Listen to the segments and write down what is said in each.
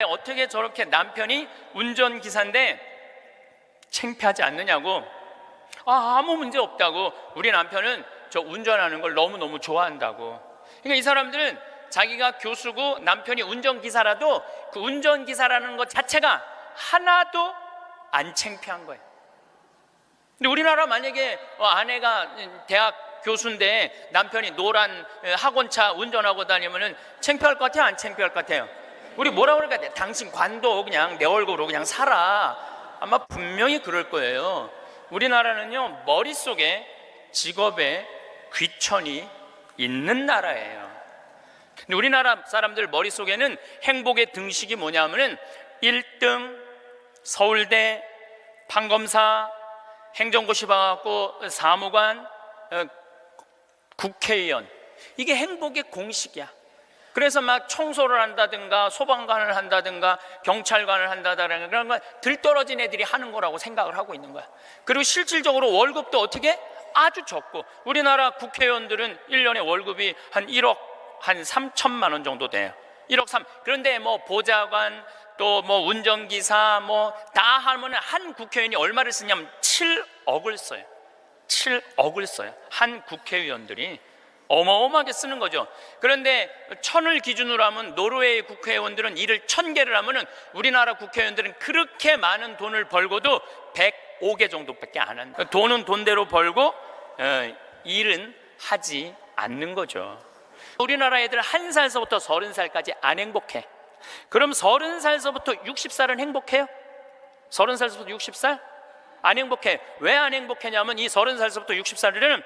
어떻게 저렇게 남편이 운전기사인데 창피하지 않느냐고. 아무 문제 없다고. 우리 남편은 저 운전하는 걸 너무너무 좋아한다고. 그러니까 이 사람들은 자기가 교수고 남편이 운전기사라도 그 운전기사라는 것 자체가 하나도 안 창피한 거예요. 근데 우리나라 만약에 아내가 대학 교수인데 남편이 노란 학원차 운전하고 다니면은 창피할 것 같아요? 안 창피할 것 같아요? 우리 뭐라 그럴까? 당신 관도 그냥 내 얼굴로 그냥 살아. 아마 분명히 그럴 거예요. 우리나라는요, 머릿속에 직업에 귀천이 있는 나라예요. 근데 우리나라 사람들 머릿속에는 행복의 등식이 뭐냐면은 1등, 서울대, 판검사, 행정고시 봐갖고 사무관, 국회의원. 이게 행복의 공식이야. 그래서 막 청소를 한다든가 소방관을 한다든가 경찰관을 한다든가 그런 거 들떨어진 애들이 하는 거라고 생각을 하고 있는 거야. 그리고 실질적으로 월급도 어떻게? 아주 적고. 우리나라 국회의원들은 1년에 월급이 한 1억 한 3천만 원 정도 돼요. 1억 3. 그런데 뭐 보좌관 또 뭐 운전기사 뭐 다 하면 한 국회의원이 얼마를 쓰냐면 7억을 써요. 7억을 써요. 한 국회의원들이 어마어마하게 쓰는 거죠. 그런데 1000을 기준으로 하면 노르웨이 국회의원들은 일을 1000개를 하면은 우리나라 국회의원들은 그렇게 많은 돈을 벌고도 105개 정도밖에 안 하는 거예요. 돈은 돈대로 벌고 일은 하지 않는 거죠. 우리나라 애들 1살서부터 30살까지 안 행복해. 그럼 30살서부터 60살은 행복해요? 30살서부터 60살? 안 행복해. 왜 안 행복하냐면 이 30살서부터 60살에는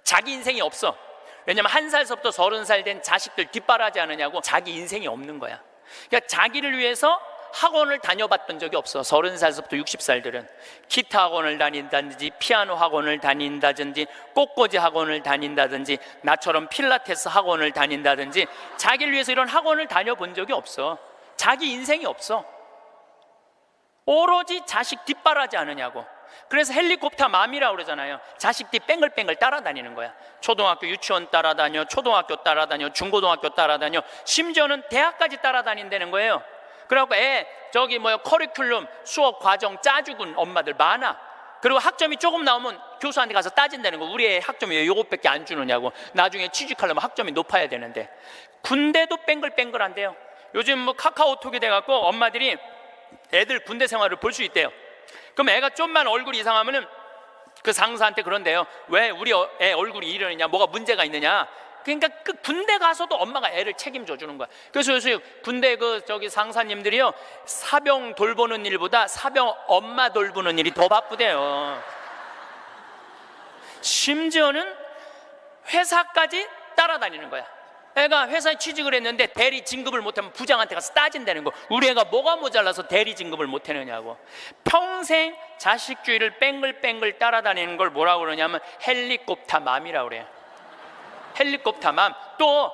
자기 인생이 없어. 왜냐면 1살서부터 30살 된 자식들 뒷바라지 않느냐고. 자기 인생이 없는 거야. 그러니까 자기를 위해서 학원을 다녀봤던 적이 없어. 30살서부터 60살들은 기타 학원을 다닌다든지 피아노 학원을 다닌다든지 꽃꽂이 학원을 다닌다든지 나처럼 필라테스 학원을 다닌다든지 자기를 위해서 이런 학원을 다녀본 적이 없어. 자기 인생이 없어. 오로지 자식 뒷바라지 않느냐고. 그래서 헬리콥터 맘이라고 그러잖아요. 자식 뒤 뺑글뺑글 따라다니는 거야. 초등학교 유치원 따라다녀, 초등학교 따라다녀, 중고등학교 따라다녀, 심지어는 대학까지 따라다닌다는 거예요. 그래갖고 커리큘럼 수업 과정 짜주군 엄마들 많아. 그리고 학점이 조금 나오면 교수한테 가서 따진다는 거. 우리 애 학점이 왜 요것밖에 안 주느냐고. 나중에 취직하려면 학점이 높아야 되는데. 군대도 뺑글뺑글한데요. 요즘 뭐 카카오톡이 돼갖고 엄마들이 애들 군대 생활을 볼 수 있대요. 그럼 애가 좀만 얼굴이 이상하면은 그 상사한테 그런대요. 왜 우리 애 얼굴이 이러느냐, 뭐가 문제가 있느냐. 그러니까 그 군대 가서도 엄마가 애를 책임져 주는 거야. 그래서 요새 군대 상사님들이요, 사병 돌보는 일보다 사병 엄마 돌보는 일이 더 바쁘대요. 심지어는 회사까지 따라다니는 거야. 애가 회사에 취직을 했는데 대리 진급을 못하면 부장한테 가서 따진다는 거. 우리 애가 뭐가 모자라서 대리 진급을 못하느냐고. 평생 자식주의를 뺑글뺑글 따라다니는 걸 뭐라고 그러냐면 헬리콥터 맘이라고 그래요. 헬리콥터 맘. 또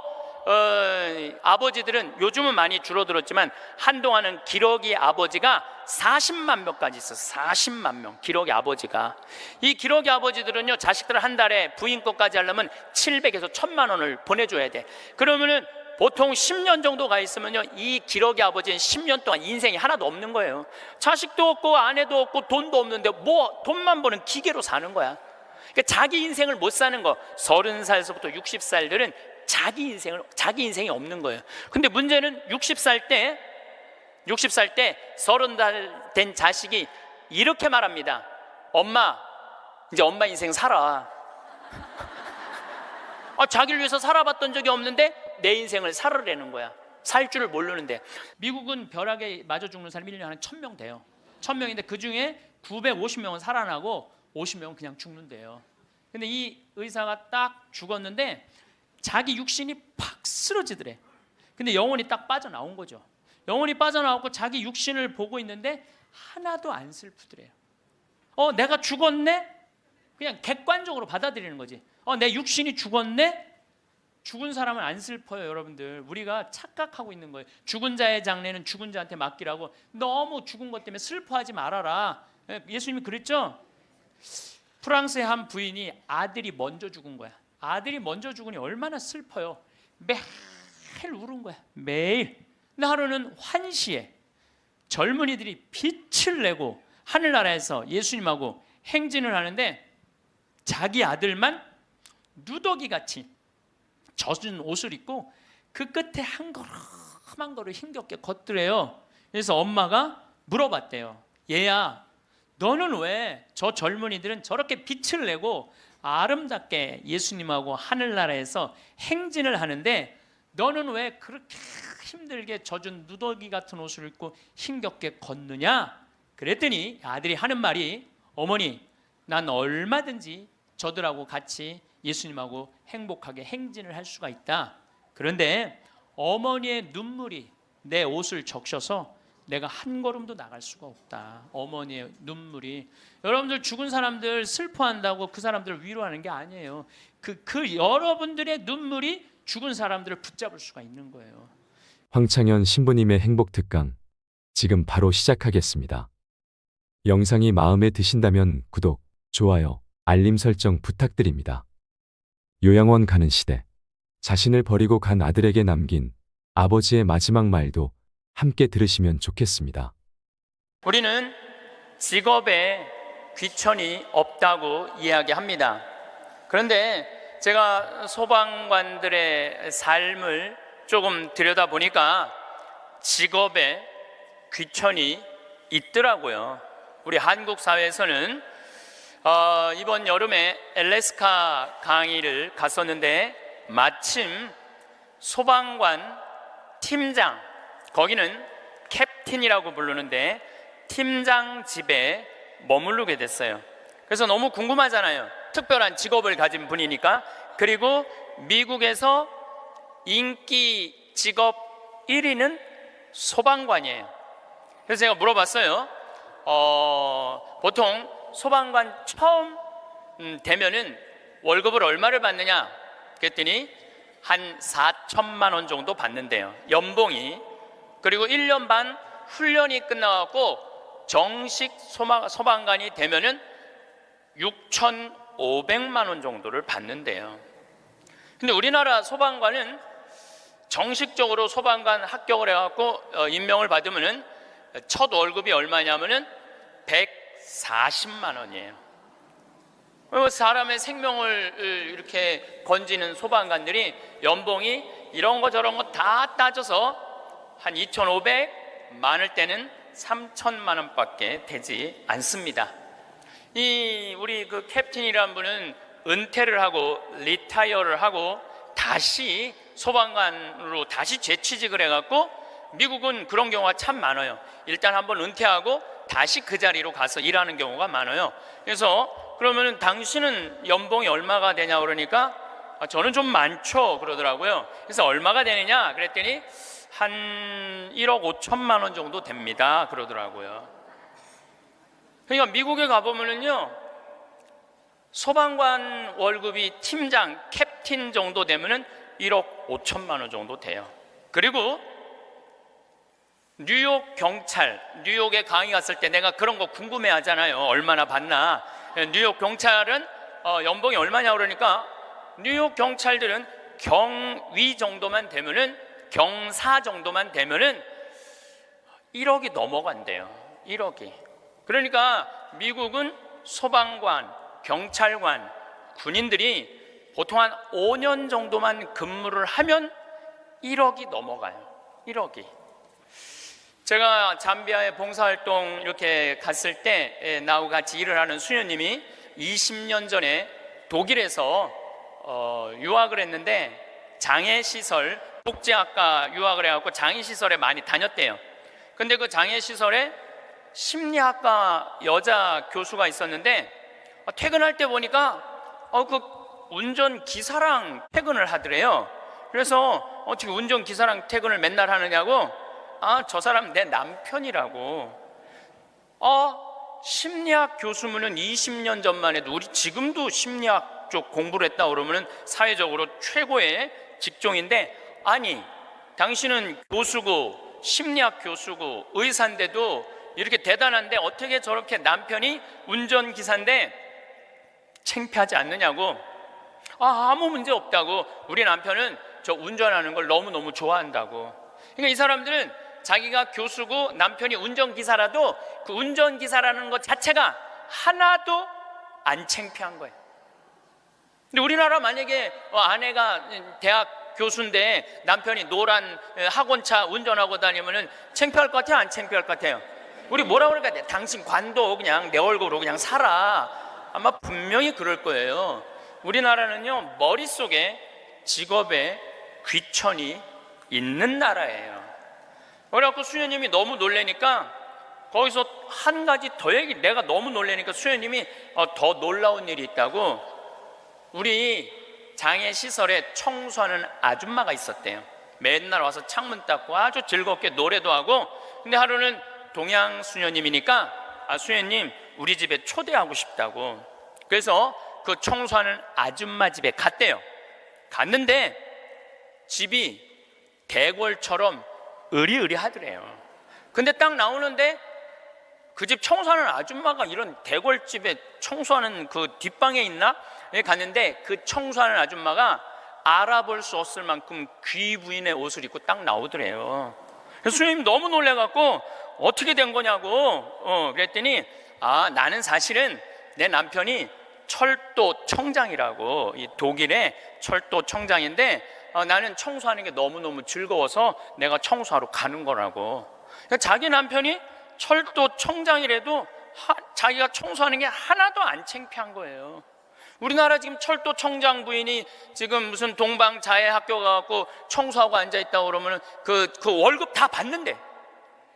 아버지들은 요즘은 많이 줄어들었지만 한동안은 기러기 아버지가 40만 명까지 있었어요. 40만 명 기러기 아버지가. 이 기러기 아버지들은요, 자식들 한 달에 부인 것까지 하려면 700에서 1000만 원을 보내줘야 돼. 그러면은 보통 10년 정도 가 있으면요, 이 기러기 아버지는 10년 동안 인생이 하나도 없는 거예요. 자식도 없고 아내도 없고 돈도 없는데 뭐 돈만 버는 기계로 사는 거야. 그러니까 자기 인생을 못 사는 거. 30살서부터 60살들은 자기 인생이 없는 거예요. 근데 문제는 60살 때 30살 된 자식이 이렇게 말합니다. 엄마, 이제 엄마 인생 살아. 자기를 위해서 살아봤던 적이 없는데 내 인생을 살으라는 거야. 살 줄을 모르는데. 미국은 벼락에 맞아 죽는 사람이 1년에 한 1000명 돼요. 1000명인데 그 중에 950명은 살아나고 50명은 그냥 죽는데요. 근데 이 의사가 딱 죽었는데 자기 육신이 팍 쓰러지더래. 근데 영혼이 딱 빠져나온 거죠. 영혼이 빠져나오고 자기 육신을 보고 있는데 하나도 안 슬프더래요. 내가 죽었네? 그냥 객관적으로 받아들이는 거지. 내 육신이 죽었네? 죽은 사람은 안 슬퍼요, 여러분들. 우리가 착각하고 있는 거예요. 죽은 자의 장례는 죽은 자한테 맡기라고. 너무 죽은 것 때문에 슬퍼하지 말아라. 예수님이 그랬죠? 프랑스의 한 부인이 아들이 먼저 죽은 거야. 아들이 먼저 죽으니 얼마나 슬퍼요. 매일 울은 거야. 매일. 근데 하루는 환시에 젊은이들이 빛을 내고 하늘나라에서 예수님하고 행진을 하는데 자기 아들만 누더기같이 젖은 옷을 입고 그 끝에 한 걸음 한 걸음 힘겹게 걷더래요. 그래서 엄마가 물어봤대요. 얘야, 너는 왜 저 젊은이들은 저렇게 빛을 내고 아름답게 예수님하고 하늘나라에서 행진을 하는데 너는 왜 그렇게 힘들게 젖은 누더기 같은 옷을 입고 힘겹게 걷느냐? 그랬더니 아들이 하는 말이, 어머니, 난 얼마든지 저들하고 같이 예수님하고 행복하게 행진을 할 수가 있다. 그런데 어머니의 눈물이 내 옷을 적셔서 내가 한 걸음도 나갈 수가 없다. 어머니의 눈물이. 여러분들 죽은 사람들 슬퍼한다고 그 사람들을 위로하는 게 아니에요. 그 여러분들의 눈물이 죽은 사람들을 붙잡을 수가 있는 거예요. 황창현 신부님의 행복특강 지금 바로 시작하겠습니다. 영상이 마음에 드신다면 구독, 좋아요, 알림 설정 부탁드립니다. 요양원 가는 시대, 자신을 버리고 간 아들에게 남긴 아버지의 마지막 말도 함께 들으시면 좋겠습니다. 우리는 직업에 귀천이 없다고 이야기합니다. 그런데 제가 소방관들의 삶을 조금 들여다보니까 직업에 귀천이 있더라고요. 우리 한국 사회에서는 이번 여름에 알래스카 강의를 갔었는데 마침 소방관 팀장, 거기는 캡틴이라고 부르는데 팀장 집에 머무르게 됐어요. 그래서 너무 궁금하잖아요. 특별한 직업을 가진 분이니까. 그리고 미국에서 인기 직업 1위는 소방관이에요. 그래서 제가 물어봤어요. 보통 소방관 처음 되면은 월급을 얼마를 받느냐? 그랬더니 한 4천만 원 정도 받는데요. 연봉이. 그리고 1년 반 훈련이 끝나갖고 정식 소방관이 되면은 6,500만 원 정도를 받는데요. 근데 우리나라 소방관은 정식적으로 소방관 합격을 해갖고 임명을 받으면은 첫 월급이 얼마냐면은 140만 원이에요. 사람의 생명을 이렇게 건지는 소방관들이 연봉이 이런 거 저런 거 다 따져서 한 2,500, 많을 때는 3천만 원밖에 되지 않습니다. 우리 그 캡틴이라는 분은 은퇴를 하고 리타이어를 하고 다시 소방관으로 다시 재취직을 해갖고 미국은 그런 경우가 참 많아요. 일단 한번 은퇴하고 다시 그 자리로 가서 일하는 경우가 많아요. 그래서 그러면은 당신은 연봉이 얼마가 되냐 그러니까 저는 좀 많죠 그러더라고요. 그래서 얼마가 되느냐 그랬더니 한 1억 5천만 원 정도 됩니다 그러더라고요. 그러니까 미국에 가보면은요, 소방관 월급이 팀장, 캡틴 정도 되면은 1억 5천만 원 정도 돼요. 그리고 뉴욕 경찰, 뉴욕에 강의 갔을 때 내가 그런 거 궁금해 하잖아요. 얼마나 받나. 뉴욕 경찰은 연봉이 얼마냐 그러니까 뉴욕 경찰들은 경위 정도만 되면은, 경사 정도만 되면은 1억이 넘어간대요. 1억이. 그러니까 미국은 소방관, 경찰관, 군인들이 보통 한 5년 정도만 근무를 하면 1억이 넘어가요. 1억이. 제가 잠비아에 봉사활동 이렇게 갔을 때 나하고 같이 일을 하는 수녀님이 20년 전에 독일에서 유학을 했는데 장애시설, 복지학과 유학을 해갖고 장애시설에 많이 다녔대요. 근데 그 장애시설에 심리학과 여자 교수가 있었는데 퇴근할 때 보니까 그 운전기사랑 퇴근을 하더래요. 그래서 어떻게 운전기사랑 퇴근을 맨날 하느냐고, 저 사람 내 남편이라고. 심리학 교수면은 20년 전만 해도, 우리 지금도 심리학 쪽 공부를 했다 그러면은 사회적으로 최고의 직종인데, 아니 당신은 교수고 심리학 교수고 의사인데도 이렇게 대단한데 어떻게 저렇게 남편이 운전기사인데 창피하지 않느냐고. 아무 문제 없다고. 우리 남편은 저 운전하는 걸 너무너무 좋아한다고. 그러니까 이 사람들은 자기가 교수고 남편이 운전기사라도 그 운전기사라는 것 자체가 하나도 안 창피한 거예요. 근데 우리나라 만약에 아내가 대학 교수인데 남편이 노란 학원차 운전하고 다니면은 창피할 것 같아요? 안 창피할 것 같아요? 우리 뭐라 그럴까? 당신 관도 그냥 내 얼굴로 그냥 살아. 아마 분명히 그럴 거예요. 우리나라는요, 머릿속에 직업에 귀천이 있는 나라예요. 그래갖고 수녀님이 너무 놀래니까 거기서 한 가지 더 내가 너무 놀래니까 수녀님이 더 놀라운 일이 있다고, 우리 장애 시설에 청소하는 아줌마가 있었대요. 맨날 와서 창문 닦고 아주 즐겁게 노래도 하고. 근데 하루는 동양 수녀님이니까 수녀님 우리 집에 초대하고 싶다고. 그래서 그 청소하는 아줌마 집에 갔대요. 갔는데 집이 대궐처럼 으리으리하더래요. 근데 딱 나오는데 그 집 청소하는 아줌마가 이런 대궐집에 청소하는 그 뒷방에 있나? 갔는데 그 청소하는 아줌마가 알아볼 수 없을 만큼 귀부인의 옷을 입고 딱 나오더래요. 그래서 수녀님 너무 놀래갖고 어떻게 된 거냐고 그랬더니 나는 사실은 내 남편이 철도 청장이라고, 이 독일의 철도 청장인데 나는 청소하는 게 너무너무 즐거워서 내가 청소하러 가는 거라고. 그러니까 자기 남편이 철도 청장이라도 자기가 청소하는 게 하나도 안 창피한 거예요. 우리나라 지금 철도 청장 부인이 지금 무슨 동방자애 학교 가갖고 청소하고 앉아있다고 그러면 그 월급 다 받는데,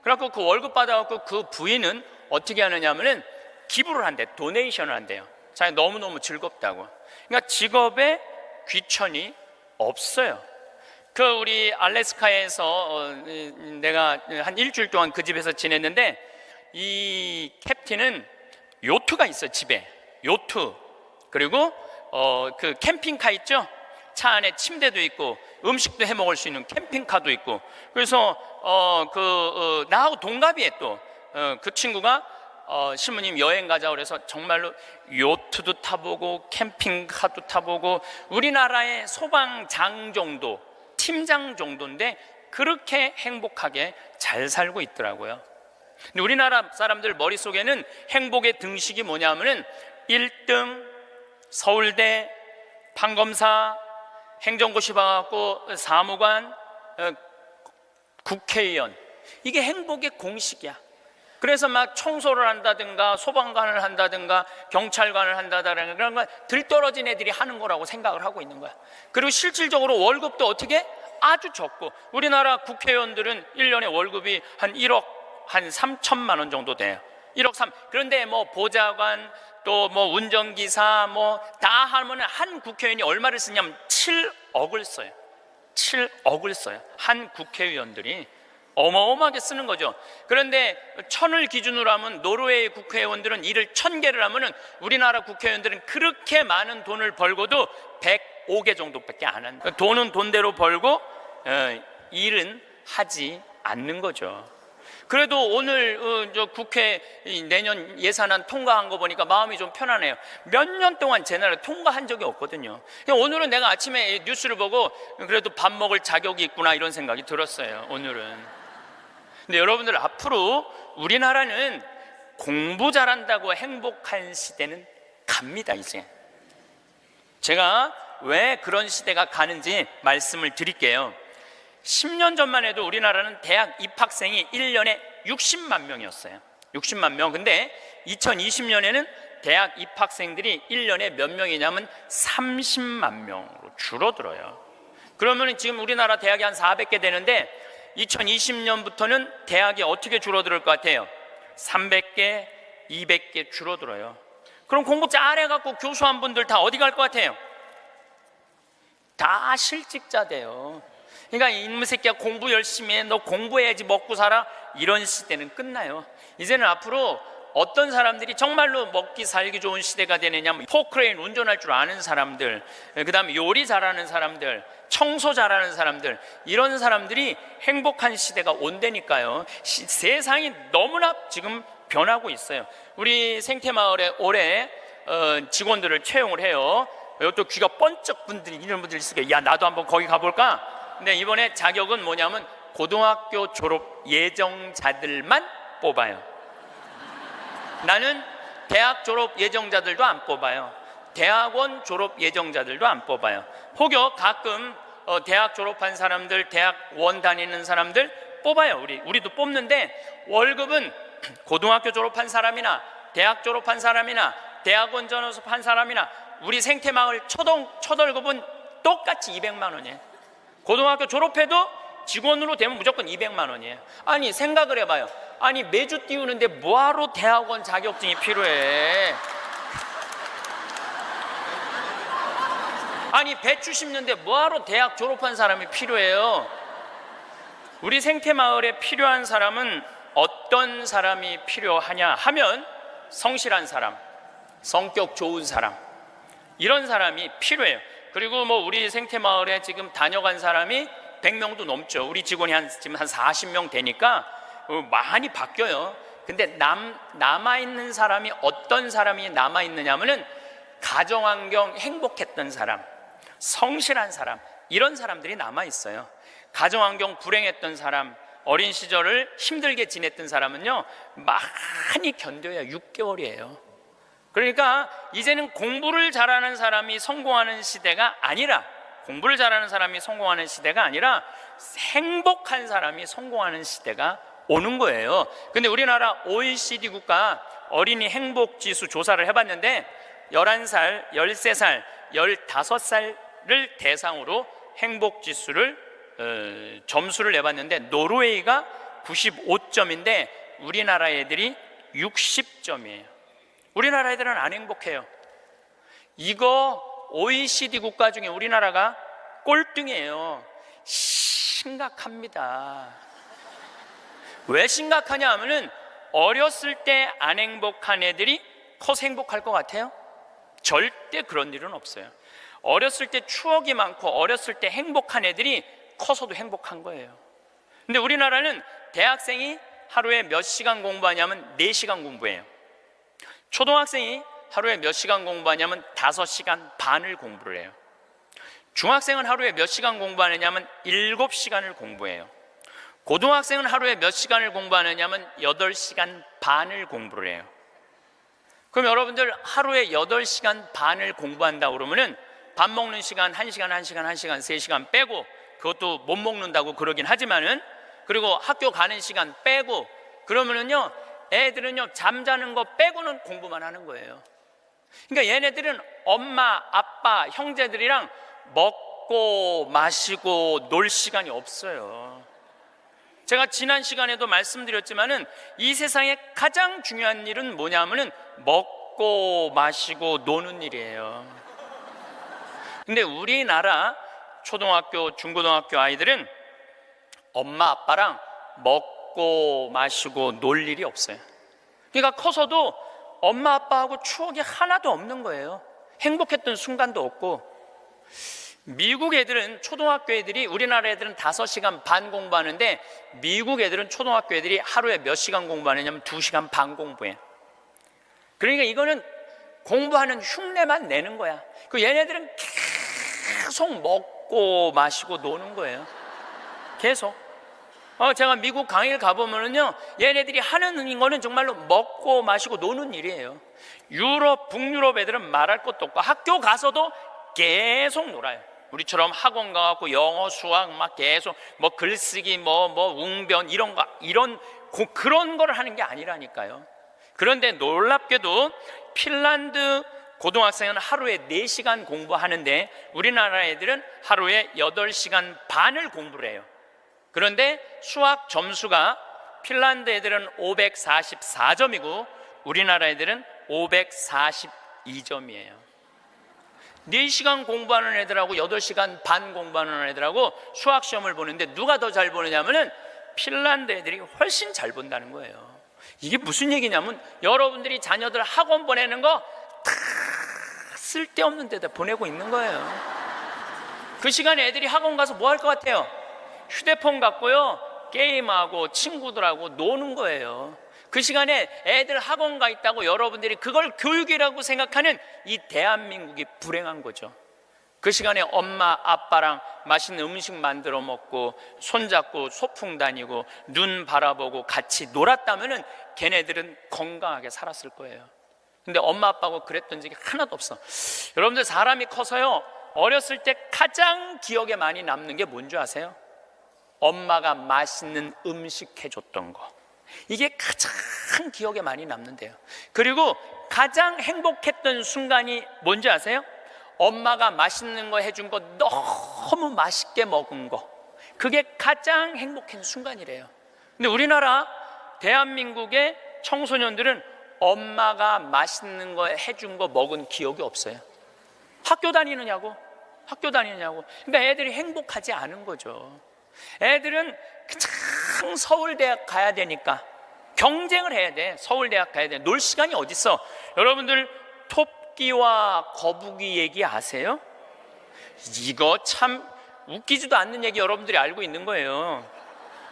그래갖고 그 월급 받아갖고 그 부인은 어떻게 하느냐면은 기부를 한대, 도네이션을 한대요. 자기 너무너무 즐겁다고. 그러니까 직업에 귀천이 없어요. 우리 알래스카에서 내가 한 일주일 동안 그 집에서 지냈는데, 이 캡틴은 요트가 있어요. 집에 요트, 그리고 그 캠핑카 있죠. 차 안에 침대도 있고 음식도 해 먹을 수 있는 캠핑카도 있고. 그래서 나하고 동갑이에요. 또 그 친구가 신부님 여행 가자 그래서 정말로 요트도 타보고 캠핑카도 타보고, 우리나라의 소방장 정도, 팀장 정도인데 그렇게 행복하게 잘 살고 있더라고요. 근데 우리나라 사람들 머릿속에는 행복의 등식이 뭐냐면은 1등, 서울대, 판검사, 행정고시 봐갖고 사무관, 국회의원, 이게 행복의 공식이야. 그래서 막 청소를 한다든가 소방관을 한다든가 경찰관을 한다든가 그런 건 들떨어진 애들이 하는 거라고 생각을 하고 있는 거야. 그리고 실질적으로 월급도 어떻게? 아주 적고, 우리나라 국회의원들은 1년에 월급이 한 1억 한 3천만 원 정도 돼요. 1억 3. 그런데 뭐 보좌관 또 뭐 운전기사 뭐 다 하면 한 국회의원이 얼마를 쓰냐면 7억을 써요. 7억을 써요. 한 국회의원들이 어마어마하게 쓰는 거죠. 그런데 1000을 기준으로 하면 노르웨이 국회의원들은 일을 1000개를 하면은 우리나라 국회의원들은 그렇게 많은 돈을 벌고도 105개 정도밖에 안 한다. 돈은 돈대로 벌고 일은 하지 않는 거죠. 그래도 오늘 저 국회 내년 예산안 통과한 거 보니까 마음이 좀 편하네요. 몇 년 동안 제 나라 통과한 적이 없거든요. 오늘은 내가 아침에 뉴스를 보고 그래도 밥 먹을 자격이 있구나 이런 생각이 들었어요. 오늘은. 근데 여러분들, 앞으로 우리나라는 공부 잘한다고 행복한 시대는 갑니다. 이제 제가 왜 그런 시대가 가는지 말씀을 드릴게요. 10년 전만 해도 우리나라는 대학 입학생이 1년에 60만 명이었어요. 60만 명. 근데 2020년에는 대학 입학생들이 1년에 몇 명이냐면 30만 명으로 줄어들어요. 그러면 지금 우리나라 대학이 한 400개 되는데 2020년부터는 대학이 어떻게 줄어들 것 같아요? 300개, 200개 줄어들어요. 그럼 공부 잘해갖고 교수한 분들 다 어디 갈 것 같아요? 다 실직자 돼요. 그러니까 이놈의 새끼야 공부 열심히 해, 너 공부해야지 먹고 살아, 이런 시대는 끝나요. 이제는 앞으로 어떤 사람들이 정말로 먹기 살기 좋은 시대가 되느냐, 포크레인 운전할 줄 아는 사람들, 그 다음에 요리 잘하는 사람들, 청소 잘하는 사람들, 이런 사람들이 행복한 시대가 온다니까요. 세상이 너무나 지금 변하고 있어요. 우리 생태마을에 올해 직원들을 채용을 해요. 또 귀가 번쩍 분들이 이런 분들이 있으니까 야 나도 한번 거기 가볼까? 근데 이번에 자격은 뭐냐면 고등학교 졸업 예정자들만 뽑아요. 나는 대학 졸업 예정자들도 안 뽑아요. 대학원 졸업 예정자들도 안 뽑아요. 혹여 가끔 대학 졸업한 사람들, 대학원 다니는 사람들 뽑아요. 우리도 뽑는데 월급은 고등학교 졸업한 사람이나 대학 졸업한 사람이나 대학원 졸업한 사람이나 우리 생태마을 첫 월급은 똑같이 200만 원이에요. 고등학교 졸업해도 직원으로 되면 무조건 200만 원이에요. 아니 생각을 해봐요. 아니 매주 띄우는데 뭐하러 대학원 자격증이 필요해? 아니 배추 심는데 뭐하러 대학 졸업한 사람이 필요해요? 우리 생태마을에 필요한 사람은 어떤 사람이 필요하냐 하면 성실한 사람, 성격 좋은 사람, 이런 사람이 필요해요. 그리고 뭐 우리 생태마을에 지금 다녀간 사람이 100명도 넘죠. 우리 직원이 지금 한 40명 되니까 많이 바뀌어요. 근데 남아있는 사람이 어떤 사람이 남아있느냐 하면은 가정환경 행복했던 사람, 성실한 사람, 이런 사람들이 남아있어요. 가정환경 불행했던 사람, 어린 시절을 힘들게 지냈던 사람은요 많이 견뎌야 6개월이에요. 그러니까 이제는 공부를 잘하는 사람이 성공하는 시대가 아니라, 공부를 잘하는 사람이 성공하는 시대가 아니라 행복한 사람이 성공하는 시대가 오는 거예요. 근데 우리나라 OECD 국가 어린이 행복지수 조사를 해봤는데 11살, 13살, 15살을 대상으로 행복지수를 점수를 내봤는데 노르웨이가 95점인데 우리나라 애들이 60점이에요. 우리나라 애들은 안 행복해요. 이거 OECD 국가 중에 우리나라가 꼴등이에요. 심각합니다. 왜 심각하냐 하면은 어렸을 때 안 행복한 애들이 커서 행복할 것 같아요? 절대 그런 일은 없어요. 어렸을 때 추억이 많고 어렸을 때 행복한 애들이 커서도 행복한 거예요. 근데 우리나라는 대학생이 하루에 몇 시간 공부하냐면 4시간 공부해요. 초등학생이 하루에 몇 시간 공부하냐면 5시간 반을 공부를 해요. 중학생은 하루에 몇 시간 공부하느냐면 7시간을 공부해요. 고등학생은 하루에 몇 시간을 공부하느냐면 8시간 반을 공부를 해요. 그럼 여러분들 하루에 8시간 반을 공부한다고 그러면은 밥 먹는 시간 1시간, 1시간, 1시간, 3시간 빼고, 그것도 못 먹는다고 그러긴 하지만은, 그리고 학교 가는 시간 빼고, 그러면은요 애들은요 잠자는 거 빼고는 공부만 하는 거예요. 그러니까 얘네들은 엄마, 아빠, 형제들이랑 먹고 마시고 놀 시간이 없어요. 제가 지난 시간에도 말씀드렸지만은 이 세상에 가장 중요한 일은 뭐냐면은 먹고 마시고 노는 일이에요. 근데 우리나라 초등학교, 중고등학교 아이들은 엄마, 아빠랑 먹고 마시고 놀 일이 없어요. 그러니까 커서도 엄마, 아빠하고 추억이 하나도 없는 거예요. 행복했던 순간도 없고. 미국 애들은, 초등학교 애들이, 우리나라 애들은 5시간 반 공부하는데 미국 애들은 초등학교 애들이 하루에 몇 시간 공부하느냐면 2시간 반 공부해. 그러니까 이거는 공부하는 흉내만 내는 거야. 그 얘네들은 계속 먹고 마시고 노는 거예요. 계속. 제가 미국 강의를 가보면은요 얘네들이 하는 거는 정말로 먹고 마시고 노는 일이에요. 유럽, 북유럽 애들은 말할 것도 없고 학교 가서도 계속 놀아요. 우리처럼 학원 가갖고 영어, 수학 막 계속 뭐 글쓰기, 뭐 웅변 그런 거를 하는 게 아니라니까요. 그런데 놀랍게도 핀란드 고등학생은 하루에 4시간 공부하는데 우리나라 애들은 하루에 8시간 반을 공부를 해요. 그런데 수학 점수가 핀란드 애들은 544점이고 우리나라 애들은 542점이에요. 4시간 공부하는 애들하고 8시간 반 공부하는 애들하고 수학 시험을 보는데 누가 더 잘 보느냐면은 핀란드 애들이 훨씬 잘 본다는 거예요. 이게 무슨 얘기냐면 여러분들이 자녀들 학원 보내는 거 다 쓸데없는 데다 보내고 있는 거예요. 그 시간에 애들이 학원 가서 뭐 할 것 같아요? 휴대폰 갖고요 게임하고 친구들하고 노는 거예요. 그 시간에 애들 학원 가 있다고 여러분들이 그걸 교육이라고 생각하는 이 대한민국이 불행한 거죠. 그 시간에 엄마 아빠랑 맛있는 음식 만들어 먹고 손잡고 소풍 다니고 눈 바라보고 같이 놀았다면은 걔네들은 건강하게 살았을 거예요. 근데 엄마 아빠하고 그랬던 적이 하나도 없어. 여러분들, 사람이 커서요, 어렸을 때 가장 기억에 많이 남는 게 뭔지 아세요? 엄마가 맛있는 음식 해줬던 거. 이게 가장 기억에 많이 남는데요. 그리고 가장 행복했던 순간이 뭔지 아세요? 엄마가 맛있는 거 해준 거 너무 맛있게 먹은 거. 그게 가장 행복한 순간이래요. 근데 우리나라 대한민국의 청소년들은 엄마가 맛있는 거 해준 거 먹은 기억이 없어요. 학교 다니느냐고. 그러니까 애들이 행복하지 않은 거죠. 애들은 그냥 서울대학 가야 되니까 경쟁을 해야 돼. 서울대학 가야 돼. 놀 시간이 어딨어. 여러분들 토끼와 거북이 얘기 아세요? 이거 참 웃기지도 않는 얘기 여러분들이 알고 있는 거예요.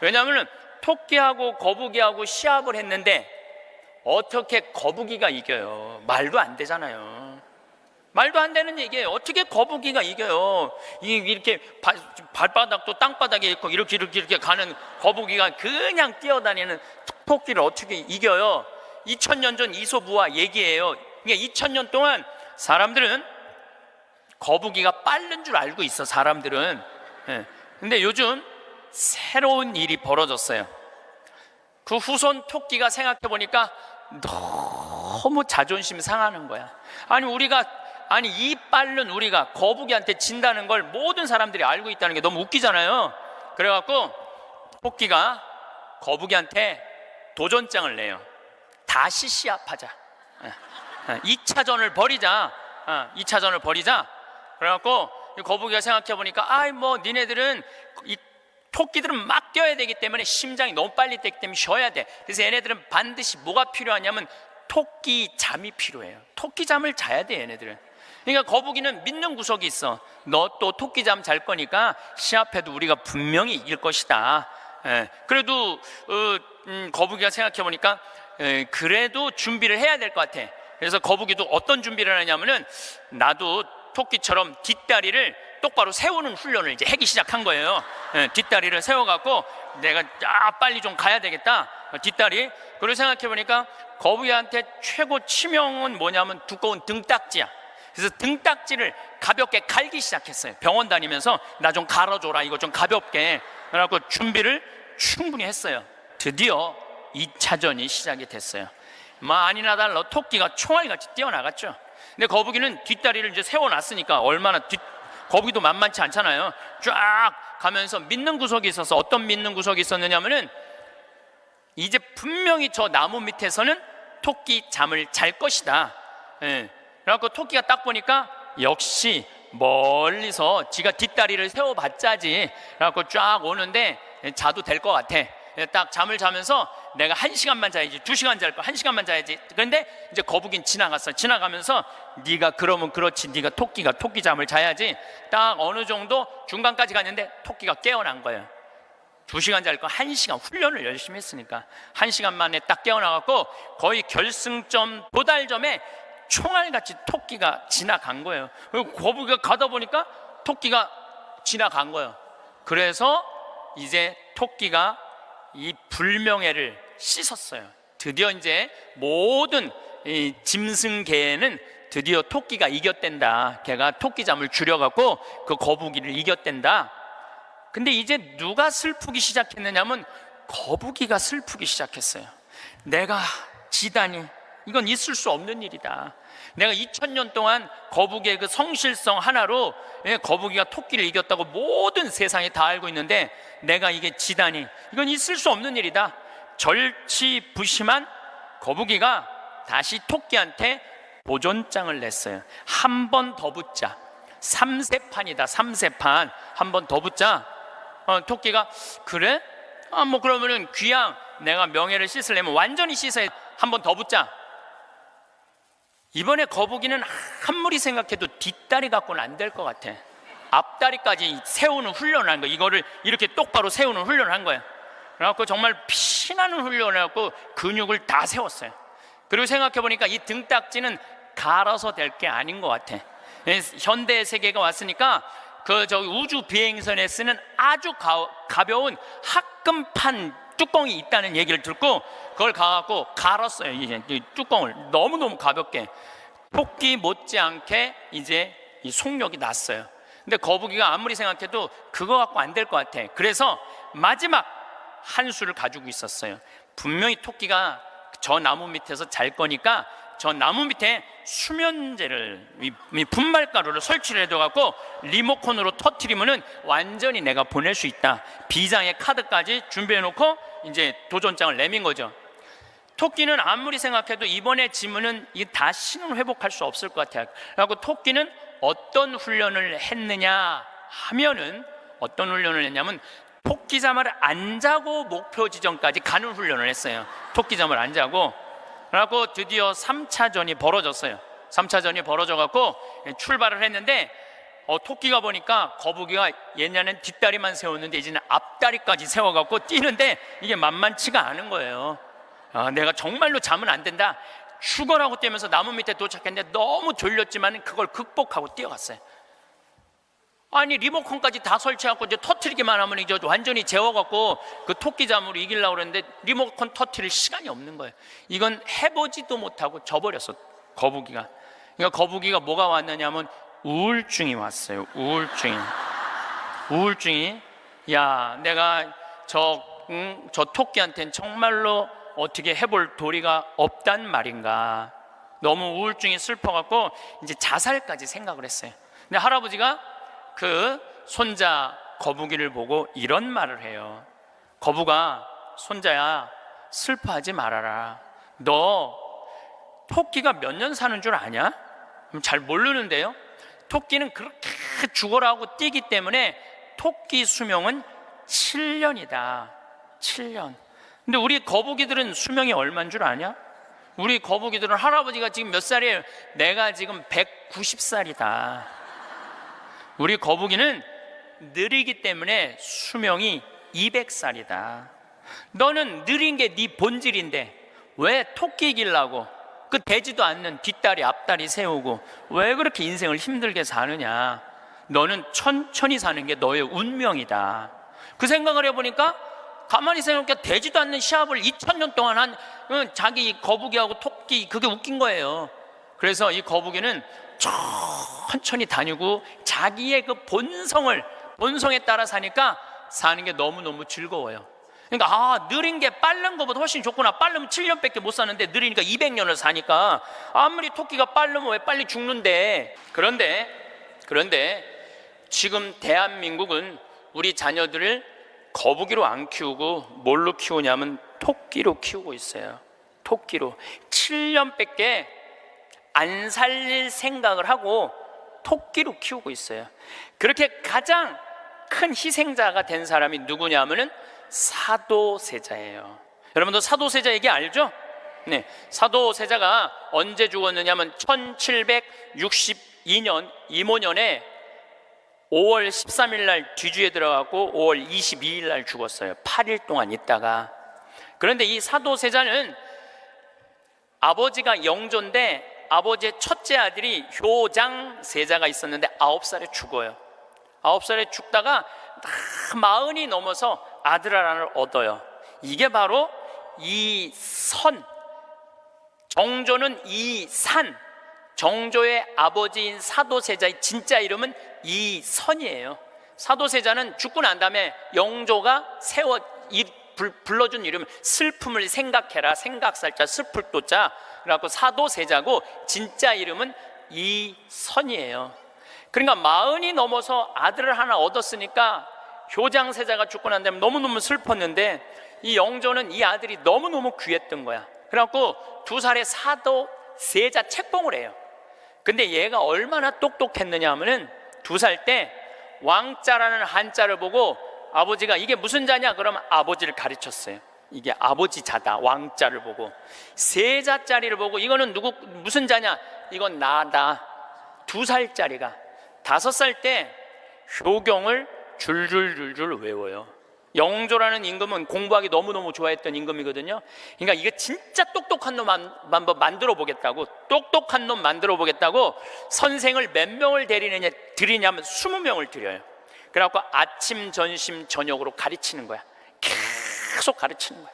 왜냐하면 토끼하고 거북이하고 시합을 했는데 어떻게 거북이가 이겨요? 말도 안 되잖아요. 말도 안 되는 얘기예요. 어떻게 거북이가 이겨요? 이렇게 발바닥도 땅바닥에 있고 이렇게 가는 거북이가 그냥 뛰어다니는 토끼를 어떻게 이겨요? 2000년 전 이솝우화 얘기예요. 그러니까 2000년 동안 사람들은 거북이가 빠른 줄 알고 있어, 사람들은. 근데 요즘 새로운 일이 벌어졌어요. 그 후손 토끼가 생각해 보니까 너무 자존심 상하는 거야. 아니 이 빠른 우리가 거북이한테 진다는 걸 모든 사람들이 알고 있다는 게 너무 웃기잖아요. 그래갖고 토끼가 거북이한테 도전장을 내요. 다시 시합하자. 2차전을 벌이자. 2차전을 벌이자. 그래갖고 거북이가 생각해 보니까 니네들은 이 토끼들은 막 뛰어야 되기 때문에 심장이 너무 빨리 뛰기 때문에 쉬어야 돼. 그래서 얘네들은 반드시 뭐가 필요하냐면 토끼 잠이 필요해요. 토끼 잠을 자야 돼, 얘네들은. 그러니까 거북이는 믿는 구석이 있어. 너 또 토끼 잠 잘 거니까 시합해도 우리가 분명히 이길 것이다. 그래도 거북이가 생각해 보니까 그래도 준비를 해야 될 것 같아. 그래서 거북이도 어떤 준비를 하냐면은 나도 토끼처럼 뒷다리를 똑바로 세우는 훈련을 이제 하기 시작한 거예요. 뒷다리를 세워갖고 내가 빨리 좀 가야 되겠다. 뒷다리. 그리고 생각해 보니까 거북이한테 최고 치명은 뭐냐면 두꺼운 등딱지야. 그래서 등딱지를 가볍게 갈기 시작했어요. 병원 다니면서 나 좀 갈아줘라, 이거 좀 가볍게. 그래갖고 준비를 충분히 했어요. 드디어 2차전이 시작이 됐어요. 아니나 달라 토끼가 총알같이 뛰어나갔죠. 근데 거북이는 뒷다리를 이제 세워놨으니까 거북이도 만만치 않잖아요. 쫙 가면서 믿는 구석이 있어서, 어떤 믿는 구석이 있었느냐면은 이제 분명히 저 나무 밑에서는 토끼 잠을 잘 것이다. 그래갖고 토끼가 딱 보니까 역시 멀리서 지가 뒷다리를 세워봤자지. 그래갖고 쫙 오는데 자도 될 것 같아. 딱 잠을 자면서 내가 1시간만 자야지, 2시간 잘 거, 1시간만 자야지. 그런데 이제 거북이는 지나갔어. 지나가면서 네가 그러면 그렇지, 네가 토끼가 토끼 잠을 자야지. 딱 어느 정도 중간까지 갔는데 토끼가 깨어난 거예요. 2시간 잘 거 1시간 훈련을 열심히 했으니까 1시간 만에 딱 깨어나갖고 거의 결승점 도달점에 총알같이 토끼가 지나간 거예요. 그리고 거북이가 가다 보니까 토끼가 지나간 거예요. 그래서 이제 토끼가 이 불명예를 씻었어요. 드디어 이제 모든 이 짐승계에는 드디어 토끼가 이겼댄다. 걔가 토끼잠을 줄여갖고 그 거북이를 이겼댄다. 근데 이제 누가 슬프기 시작했느냐면 거북이가 슬프기 시작했어요. 내가 지다니, 이건 있을 수 없는 일이다. 내가 2000년 동안 거북이의 그 성실성 하나로 거북이가 토끼를 이겼다고 모든 세상이 다 알고 있는데 내가 이게 지다니, 이건 있을 수 없는 일이다. 절치부심한 거북이가 다시 토끼한테 도전장을 냈어요. 한 번 더 붙자. 3세판이다. 3세판. 한 번 더 붙자. 토끼가 그래? 뭐 그러면은 귀양 내가 명예를 씻으려면 완전히 씻어야, 한 번 더 붙자. 이번에 거북이는 아무리 생각해도 뒷다리 갖고는 안 될 것 같아. 앞다리까지 세우는 훈련을 한 거야. 이거를 이렇게 똑바로 세우는 훈련을 한 거야. 그래갖고 정말 피나는 훈련을 해갖고 근육을 다 세웠어요. 그리고 생각해보니까 이 등딱지는 갈아서 될 게 아닌 것 같아. 현대 세계가 왔으니까 저기 우주 비행선에 쓰는 아주 가벼운 합금판 뚜껑이 있다는 얘기를 듣고 그걸 가갖고 갈았어요. 이 뚜껑을 너무너무 가볍게. 토끼 못지않게 이제 이 속력이 났어요. 근데 거북이가 아무리 생각해도 그거 갖고 안 될 것 같아. 그래서 마지막 한 수를 가지고 있었어요. 분명히 토끼가 저 나무 밑에서 잘 거니까 저 나무 밑에 수면제를, 이 분말가루를 설치를 해둬갖고 리모컨으로 터트리면은 완전히 내가 보낼 수 있다. 비장의 카드까지 준비해놓고 이제 도전장을 내민 거죠. 토끼는 아무리 생각해도 이번에 지면은 이게 다시는 회복할 수 없을 것 같아요. 그래갖고 토끼는 어떤 훈련을 했느냐 하면은, 어떤 훈련을 했냐면 토끼잠을 안 자고 목표 지점까지 가는 훈련을 했어요. 토끼잠을 안 자고. 그래갖고 드디어 3차전이 벌어졌어요. 3차전이 벌어져갖고 출발을 했는데 토끼가 보니까 거북이가 옛날엔 뒷다리만 세웠는데 이제는 앞다리까지 세워갖고 뛰는데 이게 만만치가 않은 거예요. 내가 정말로 자면 안 된다, 죽어라고 뛰면서 나무 밑에 도착했는데 너무 졸렸지만 그걸 극복하고 뛰어갔어요. 아니 리모컨까지 다 설치하고 이제 터트리기만 하면 이제 완전히 재워갖고 그 토끼잠으로 이기려고 그랬는데 리모컨 터트릴 시간이 없는 거예요. 이건 해보지도 못하고 져버렸어, 거북이가. 그러니까 거북이가 뭐가 왔느냐면 우울증이 왔어요. 우울증이 야, 내가 저 토끼한테는 정말로 어떻게 해볼 도리가 없단 말인가. 너무 우울증이 슬퍼갖고 이제 자살까지 생각을 했어요. 근데 할아버지가 그 손자 거북이를 보고 이런 말을 해요. 거북아, 손자야, 슬퍼하지 말아라. 너 토끼가 몇 년 사는 줄 아냐? 잘 모르는데요. 토끼는 그렇게 죽어라고 뛰기 때문에 토끼 수명은 7년이다. 7년. 근데 우리 거북이들은 수명이 얼마인 줄 아냐? 우리 거북이들은, 할아버지가 지금 몇 살이에요? 내가 지금 190살이다. 우리 거북이는 느리기 때문에 수명이 200살이다. 너는 느린 게 네 본질인데 왜 토끼 이기려고 그 되지도 않는 뒷다리 앞다리 세우고 왜 그렇게 인생을 힘들게 사느냐. 너는 천천히 사는 게 너의 운명이다. 그 생각을 해보니까 가만히 생각해 되지도 않는 시합을 2000년 동안 한 자기 거북이하고 토끼, 그게 웃긴 거예요. 그래서 이 거북이는 천천히 다니고 자기의 그 본성에 따라 사니까 사는 게 너무너무 즐거워요. 그러니까 느린 게 빠른 것보다 훨씬 좋구나. 빠르면 7년밖에 못 사는데 느리니까 200년을 사니까 아무리 토끼가 빠르면 왜 빨리 죽는데. 그런데 지금 대한민국은 우리 자녀들을 거북이로 안 키우고 뭘로 키우냐면 토끼로 키우고 있어요. 토끼로 7년밖에 안 살릴 생각을 하고 토끼로 키우고 있어요. 그렇게 가장 큰 희생자가 된 사람이 누구냐면은 사도세자예요. 여러분도 사도세자 얘기 알죠? 네, 사도세자가 언제 죽었느냐면 1762년 이모년에 5월 13일 날 뒤주에 들어가고 5월 22일 날 죽었어요. 8일 동안 있다가. 그런데 이 사도세자는 아버지가 영조인데 아버지의 첫째 아들이 효장세자가 있었는데 9살에 죽어요. 9살에 죽다가 다 40이 넘어서 아들 하나를 얻어요. 이게 바로 이선, 정조는 이산, 정조의 아버지인 사도세자의 진짜 이름은 이선이에요. 사도세자는 죽고 난 다음에 영조가 불러준 이름, 슬픔을 생각해라, 생각살자 슬플 도자, 그래갖고 사도세자고 진짜 이름은 이선이에요. 그러니까 40이 넘어서 아들을 하나 얻었으니까 효장세자가 죽고 난 다음에 너무너무 슬펐는데 이 영조는 이 아들이 너무너무 귀했던 거야. 그래갖고 2살에 사도세자 책봉을 해요. 근데 얘가 얼마나 똑똑했느냐 하면은 2살 때 왕자라는 한자를 보고 아버지가 이게 무슨 자냐 그러면 아버지를 가르쳤어요. 이게 아버지 자다. 왕자를 보고 세자짜리를 보고 이거는 무슨 자냐, 이건 나다. 2살짜리가 5살 때 효경을 줄줄줄줄 외워요. 영조라는 임금은 공부하기 너무너무 좋아했던 임금이거든요. 그러니까 이거 진짜 똑똑한 놈 한번 만들어 보겠다고, 똑똑한 놈 만들어 보겠다고 선생을 몇 명을 들이냐면 20명을 들여요. 그래갖고 아침, 점심, 저녁으로 가르치는 거야. 계속 가르치는 거야.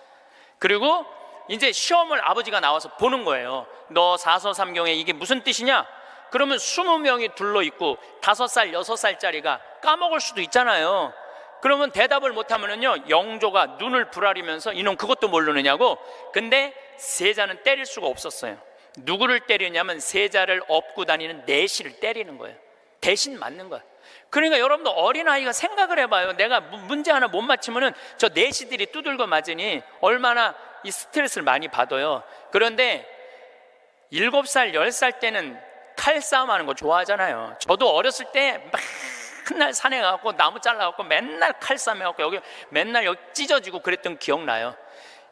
그리고 이제 시험을 아버지가 나와서 보는 거예요. 너 사서삼경에 이게 무슨 뜻이냐? 그러면 20명이 둘러있고 5살, 6살짜리가 까먹을 수도 있잖아요. 그러면 대답을 못하면은요, 영조가 눈을 부라리면서 이놈 그것도 모르느냐고. 근데 세자는 때릴 수가 없었어요. 누구를 때리냐면 세자를 업고 다니는 내시를 때리는 거예요. 대신 맞는 거예요. 그러니까 여러분도 어린아이가 생각을 해봐요. 내가 문제 하나 못 맞히면은 저 내시들이 두들겨 맞으니 얼마나 이 스트레스를 많이 받아요. 그런데 7살, 10살 때는 칼싸움 하는 거 좋아하잖아요. 저도 어렸을 때 맨날 산에 가고 나무 잘라갖고 맨날 칼싸움 해갖고 여기 맨날 여기 찢어지고 그랬던 기억나요.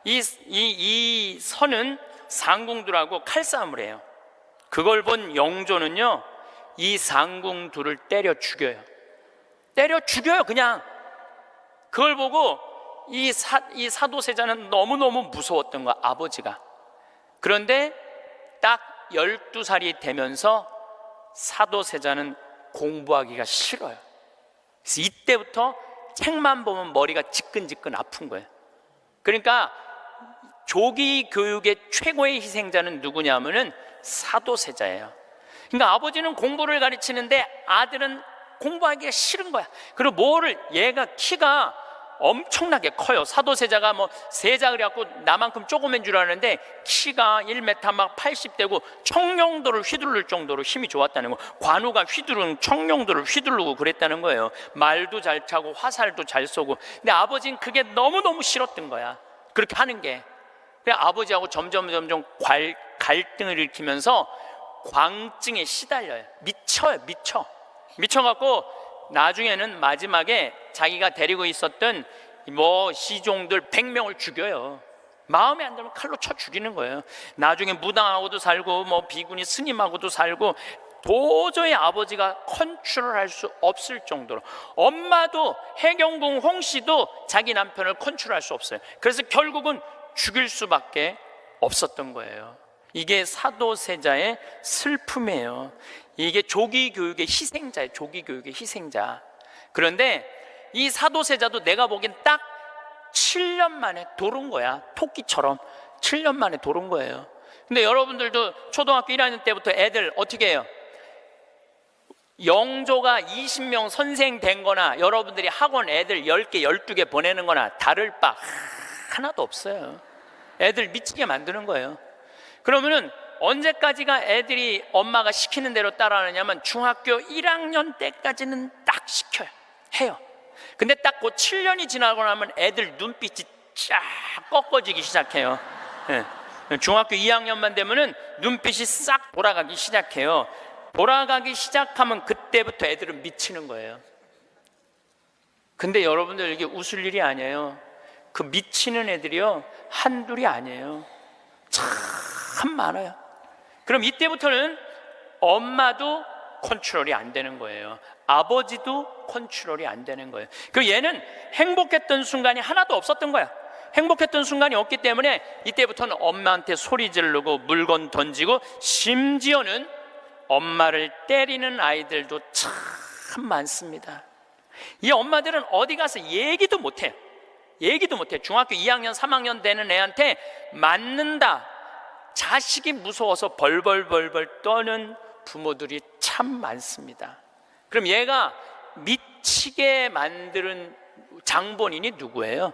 이 선은 상궁들하고 칼싸움을 해요. 그걸 본 영조는요, 이 상궁들을 때려 죽여요. 때려 죽여요, 그냥. 그걸 보고 이 사도세자는 너무너무 무서웠던 거야, 아버지가. 그런데 딱 12살이 되면서 사도세자는 공부하기가 싫어요. 그래서 이때부터 책만 보면 머리가 지끈지끈 아픈 거예요. 그러니까 조기 교육의 최고의 희생자는 누구냐면은 사도세자예요. 그러니까 아버지는 공부를 가르치는데 아들은 공부하기가 싫은 거야. 그리고 얘가 키가 엄청나게 커요. 사도세자가 뭐 세자 그래갖고 나만큼 조그만 줄 아는데 키가 1m 막 80대고 청룡도를 휘두를 정도로 힘이 좋았다는 거. 관우가 청룡도를 휘두르고 그랬다는 거예요. 말도 잘 차고 화살도 잘 쏘고. 근데 아버지는 그게 너무너무 싫었던 거야, 그렇게 하는 게. 그래 아버지하고 점점 갈등을 일으키면서 광증에 시달려요. 미쳐갖고 나중에는 마지막에 자기가 데리고 있었던 시종들 100명을 죽여요. 마음에 안 들면 칼로 쳐 죽이는 거예요. 나중에 무당하고도 살고 비구니 스님하고도 살고, 도저히 아버지가 컨트롤할 수 없을 정도로. 엄마도 해경궁 홍씨도 자기 남편을 컨트롤할 수 없어요. 그래서 결국은 죽일 수밖에 없었던 거예요. 이게 사도세자의 슬픔이에요. 이게 조기교육의 희생자예요. 조기교육의 희생자. 그런데 이 사도세자도 내가 보기엔 딱 7년 만에 돌은 거야. 토끼처럼 7년 만에 돌은 거예요. 근데 여러분들도 초등학교 1학년 때부터 애들 어떻게 해요? 영조가 20명 선생 된 거나 여러분들이 학원 애들 10개, 12개 보내는 거나 다를 바 하나도 없어요. 애들 미치게 만드는 거예요. 그러면은 언제까지가 애들이 엄마가 시키는 대로 따라하느냐면 중학교 1학년 때까지는 딱 시켜요. 해요. 근데 딱 그 7년이 지나고 나면 애들 눈빛이 쫙 꺾어지기 시작해요. 네. 중학교 2학년만 되면은 눈빛이 싹 돌아가기 시작해요. 돌아가기 시작하면 그때부터 애들은 미치는 거예요. 근데 여러분들 이게 웃을 일이 아니에요. 그 미치는 애들이요, 한둘이 아니에요. 참 많아요. 그럼 이때부터는 엄마도 컨트롤이 안 되는 거예요. 아버지도 컨트롤이 안 되는 거예요. 그리고 얘는 행복했던 순간이 하나도 없었던 거야. 행복했던 순간이 없기 때문에 이때부터는 엄마한테 소리 지르고 물건 던지고, 심지어는 엄마를 때리는 아이들도 참 많습니다. 이 엄마들은 어디 가서 얘기도 못해요. 중학교 2학년 3학년 되는 애한테 맞는다, 자식이 무서워서 벌벌 떠는 부모들이 참 많습니다. 그럼 얘가 미치게 만드는 장본인이 누구예요?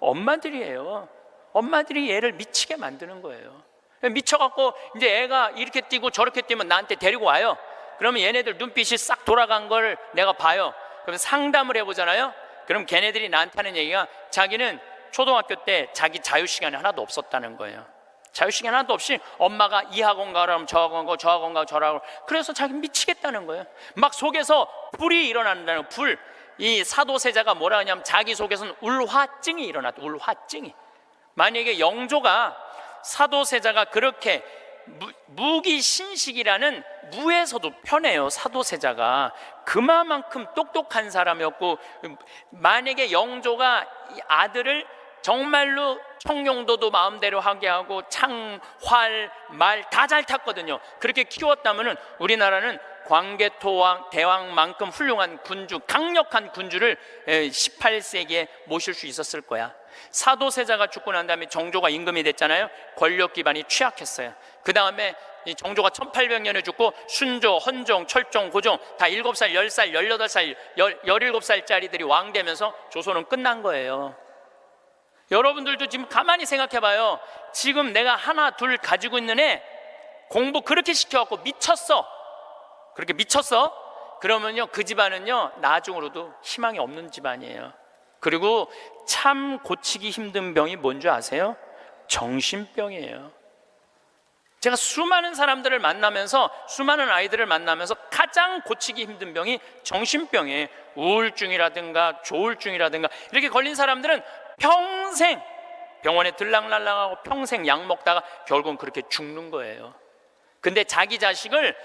엄마들이에요. 엄마들이 얘를 미치게 만드는 거예요. 미쳐갖고 이제 애가 이렇게 뛰고 저렇게 뛰면 나한테 데리고 와요. 그러면 얘네들 눈빛이 싹 돌아간 걸 내가 봐요. 그럼 상담을 해보잖아요. 그럼 걔네들이 나한테 하는 얘기가, 자기는 초등학교 때 자기 자유시간이 하나도 없었다는 거예요. 자유시간 하나도 없이 엄마가 이 학원 가라면 저 학원 가고 저 학원 가고 저라고, 그래서 자기 미치겠다는 거예요. 막 속에서 불이 일어난다는 불. 이 사도세자가 뭐라 하냐면 자기 속에서는 울화증이 일어났다. 울화증이. 만약에 영조가 사도세자가 그렇게 무기신식이라는 무에서도 편해요. 사도세자가 그만큼 똑똑한 사람이었고, 만약에 영조가 이 아들을 정말로 청룡도도 마음대로 하게 하고 창, 활, 말 다 잘 탔거든요. 그렇게 키웠다면 우리나라는 광개토왕 대왕만큼 훌륭한 군주, 강력한 군주를 18세기에 모실 수 있었을 거야. 사도세자가 죽고 난 다음에 정조가 임금이 됐잖아요. 권력 기반이 취약했어요. 그 다음에 정조가 1800년에 죽고 순조, 헌종, 철종, 고종 다 7살, 10살, 18살, 17살짜리들이 왕 되면서 조선은 끝난 거예요. 여러분들도 지금 가만히 생각해 봐요. 지금 내가 하나 둘 가지고 있는 애 공부 그렇게 시켜갖고 미쳤어. 그렇게 미쳤어? 그러면요 그 집안은요 나중으로도 희망이 없는 집안이에요. 그리고 참 고치기 힘든 병이 뭔지 아세요? 정신병이에요. 제가 수많은 사람들을 만나면서, 수많은 아이들을 만나면서 가장 고치기 힘든 병이 정신병이에요. 우울증이라든가 조울증이라든가 이렇게 걸린 사람들은 평생 병원에 들락날락하고 평생 약 먹다가 결국은 그렇게 죽는 거예요. 근데 자기 자식을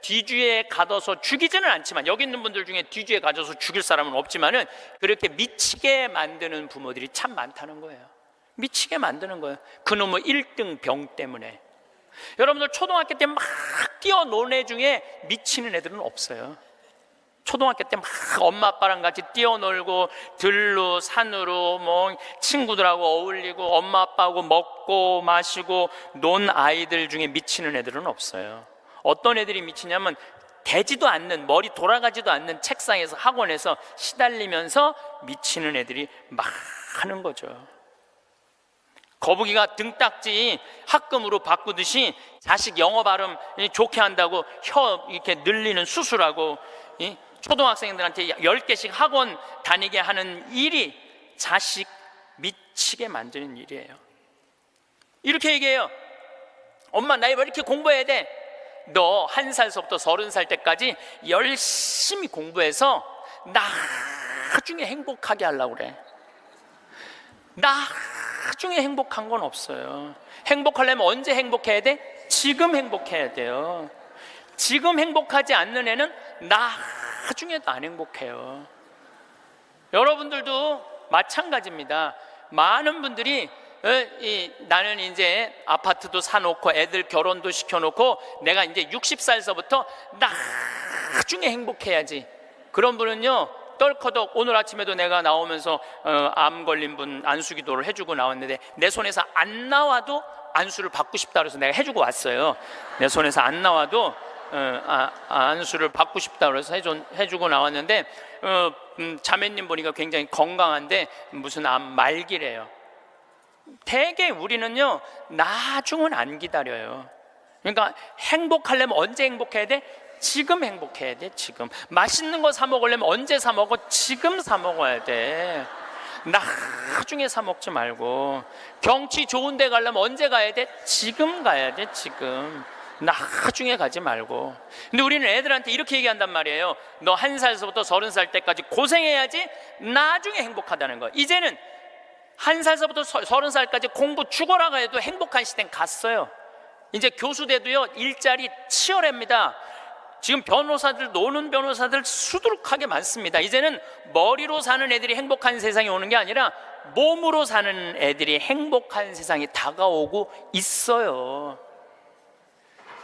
뒤주에 가둬서 죽이지는 않지만, 여기 있는 분들 중에 뒤주에 가둬서 죽일 사람은 없지만은 그렇게 미치게 만드는 부모들이 참 많다는 거예요. 미치게 만드는 거예요. 그놈의 1등 병 때문에. 여러분들 초등학교 때 막 뛰어노는 애 중에 미치는 애들은 없어요. 초등학교 때 막 엄마 아빠랑 같이 뛰어놀고 들로 산으로 뭐 친구들하고 어울리고 엄마 아빠하고 먹고 마시고 논 아이들 중에 미치는 애들은 없어요. 어떤 애들이 미치냐면 되지도 않는, 머리 돌아가지도 않는 책상에서, 학원에서 시달리면서 미치는 애들이 많은 거죠. 거북이가 등딱지 합금으로 바꾸듯이 자식 영어 발음 좋게 한다고 혀 이렇게 늘리는 수술하고 초등학생들한테 10개씩 학원 다니게 하는 일이 자식 미치게 만드는 일이에요. 이렇게 얘기해요. 엄마 나 왜 이렇게 공부해야 돼? 너 1살서부터 30살 때까지 열심히 공부해서 나중에 행복하게 하려고 그래. 나중에 행복한 건 없어요. 행복하려면 언제 행복해야 돼? 지금 행복해야 돼요. 지금 행복하지 않는 애는 나중에도 안 행복해요. 여러분들도 마찬가지입니다. 많은 분들이 나는 이제 아파트도 사놓고 애들 결혼도 시켜놓고 내가 이제 60살서부터 나중에 행복해야지. 그런 분은요 떨커덕, 오늘 아침에도 내가 나오면서 암 걸린 분 안수기도를 해주고 나왔는데 내 손에서 안 나와도 안수를 받고 싶다 그래서 내가 해주고 왔어요. 내 손에서 안 나와도 안수를 받고 싶다 그래서 해주고 나왔는데 자매님 보니까 굉장히 건강한데 무슨 암 말기래요. 대개 우리는요 나중은 안 기다려요. 그러니까 행복하려면 언제 행복해야 돼? 지금 행복해야 돼. 지금 맛있는 거 사 먹으려면 언제 사 먹어? 지금 사 먹어야 돼. 나중에 사 먹지 말고. 경치 좋은 데 가려면 언제 가야 돼? 지금 가야 돼. 지금. 나중에 가지 말고. 근데 우리는 애들한테 이렇게 얘기한단 말이에요. 너 1살서부터 30살 때까지 고생해야지 나중에 행복하다는 거. 이제는 1살서부터 30살까지 공부 죽어라 해도 행복한 시대는 갔어요. 이제 교수 돼도요 일자리 치열합니다. 지금 변호사들, 노는 변호사들 수두룩하게 많습니다. 이제는 머리로 사는 애들이 행복한 세상이 오는 게 아니라 몸으로 사는 애들이 행복한 세상이 다가오고 있어요.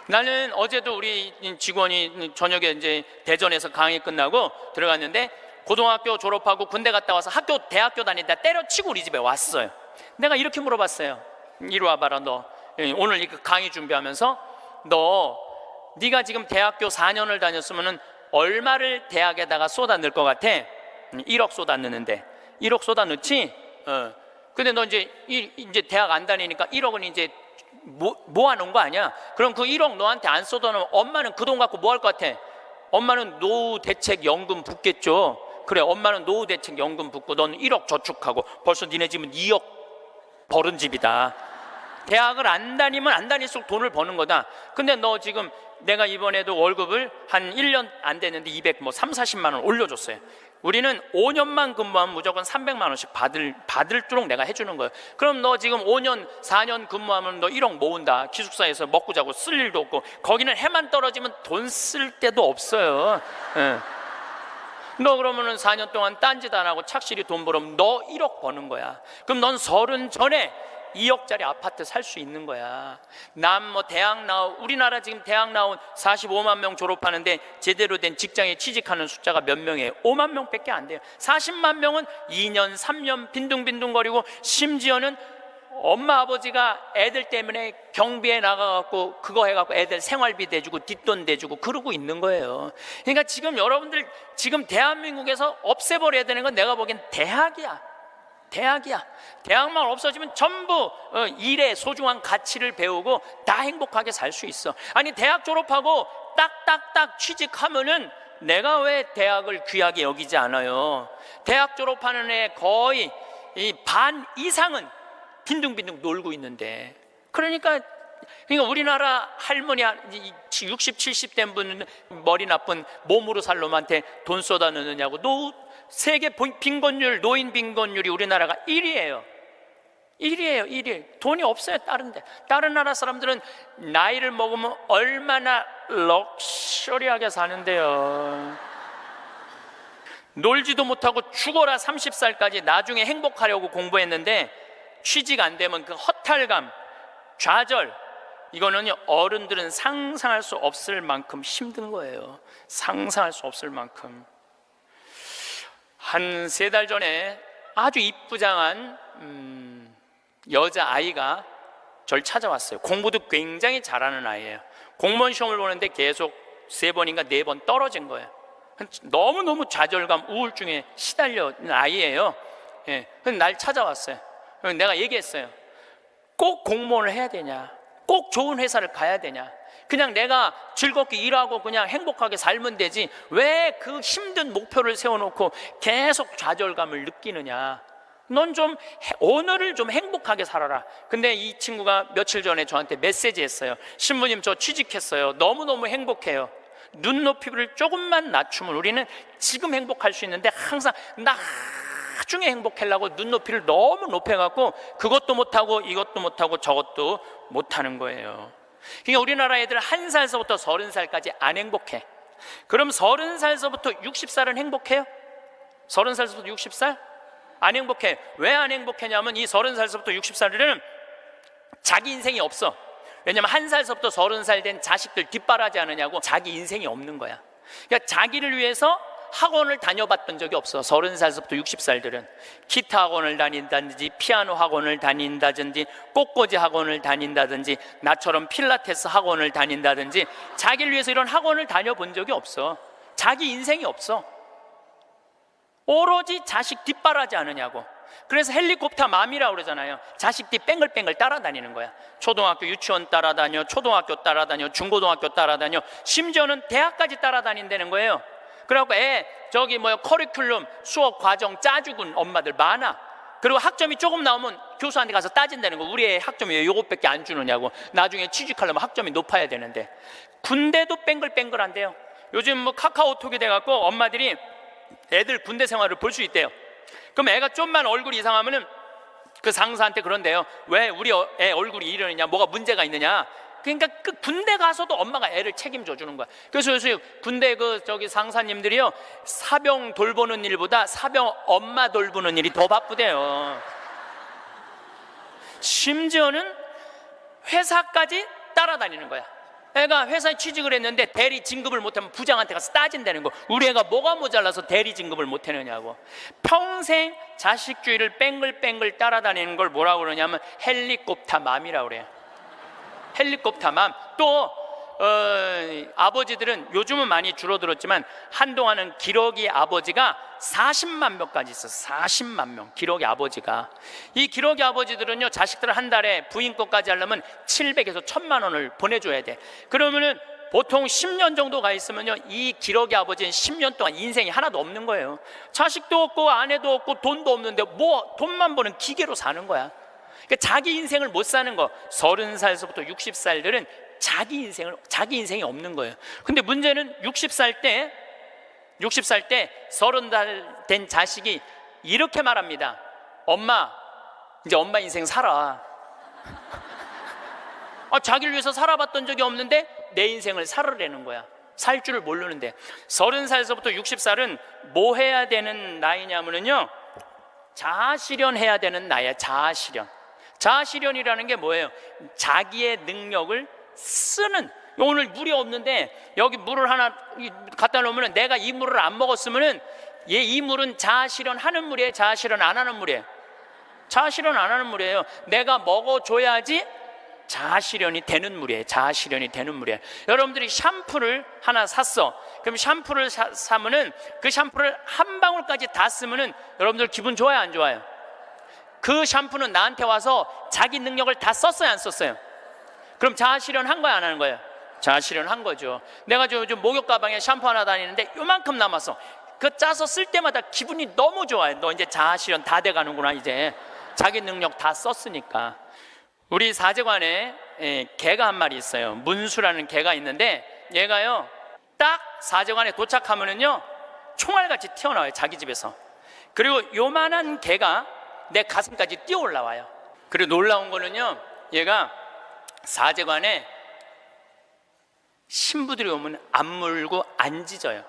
나는 어제도 우리 직원이 저녁에 이제 대전에서 강의 끝나고 들어갔는데 고등학교 졸업하고 군대 갔다 와서 대학교 다니다 때려치고 우리 집에 왔어요. 내가 이렇게 물어봤어요. 이리 와봐라 너. 오늘 이 강의 준비하면서 네가 지금 대학교 4년을 다녔으면 얼마를 대학에다가 쏟아 넣을 것 같아? 1억 쏟아 넣는데 1억 쏟아 넣지? 근데 너 이제 대학 안 다니니까 1억은 이제 모아놓은 거 아니야? 그럼 그 1억 너한테 안 쏟아 놓으면 엄마는 그 돈 갖고 뭐 할 것 같아? 엄마는 노후대책연금 붓겠죠. 그래, 엄마는 노후대책연금 붓고 넌 1억 저축하고 벌써 니네 집은 2억 벌은 집이다. 대학을 안 다니면 안 다닐수록 돈을 버는 거다. 근데 너 지금 내가 이번에도 월급을 한 1년 안 됐는데 3, 40만 원 올려줬어요. 우리는 5년만 근무하면 무조건 300만 원씩 받을도록 내가 해주는 거예요. 그럼 너 지금 5년, 4년 근무하면 너 1억 모은다. 기숙사에서 먹고 자고 쓸 일도 없고, 거기는 해만 떨어지면 돈 쓸 데도 없어요. 예. 너 그러면은 4년 동안 딴짓 안 하고 착실히 돈 벌으면 너 1억 버는 거야. 그럼 넌 30 전에 2억짜리 아파트 살 수 있는 거야. 남 뭐 대학 나온, 우리나라 지금 대학 나온 45만 명 졸업하는데 제대로 된 직장에 취직하는 숫자가 몇 명이에요? 5만 명밖에 안 돼요. 40만 명은 2년, 3년 빈둥빈둥거리고, 심지어는 엄마 아버지가 애들 때문에 경비에 나가갖고 그거 해갖고 애들 생활비 대주고 뒷돈 대주고 그러고 있는 거예요. 그러니까 지금 여러분들, 지금 대한민국에서 없애버려야 되는 건 내가 보기엔 대학이야. 대학만 없어지면 전부 일의 소중한 가치를 배우고 다 행복하게 살 수 있어. 아니, 대학 졸업하고 딱딱딱 취직하면은 내가 왜 대학을 귀하게 여기지 않아요? 대학 졸업하는 애 거의 반 이상은 빈둥빈둥 놀고 있는데. 그러니까 우리나라 할머니 60, 70 된 분, 머리 나쁜 몸으로 살 놈한테 돈 쏟아 넣느냐고. 세계 빈곤율, 노인 빈곤율이 우리나라가 1위예요. 1위. 돈이 없어요. 다른 나라 사람들은 나이를 먹으면 얼마나 럭셔리하게 사는데요. 놀지도 못하고 죽어라 30살까지 나중에 행복하려고 공부했는데 취직 안 되면 그 허탈감, 좌절, 이거는요, 어른들은 상상할 수 없을 만큼 힘든 거예요. 상상할 수 없을 만큼. 한 3달 전에 아주 이쁘장한 여자아이가 절 찾아왔어요. 공부도 굉장히 잘하는 아이예요. 공무원 시험을 보는데 계속 3번인가 4번 떨어진 거예요. 너무너무 좌절감, 우울증에 시달려 있는 아이예요. 예. 그래서 날 찾아왔어요. 내가 얘기했어요. 꼭 공무원을 해야 되냐? 꼭 좋은 회사를 가야 되냐? 그냥 내가 즐겁게 일하고 그냥 행복하게 살면 되지 왜 그 힘든 목표를 세워놓고 계속 좌절감을 느끼느냐? 넌 좀 오늘을 좀 행복하게 살아라. 근데 이 친구가 며칠 전에 저한테 메시지 했어요. 신부님, 저 취직했어요. 너무너무 행복해요. 눈높이를 조금만 낮추면 우리는 지금 행복할 수 있는데 항상 나중에 행복하려고 눈높이를 너무 높여갖고 그것도 못하고 이것도 못하고 저것도 못하는 거예요. 그러니까 우리나라 애들 1살서부터 30살까지 안 행복해. 그럼 30살서부터 60살은 행복해요? 30살서부터 60살? 안 행복해. 왜 안 행복하냐면 이 30살서부터 60살들은 자기 인생이 없어. 왜냐면 1살서부터 30살 된 자식들 뒷바라지 않으냐고 자기 인생이 없는 거야. 그러니까 자기를 위해서 학원을 다녀봤던 적이 없어. 30살서부터 60살들은 기타 학원을 다닌다든지 피아노 학원을 다닌다든지 꽃꽂이 학원을 다닌다든지 나처럼 필라테스 학원을 다닌다든지 자기를 위해서 이런 학원을 다녀본 적이 없어. 자기 인생이 없어. 오로지 자식 뒷바라지 않으냐고. 그래서 헬리콥터 맘이라고 그러잖아요. 자식 뒤 뺑글뺑글 따라다니는 거야. 초등학교 유치원 따라다녀, 초등학교 따라다녀, 중고등학교 따라다녀, 심지어는 대학까지 따라다닌다는 거예요. 그래갖고 저기 커리큘럼 수업 과정 짜주군 엄마들 많아. 그리고 학점이 조금 나오면 교수한테 가서 따진다는 거. 우리 애 학점이 왜 요것밖에 안 주느냐고. 나중에 취직하려면 학점이 높아야 되는데. 군대도 뺑글뺑글한데요. 요즘 카카오톡이 돼갖고 엄마들이 애들 군대 생활을 볼 수 있대요. 그럼 애가 좀만 얼굴이 이상하면은 그 상사한테 그런대요. 왜 우리 애 얼굴이 이러느냐, 뭐가 문제가 있느냐. 그러니까 그 군대 가서도 엄마가 애를 책임져 주는 거야. 그래서 요새 군대 상사님들이요, 사병 돌보는 일보다 사병 엄마 돌보는 일이 더 바쁘대요. 심지어는 회사까지 따라다니는 거야. 애가 회사에 취직을 했는데 대리 진급을 못하면 부장한테 가서 따진다는 거. 우리 애가 뭐가 모자라서 대리 진급을 못하느냐고. 평생 자식주의를 뺑글뺑글 따라다니는 걸 뭐라고 그러냐면 헬리콥터 맘이라고 그래요. 헬리콥터 맘. 또 아버지들은 요즘은 많이 줄어들었지만 한동안은 기러기 아버지가 40만 명까지 있었어요. 40만 명 기러기 아버지가. 이 기러기 아버지들은요, 자식들을 한 달에 부인 것까지 하려면 700에서 1000만 원을 보내줘야 돼. 그러면은 보통 10년 정도 가 있으면요, 이 기러기 아버지는 10년 동안 인생이 하나도 없는 거예요. 자식도 없고 아내도 없고 돈도 없는데 뭐 돈만 버는 기계로 사는 거야. 그러니까 자기 인생을 못 사는 거. 30살서부터 60살들은 자기 인생이 없는 거예요. 근데 문제는 60살 때 60살 때 30살 된 자식이 이렇게 말합니다. 엄마, 이제 엄마 인생 살아. 자기를 위해서 살아봤던 적이 없는데 내 인생을 살으라는 거야. 살 줄을 모르는데. 30살에서부터 60살은 뭐 해야 되는 나이냐면요, 자아실현해야 되는 나이야. 자아실현. 자아실현이라는 게 뭐예요? 자기의 능력을 쓰는. 오늘 물이 없는데 여기 물을 하나 갖다 놓으면 내가 이 물을 안 먹었으면 이 물은 자아실현하는 물이에요? 자아실현 안 하는 물이에요? 자아실현 안 하는 물이에요. 내가 먹어줘야지 자아실현이 되는 물이에요. 자아실현이 되는 물이에요. 여러분들이 샴푸를 하나 샀어. 그럼 샴푸를 사면은 그 샴푸를 한 방울까지 다 쓰면은 여러분들 기분 좋아요, 안 좋아요? 그 샴푸는 나한테 와서 자기 능력을 다 썼어요, 안 썼어요? 그럼 자아실현 한 거야, 안 하는 거예요? 자아실현 한 거죠. 내가 요즘 목욕 가방에 샴푸 하나 다니는데 요만큼 남았어. 그 짜서 쓸 때마다 기분이 너무 좋아요. 너 이제 자아실현 다 돼가는구나. 이제 자기 능력 다 썼으니까. 우리 사제관에 개가 한 마리 있어요. 문수라는 개가 있는데 얘가요, 딱 사제관에 도착하면은요 총알같이 튀어나와요, 자기 집에서. 그리고 요만한 개가 내 가슴까지 뛰어 올라와요. 그리고 놀라운 거는요, 얘가 사제관에 신부들이 오면 안 물고 안 짖어요.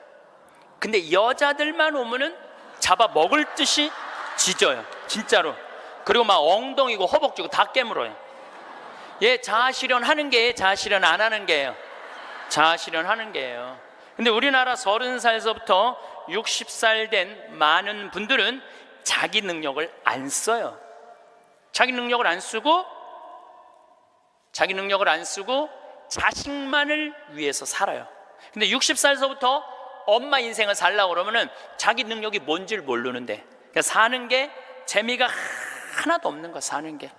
근데 여자들만 오면은 잡아 먹을 듯이 짖어요, 진짜로. 그리고 막 엉덩이고 허벅지고 다 깨물어요. 얘 자아실현 하는 게예요, 자아실현 안 하는 게예요? 자아실현 하는 게예요. 근데 우리나라 30살에서부터 60살 된 많은 분들은 자기 능력을 안 써요. 자기 능력을 안 쓰고 자식만을 위해서 살아요. 근데 60살에서부터 엄마 인생을 살려고 그러면은 자기 능력이 뭔지를 모르는데, 그러니까 사는 게 재미가 하나도 없는 거야. 사는 게.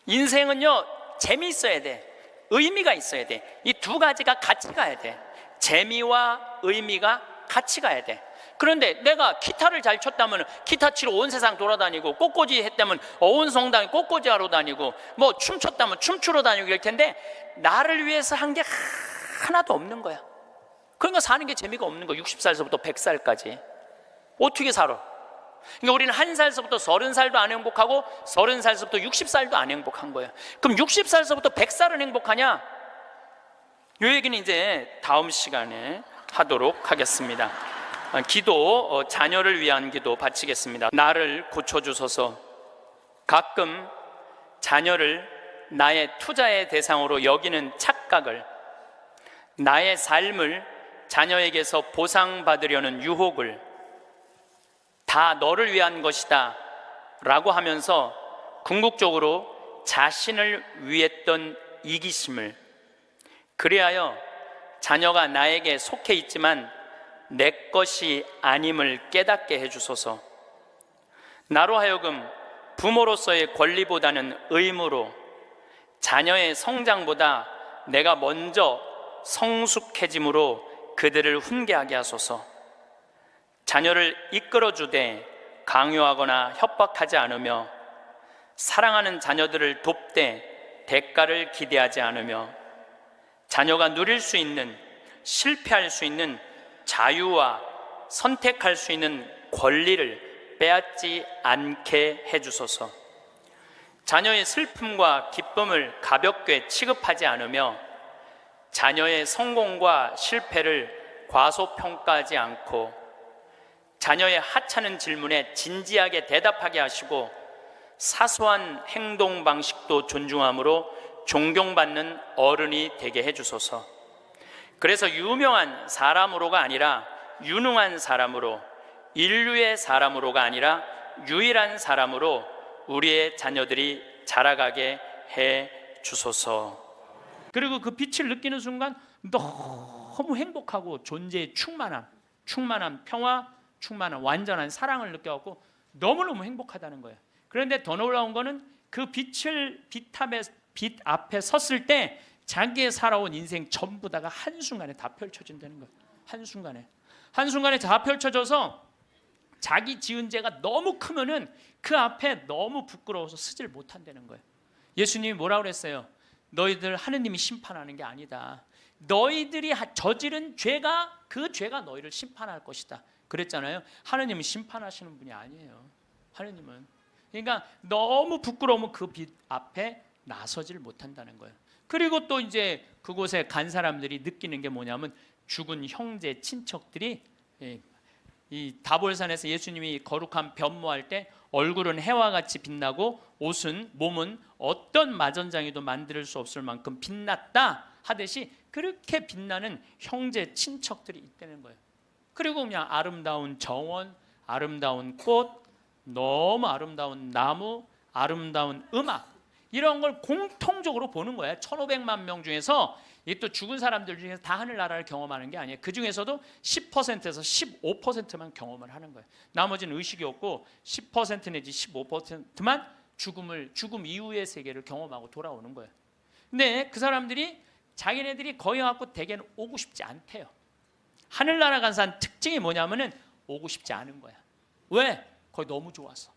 인생은요, 재미있어야 돼. 의미가 있어야 돼. 이 두 가지가 같이 가야 돼. 재미와 의미가 같이 가야 돼. 그런데 내가 기타를 잘 쳤다면 기타 치러 온 세상 돌아다니고, 꽃꽂이 했다면 온 성당에 꽃꽂이 하러 다니고, 뭐 춤췄다면 춤추러 다니고 이럴 텐데 나를 위해서 한 게 하나도 없는 거야. 그러니까 사는 게 재미가 없는 거야. 60살에서부터 100살까지 어떻게 살아? 그러니까 우리는 1살서부터 30살도 안 행복하고 30살서부터 60살도 안 행복한 거예요. 그럼 60살서부터 100살은 행복하냐? 이 얘기는 이제 다음 시간에 하도록 하겠습니다. 기도, 자녀를 위한 기도 바치겠습니다. 나를 고쳐주소서. 가끔 자녀를 나의 투자의 대상으로 여기는 착각을, 나의 삶을 자녀에게서 보상받으려는 유혹을 다 너를 위한 것이다 라고 하면서 궁극적으로 자신을 위했던 이기심을, 그리하여 자녀가 나에게 속해 있지만 내 것이 아님을 깨닫게 해주소서. 나로 하여금 부모로서의 권리보다는 의무로, 자녀의 성장보다 내가 먼저 성숙해짐으로 그들을 훈계하게 하소서. 자녀를 이끌어주되 강요하거나 협박하지 않으며, 사랑하는 자녀들을 돕되 대가를 기대하지 않으며, 자녀가 누릴 수 있는, 실패할 수 있는 자유와 선택할 수 있는 권리를 빼앗지 않게 해주소서. 자녀의 슬픔과 기쁨을 가볍게 취급하지 않으며, 자녀의 성공과 실패를 과소평가하지 않고, 자녀의 하찮은 질문에 진지하게 대답하게 하시고, 사소한 행동 방식도 존중함으로 존경받는 어른이 되게 해주소서. 그래서 유명한 사람으로가 아니라 유능한 사람으로, 인류의 사람으로가 아니라 유일한 사람으로 우리의 자녀들이 자라가게 해 주소서. 그리고 그 빛을 느끼는 순간 너무 행복하고 존재의 충만함, 평화, 충만한 완전한 사랑을 느껴갖고 너무너무 행복하다는 거예요. 그런데 더 놀라운 거는 그 빛 앞에 섰을 때 자기의 살아온 인생 전부 다가 한순간에 다 펼쳐진다는 거예요. 한순간에 다 펼쳐져서 자기 지은 죄가 너무 크면은 그 앞에 너무 부끄러워서 서질 못한다는 거예요. 예수님이 뭐라고 그랬어요? 너희들 하느님이 심판하는 게 아니다. 너희들이 저지른 죄가 그 죄가 너희를 심판할 것이다 그랬잖아요. 하느님은 심판하시는 분이 아니에요. 하느님은. 그러니까 너무 부끄러우면 그 빛 앞에 나서질 못한다는 거예요. 그리고 또 이제 그곳에 간 사람들이 느끼는 게 뭐냐면 죽은 형제 친척들이 이 다볼산에서 예수님이 거룩한 변모할 때 얼굴은 해와 같이 빛나고 옷은 몸은 어떤 마전장이도 만들 수 없을 만큼 빛났다 하듯이 그렇게 빛나는 형제 친척들이 있다는 거예요. 그리고 그냥 아름다운 정원, 아름다운 꽃, 너무 아름다운 나무, 아름다운 음악 이런 걸 공통적으로 보는 거예요. 1,500만 명 중에서 이게 또 죽은 사람들 중에서 다 하늘나라를 경험하는 게 아니에요. 그 중에서도 10%에서 15%만 경험을 하는 거예요. 나머지는 의식이 없고 10% 내지 15%만 죽음 이후의 세계를 경험하고 돌아오는 거예요. 근데 그 사람들이 자기네들이 거기 갖고 대개는 오고 싶지 않대요. 하늘나라 간 사람 특징이 뭐냐면은 오고 싶지 않은 거야. 왜? 거기 너무 좋아서.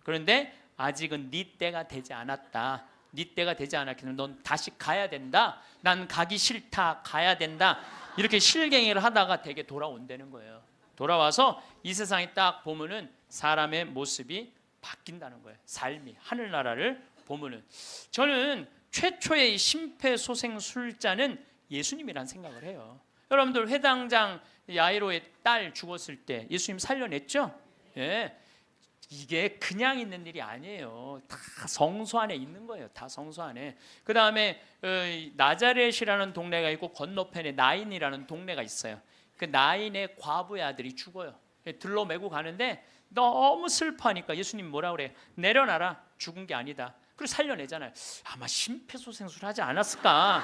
그런데 아직은 네 때가 되지 않았다. 네 때가 되지 않았기 때문에 넌 다시 가야 된다. 난 가기 싫다. 가야 된다. 이렇게 실갱이를 하다가 되게 돌아온다는 거예요. 돌아와서 이 세상에 딱 보면은 사람의 모습이 바뀐다는 거예요. 삶이 하늘나라를 보면은 저는 최초의 심폐소생술자는 예수님이란 생각을 해요. 여러분들 회당장 야이로의 딸 죽었을 때 예수님 살려냈죠? 예. 이게 그냥 있는 일이 아니에요. 다 성소 안에 있는 거예요. 다 성소 안에. 그 다음에 나자렛이라는 동네가 있고 건너편에 나인이라는 동네가 있어요. 그 나인의 과부의 아들이 죽어요. 들로 메고 가는데 너무 슬퍼하니까 예수님 뭐라 그래요? 내려놔라. 죽은 게 아니다. 그리고 살려내잖아요. 아마 심폐소생술 하지 않았을까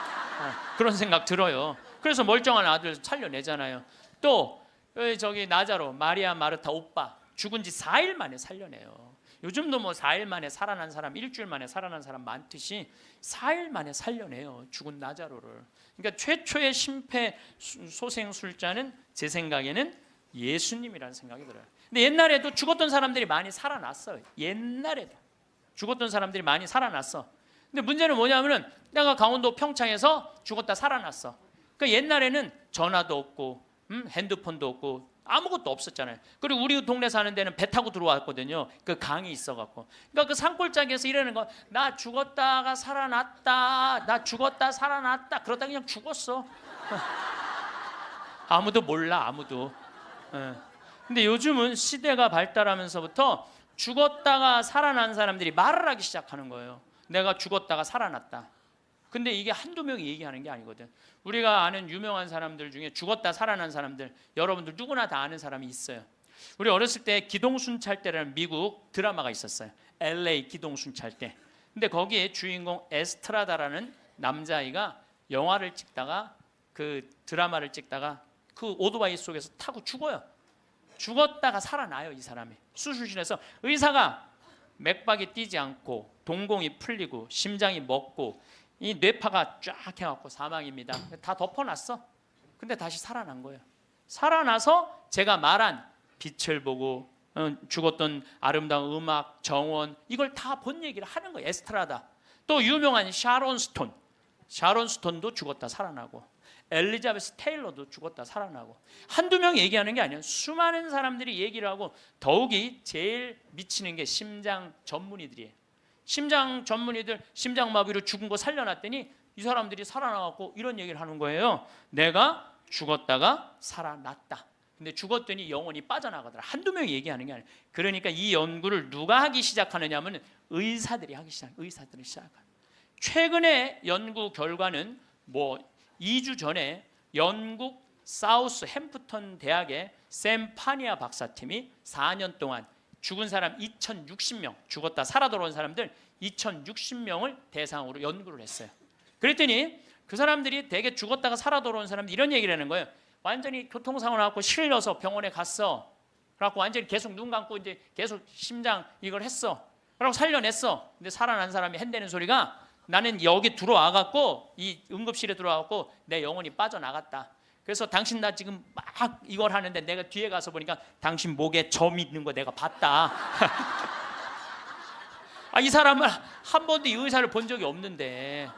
그런 생각 들어요. 그래서 멀쩡한 아들 살려내잖아요. 또 저기 나자로 마리아 마르타 오빠 죽은 지 4일 만에 살려내요. 요즘도 뭐 4일 만에 살아난 사람, 일주일 만에 살아난 사람 많듯이 4일 만에 살려내요. 죽은 나자로를. 그러니까 최초의 심폐소생술자는 제 생각에는 예수님이라는 생각이 들어요. 근데 옛날에도 죽었던 사람들이 많이 살아났어요. 옛날에도 죽었던 사람들이 많이 살아났어. 근데 문제는 뭐냐면은 내가 강원도 평창에서 죽었다 살아났어. 그러니까 옛날에는 전화도 없고 핸드폰도 없고 아무것도 없었잖아요. 그리고 우리 동네 사는 데는 배 타고 들어왔거든요. 그 강이 있어갖고. 그러니까 그 산골짜기에서 이러는 거, 나 죽었다가 살아났다, 나 죽었다 살아났다. 그러다 그냥 죽었어. 아무도 몰라, 아무도. 근데 요즘은 시대가 발달하면서부터 죽었다가 살아난 사람들이 말을 하기 시작하는 거예요. 내가 죽었다가 살아났다. 근데 이게 한두 명이 얘기하는 게 아니거든. 우리가 아는 유명한 사람들 중에 죽었다 살아난 사람들 여러분들 누구나 다 아는 사람이 있어요. 우리 어렸을 때 기동순찰대라는 미국 드라마가 있었어요. LA 기동순찰대. 근데 거기에 주인공 에스트라다라는 남자아이가 영화를 찍다가 그 드라마를 찍다가 그 오토바이 속에서 타고 죽어요. 죽었다가 살아나요. 이 사람이 수술실에서 의사가 맥박이 뛰지 않고 동공이 풀리고 심장이 멎고 이 뇌파가 쫙 해갖고 사망입니다. 다 덮어놨어. 근데 다시 살아난 거예요. 살아나서 제가 말한 빛을 보고 죽었던 아름다운 음악, 정원 이걸 다 본 얘기를 하는 거예요. 에스트라다. 또 유명한 샤론 스톤. 샤론 스톤도 죽었다 살아나고 엘리자베스 테일러도 죽었다 살아나고 한두 명 얘기하는 게 아니에요. 수많은 사람들이 얘기를 하고 더욱이 제일 미치는 게 심장 전문의들이에요. 심장 전문의들 심장마비로 죽은 거 살려놨더니 이 사람들이 살아나갖고 이런 얘기를 하는 거예요. 내가 죽었다가 살아났다. 근데 죽었더니 영혼이 빠져나가더라. 한두 명이 얘기하는 게 아니에요. 그러니까 이 연구를 누가 하기 시작하느냐 하면 의사들이 하기 시작해요. 의사들이 시작해요. 최근에 연구 결과는 뭐 2주 전에 영국 사우스 햄프턴 대학의 샘 파니아 박사팀이 4년 동안 죽은 사람 2,060명, 죽었다 살아 돌아온 사람들 2,060명을 대상으로 연구를 했어요. 그랬더니 그 사람들이 되게 죽었다가 살아 돌아온 사람들 이런 얘기를 하는 거예요. 완전히 교통사고 나갖고 실려서 병원에 갔어. 그래갖고 완전히 계속 눈 감고 이제 계속 심장 이걸 했어. 그러고 살려냈어. 근데 살아난 사람이 한다는 소리가 나는 여기 들어와갖고 이 응급실에 들어와갖고 내 영혼이 빠져나갔다. 그래서 당신 나 지금 막 이걸 하는데 내가 뒤에 가서 보니까 당신 목에 점 있는 거 내가 봤다. 이 사람은 한 번도 이 의사를 본 적이 없는데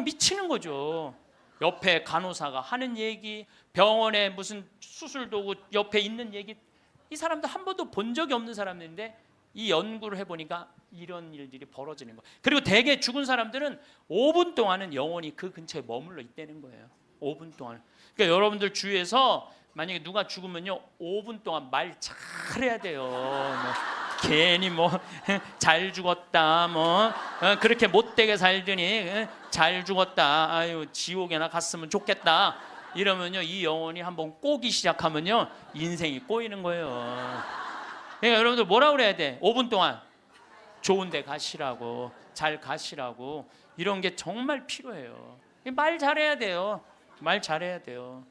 미치는 거죠. 옆에 간호사가 하는 얘기, 병원에 무슨 수술 도구 옆에 있는 얘기, 이 사람들 한 번도 본 적이 없는 사람인데 이 연구를 해보니까 이런 일들이 벌어지는 거예요. 그리고 대개 죽은 사람들은 5분 동안은 영원히 그 근처에 머물러 있다는 거예요. 5분 동안. 그러니까 여러분들 주위에서 만약에 누가 죽으면요 5분 동안 말 잘해야 돼요. 뭐 괜히 뭐 잘 죽었다, 뭐 그렇게 못되게 살더니 잘 죽었다, 아유 지옥에나 갔으면 좋겠다 이러면요 이 영혼이 한번 꼬기 시작하면요 인생이 꼬이는 거예요. 그러니까 여러분들 뭐라 그래야 돼? 5분 동안 좋은 데 가시라고, 잘 가시라고, 이런 게 정말 필요해요. 말 잘해야 돼요. 말 잘해야 돼요.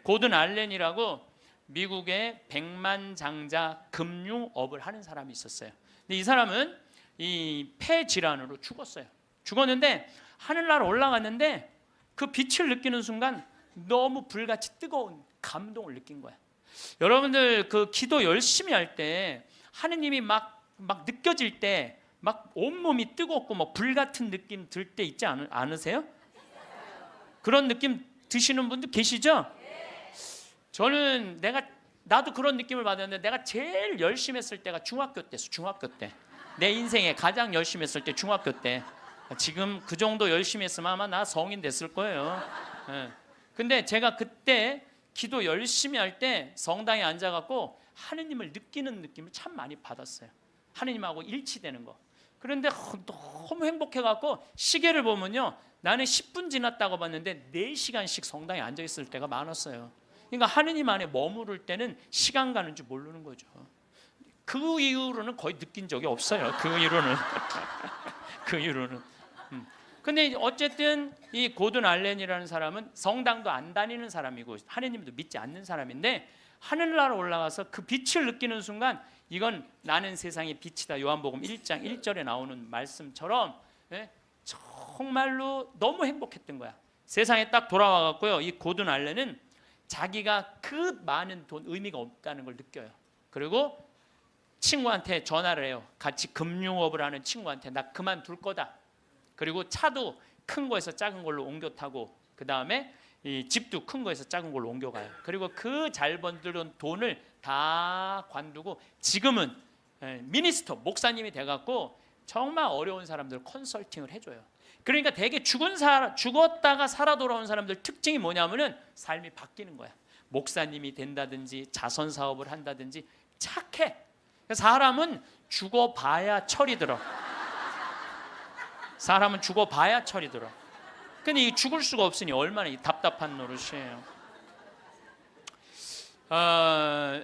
고든 알렌이라고 미국의 백만장자 금융업을 하는 사람이 있었어요. 근데 이 사람은 이 폐 질환으로 죽었어요. 죽었는데 하늘나라 올라갔는데 그 빛을 느끼는 순간 너무 불같이 뜨거운 감동을 느낀 거야. 여러분들 그 기도 열심히 할 때 하느님이 막 느껴질 때 막 온몸이 뜨겁고 뭐 불 같은 느낌 들 때 있지 않으세요? 그런 느낌 드시는 분들 계시죠? 저는 나도 그런 느낌을 받았는데 내가 제일 열심히 했을 때가 중학교 때였어. 중학교 때. 내 인생에 가장 열심히 했을 때 중학교 때. 지금 그 정도 열심히 했으면 아마 나 성인 됐을 거예요. 근데 제가 그때 기도 열심히 할 때 성당에 앉아갖고 하느님을 느끼는 느낌을 참 많이 받았어요. 하느님하고 일치되는 거. 그런데 너무 행복해갖고 시계를 보면요 나는 10분 지났다고 봤는데 4시간씩 성당에 앉아있을 때가 많았어요. 그러니까 하느님 안에 머무를 때는 시간 가는 줄 모르는 거죠. 그 이후로는 거의 느낀 적이 없어요. 그 이후로는 그 이후로는. 근데 어쨌든 이 고든 알렌이라는 사람은 성당도 안 다니는 사람이고 하느님도 믿지 않는 사람인데 하늘나라 올라가서 그 빛을 느끼는 순간 이건 나는 세상의 빛이다. 요한복음 1장 1절에 나오는 말씀처럼 정말로 너무 행복했던 거야. 세상에 딱 돌아와 갖고요. 이 고든 알렌은 자기가 그 많은 돈 의미가 없다는 걸 느껴요. 그리고 친구한테 전화를 해요. 같이 금융업을 하는 친구한테 나 그만둘 거다. 그리고 차도 큰 거에서 작은 걸로 옮겨 타고 그 다음에 이 집도 큰 거에서 작은 걸로 옮겨가요. 그리고 그 잘 번들은 돈을 다 관두고 지금은 미니스터 목사님이 돼갖고 정말 어려운 사람들 컨설팅을 해줘요. 그러니까 대개 죽었다가 살아 돌아온 사람들 특징이 뭐냐면은 삶이 바뀌는 거야. 목사님이 된다든지 자선 사업을 한다든지 착해. 사람은 죽어봐야 철이 들어. 사람은 죽어봐야 철이 들어. 근데 이 죽을 수가 없으니 얼마나 답답한 노릇이에요.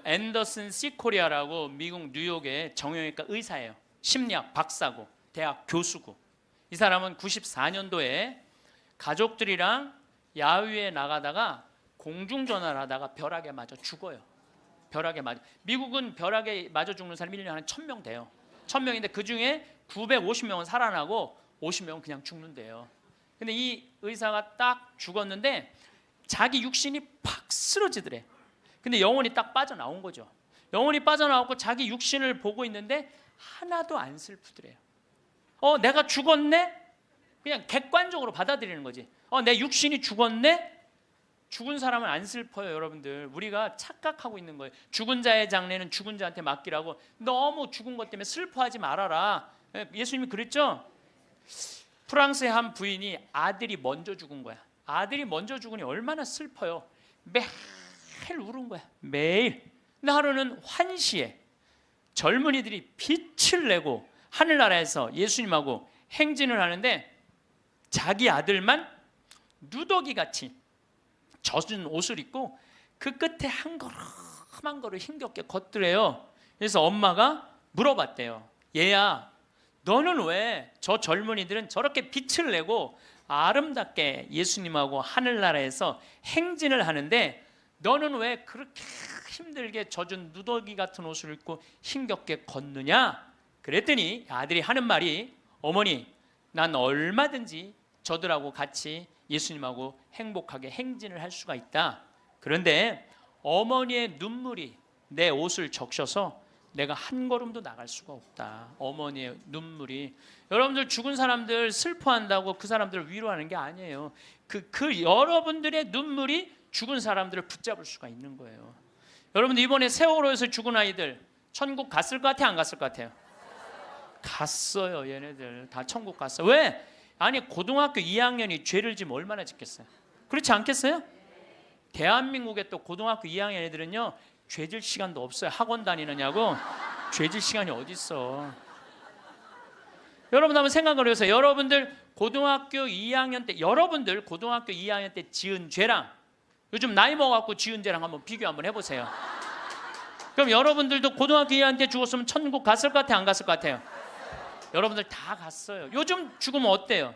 앤더슨 시코리아라고 미국 뉴욕의 정형외과 의사예요. 심리학 박사고 대학 교수고. 이 사람은 94년도에 가족들이랑 야외에 나가다가 공중전화를 하다가 벼락에 맞아 죽어요. 벼락에 맞아. 미국은 벼락에 맞아 죽는 사람이 1년에 한 1000명 돼요. 1000명인데 그중에 950명은 살아나고 50명은 그냥 죽는데요. 근데 이 의사가 딱 죽었는데 자기 육신이 팍 쓰러지더래. 근데 영혼이 딱 빠져나온 거죠. 영혼이 빠져나오고 자기 육신을 보고 있는데 하나도 안 슬프더래요. 내가 죽었네? 그냥 객관적으로 받아들이는 거지. 내 육신이 죽었네? 죽은 사람은 안 슬퍼요, 여러분들. 우리가 착각하고 있는 거예요. 죽은 자의 장례는 죽은 자한테 맡기라고. 너무 죽은 것 때문에 슬퍼하지 말아라. 예수님이 그랬죠? 프랑스의 한 부인이 아들이 먼저 죽은 거야. 아들이 먼저 죽으니 얼마나 슬퍼요. 매일 울은 거야. 매일. 근데 하루는 환시에 젊은이들이 빛을 내고 하늘나라에서 예수님하고 행진을 하는데 자기 아들만 누더기같이 젖은 옷을 입고 그 끝에 한 걸음 한 걸음 힘겹게 걷더래요. 그래서 엄마가 물어봤대요. 얘야, 너는 왜 저 젊은이들은 저렇게 빛을 내고 아름답게 예수님하고 하늘나라에서 행진을 하는데 너는 왜 그렇게 힘들게 젖은 누더기 같은 옷을 입고 힘겹게 걷느냐? 그랬더니 아들이 하는 말이 어머니, 난 얼마든지 저들하고 같이 예수님하고 행복하게 행진을 할 수가 있다. 그런데 어머니의 눈물이 내 옷을 적셔서 내가 한 걸음도 나갈 수가 없다. 어머니의 눈물이. 여러분들 죽은 사람들 슬퍼한다고 그 사람들을 위로하는 게 아니에요. 그 여러분들의 눈물이 죽은 사람들을 붙잡을 수가 있는 거예요. 여러분들 이번에 세월호에서 죽은 아이들 천국 갔을 것 같아요? 안 갔을 것 같아요? 갔어요. 얘네들 다 천국 갔어요. 왜? 아니 고등학교 2학년이 죄를 지면 얼마나 짓겠어요? 그렇지 않겠어요? 대한민국의 또 고등학교 2학년 애들은요 죄질 시간도 없어요. 학원 다니느냐고 죄질 시간이 어디 있어. 여러분 한번 생각을 해보세요. 여러분들 고등학교 2학년 때 지은 죄랑 요즘 나이 먹어갖고 지은 죄랑 한번 비교 한번 해보세요. 그럼 여러분들도 고등학교 2학년 때 죽었으면 천국 갔을 것 같아요? 안 갔을 것 같아요? 여러분들 다 갔어요. 요즘 죽으면 어때요?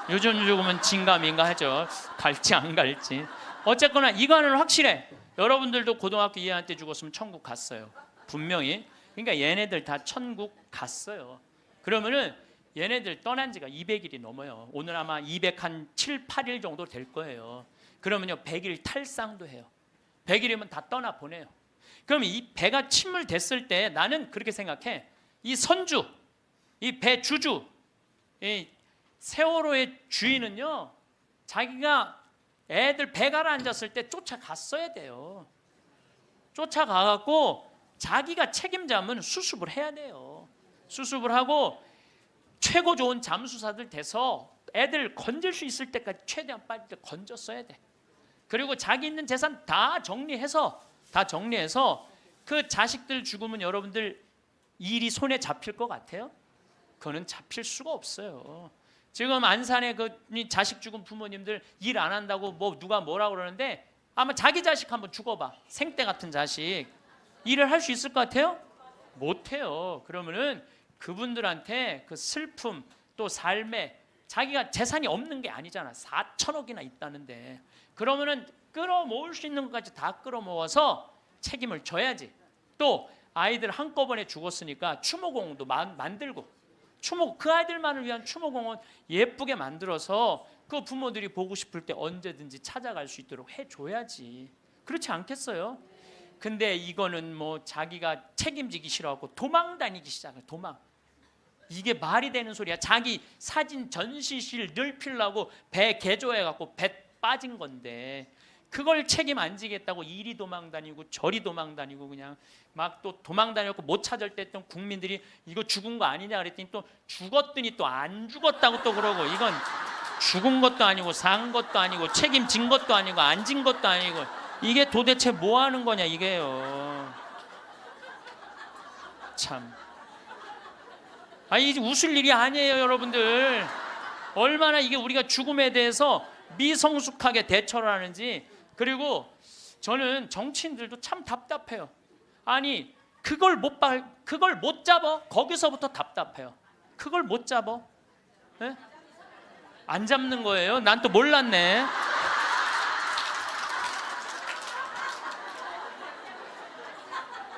요즘 죽으면 진감인가 하죠. 갈지 안 갈지. 어쨌거나 이거는 확실해. 여러분들도 고등학교 2학년 때 죽었으면 천국 갔어요. 분명히. 그러니까 얘네들 다 천국 갔어요. 그러면은 얘네들 떠난 지가 200일이 넘어요. 오늘 아마 207, 8일 정도 될 거예요. 그러면요 100일 탈상도 해요. 100일이면 다 떠나 보내요. 그럼 이 배가 침몰됐을 때 나는 그렇게 생각해. 이 선주, 이 배 주주, 이 세월호의 주인은요 자기가 애들 배 가라앉았을 때 쫓아갔어야 돼요. 쫓아가갖고 자기가 책임자면 수습을 해야 돼요. 수습을 하고 최고 좋은 잠수사들 돼서 애들 건질 수 있을 때까지 최대한 빨리 건졌어야 돼. 그리고 자기 있는 재산 다 정리해서 그 자식들 죽으면 여러분들 일이 손에 잡힐 것 같아요? 그거는 잡힐 수가 없어요. 지금 안산에 그 자식 죽은 부모님들 일 안 한다고 뭐 누가 뭐라 그러는데 아마 자기 자식 한번 죽어봐. 생떼 같은 자식. 일을 할 수 있을 것 같아요? 못해요. 그러면은 그분들한테 그 슬픔 또 삶에 자기가 재산이 없는 게 아니잖아. 4천억이나 있다는데. 그러면은 끌어모을 수 있는 것까지 다 끌어모아서 책임을 져야지. 또 아이들 한꺼번에 죽었으니까 추모공원도 만들고 그 아이들만을 위한 추모공원 예쁘게 만들어서 그 부모들이 보고 싶을 때 언제든지 찾아갈 수 있도록 해줘야지. 그렇지 않겠어요? 근데 이거는 뭐 자기가 책임지기 싫어하고 도망 다니기 시작해. 도망. 이게 말이 되는 소리야. 자기 사진 전시실 늘피려고 배 개조해갖고 배 빠진 건데 그걸 책임 안 지겠다고 이리 도망 다니고 저리 도망 다니고 그냥 막 또 도망 다녔고 못 찾을 때 또 국민들이 이거 죽은 거 아니냐 그랬더니 또 죽었더니 또 안 죽었다고 또 그러고 이건 죽은 것도 아니고 산 것도 아니고 책임진 것도 아니고 안 진 것도 아니고 이게 도대체 뭐 하는 거냐 이게요. 참. 이게 웃을 일이 아니에요, 여러분들. 얼마나 이게 우리가 죽음에 대해서 미성숙하게 대처를 하는지. 그리고 저는 정치인들도 참 답답해요. 아니 그걸 못 잡아. 거기서부터 답답해요. 그걸 못 잡아. 네? 안 잡는 거예요. 난 또 몰랐네.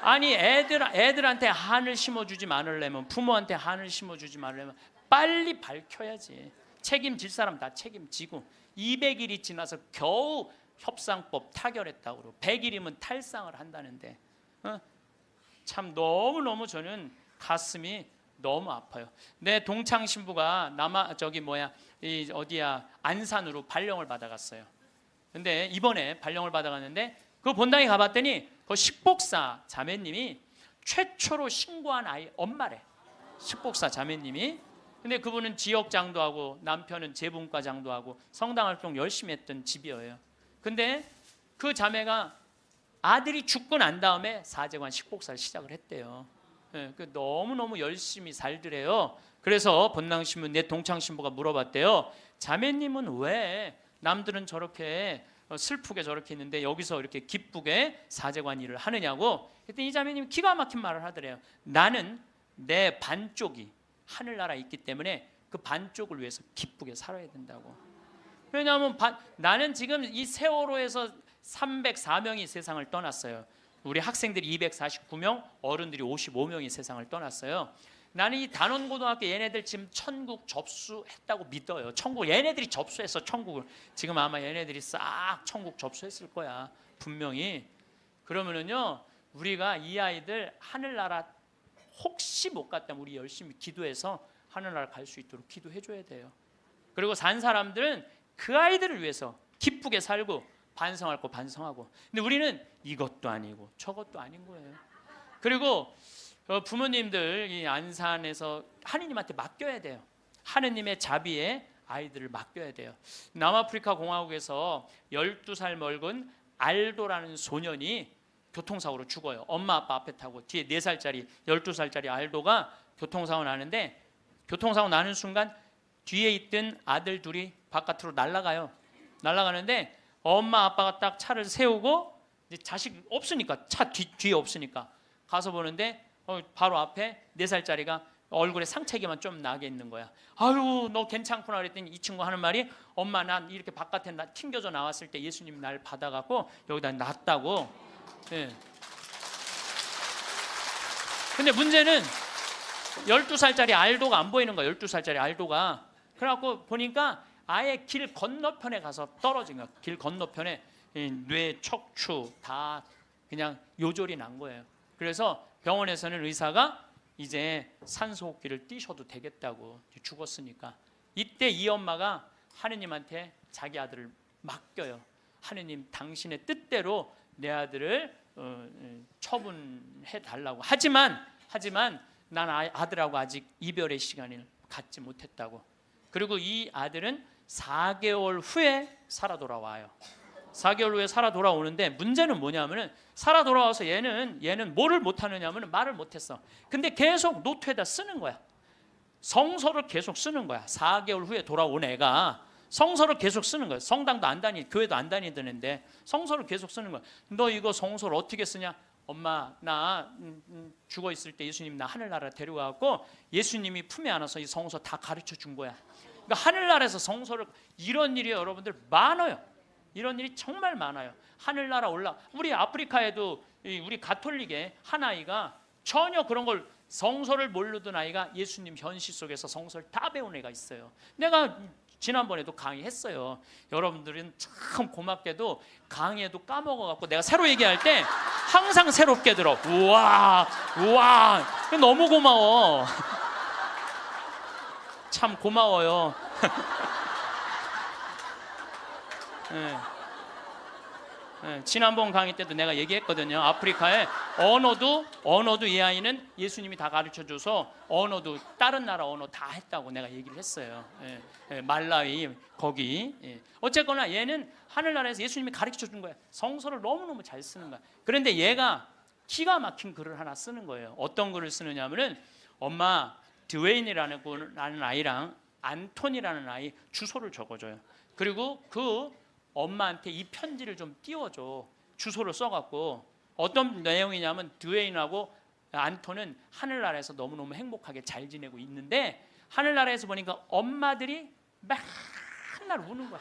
아니 애들한테 한을 심어주지 말으려면 부모한테 한을 심어주지 말으려면 빨리 밝혀야지. 책임질 사람 다 책임지고 200일이 지나서 겨우 협상법 타결했다고 그러고 100일이면 탈상을 한다는데 참 너무너무 저는 가슴이 너무 아파요. 내 동창 신부가 안산으로 발령을 받아갔어요. 근데 이번에 발령을 받아갔는데 그 본당에 가봤더니 그 식복사 자매님이 최초로 신고한 아이 엄마래. 식복사 자매님이. 근데 그분은 지역장도 하고 남편은 재분과장도 하고 성당 활동 열심히 했던 집이에요. 근데 그 자매가 아들이 죽고 난 다음에 사제관 식복사를 시작을 했대요. 너무너무 열심히 살더래요. 그래서 본당신부 내 동창신부가 물어봤대요. 자매님은 왜 남들은 저렇게 슬프게 저렇게 있는데 여기서 이렇게 기쁘게 사제관 일을 하느냐고. 그랬더니 이 자매님이 기가 막힌 말을 하더래요. 나는 내 반쪽이 하늘나라에 있기 때문에 그 반쪽을 위해서 기쁘게 살아야 된다고. 왜냐하면 나는 지금 이 세월호에서 304명이 세상을 떠났어요. 우리 학생들이 249명, 어른들이 55명이 세상을 떠났어요. 나는 이 단원고등학교 얘네들 지금 천국 접수했다고 믿어요. 천국 얘네들이 접수했어. 천국을 지금 아마 얘네들이 싹 천국 접수했을 거야 분명히. 그러면은요 우리가 이 아이들 하늘나라 혹시 못 갔다면 우리 열심히 기도해서 하늘나라 갈 수 있도록 기도해 줘야 돼요. 그리고 산 사람들은 그 아이들을 위해서 기쁘게 살고 반성할 거 반성하고. 근데 우리는 이것도 아니고 저것도 아닌 거예요. 그리고 부모님들 이 안산에서 하느님한테 맡겨야 돼요. 하느님의 자비에 아이들을 맡겨야 돼요. 남아프리카 공화국에서 12살 먹은 알도라는 소년이 교통사고로 죽어요. 엄마 아빠 앞에 타고 뒤에 4살짜리 12살짜리 알도가 교통사고 나는데, 교통사고 나는 순간 뒤에 있던 아들 둘이 바깥으로 날아가는데 엄마 아빠가 딱 차를 세우고, 이제 자식 없으니까 차 뒤에 없으니까 가서 보는데 바로 앞에 4살짜리가 얼굴에 상처기만 좀 나게 있는 거야. 아유 너 괜찮구나 그랬더니 이 친구 하는 말이, 엄마 난 이렇게 바깥에 튕겨져 나왔을 때 예수님이 날 받아갖고 여기다 놨다고. 예. 근데 문제는 12살짜리 알도가 안 보이는 거야. 12살짜리 알도가. 그래갖고 보니까 아예 길 건너편에 가서 떨어진 거야. 길 건너편에 뇌, 척추 다 그냥 요절이 난 거예요. 그래서 병원에서는 의사가 이제 산소호흡기를 띄셔도 되겠다고, 죽었으니까. 이때 이 엄마가 하느님한테 자기 아들을 맡겨요. 하느님 당신의 뜻대로 내 아들을 처분해 달라고. 하지만 난 아들하고 아직 이별의 시간을 갖지 못했다고. 그리고 이 아들은 4개월 후에 살아 돌아와요. 4개월 후에 살아 돌아오는데 문제는 뭐냐면은, 살아 돌아와서 얘는 뭐를 못하느냐면 말을 못했어. 근데 계속 노트에다 쓰는 거야. 성서를 계속 쓰는 거야. 4개월 후에 돌아온 애가 성서를 계속 쓰는 거야. 성당도 안 다니, 교회도 안 다니던 애인데 성서를 계속 쓰는 거야. 너 이거 성서를 어떻게 쓰냐? 엄마 나 죽어 있을 때 예수님 나 하늘나라 데려가고 예수님이 품에 안아서 이 성서 다 가르쳐 준 거야. 그러니까 하늘나라에서 성서를, 이런 일이 여러분들 많아요. 이런 일이 정말 많아요. 하늘나라 우리 아프리카에도 우리 가톨릭의 한 아이가 전혀 그런 걸, 성서를 모르던 아이가 예수님 현시 속에서 성서를 다 배운 애가 있어요. 내가 지난번에도 강의했어요. 여러분들은 참 고맙게도 강의에도 까먹어갖고 내가 새로 얘기할 때 항상 새롭게 들어. 우와 너무 고마워. 참 고마워요. 네. 네, 지난번 강의 때도 내가 얘기했거든요. 아프리카에 언어도 이 아이는 예수님이 다 가르쳐줘서 언어도 다른 나라 언어 다 했다고 내가 얘기를 했어요. 말라위 거기. 어쨌거나 얘는 하늘나라에서 예수님이 가르쳐준 거야. 성서를 너무너무 잘 쓰는 거야. 그런데 얘가 기가 막힌 글을 하나 쓰는 거예요. 어떤 글을 쓰느냐면은, 엄마 드웨인이라는 아이랑 안톤이라는 아이 주소를 적어줘요. 그리고 그 엄마한테 이 편지를 좀 띄워줘. 주소를 써갖고. 어떤 내용이냐면, 드웨인하고 안톤은 하늘나라에서 너무너무 행복하게 잘 지내고 있는데, 하늘나라에서 보니까 엄마들이 맨날 우는 거야.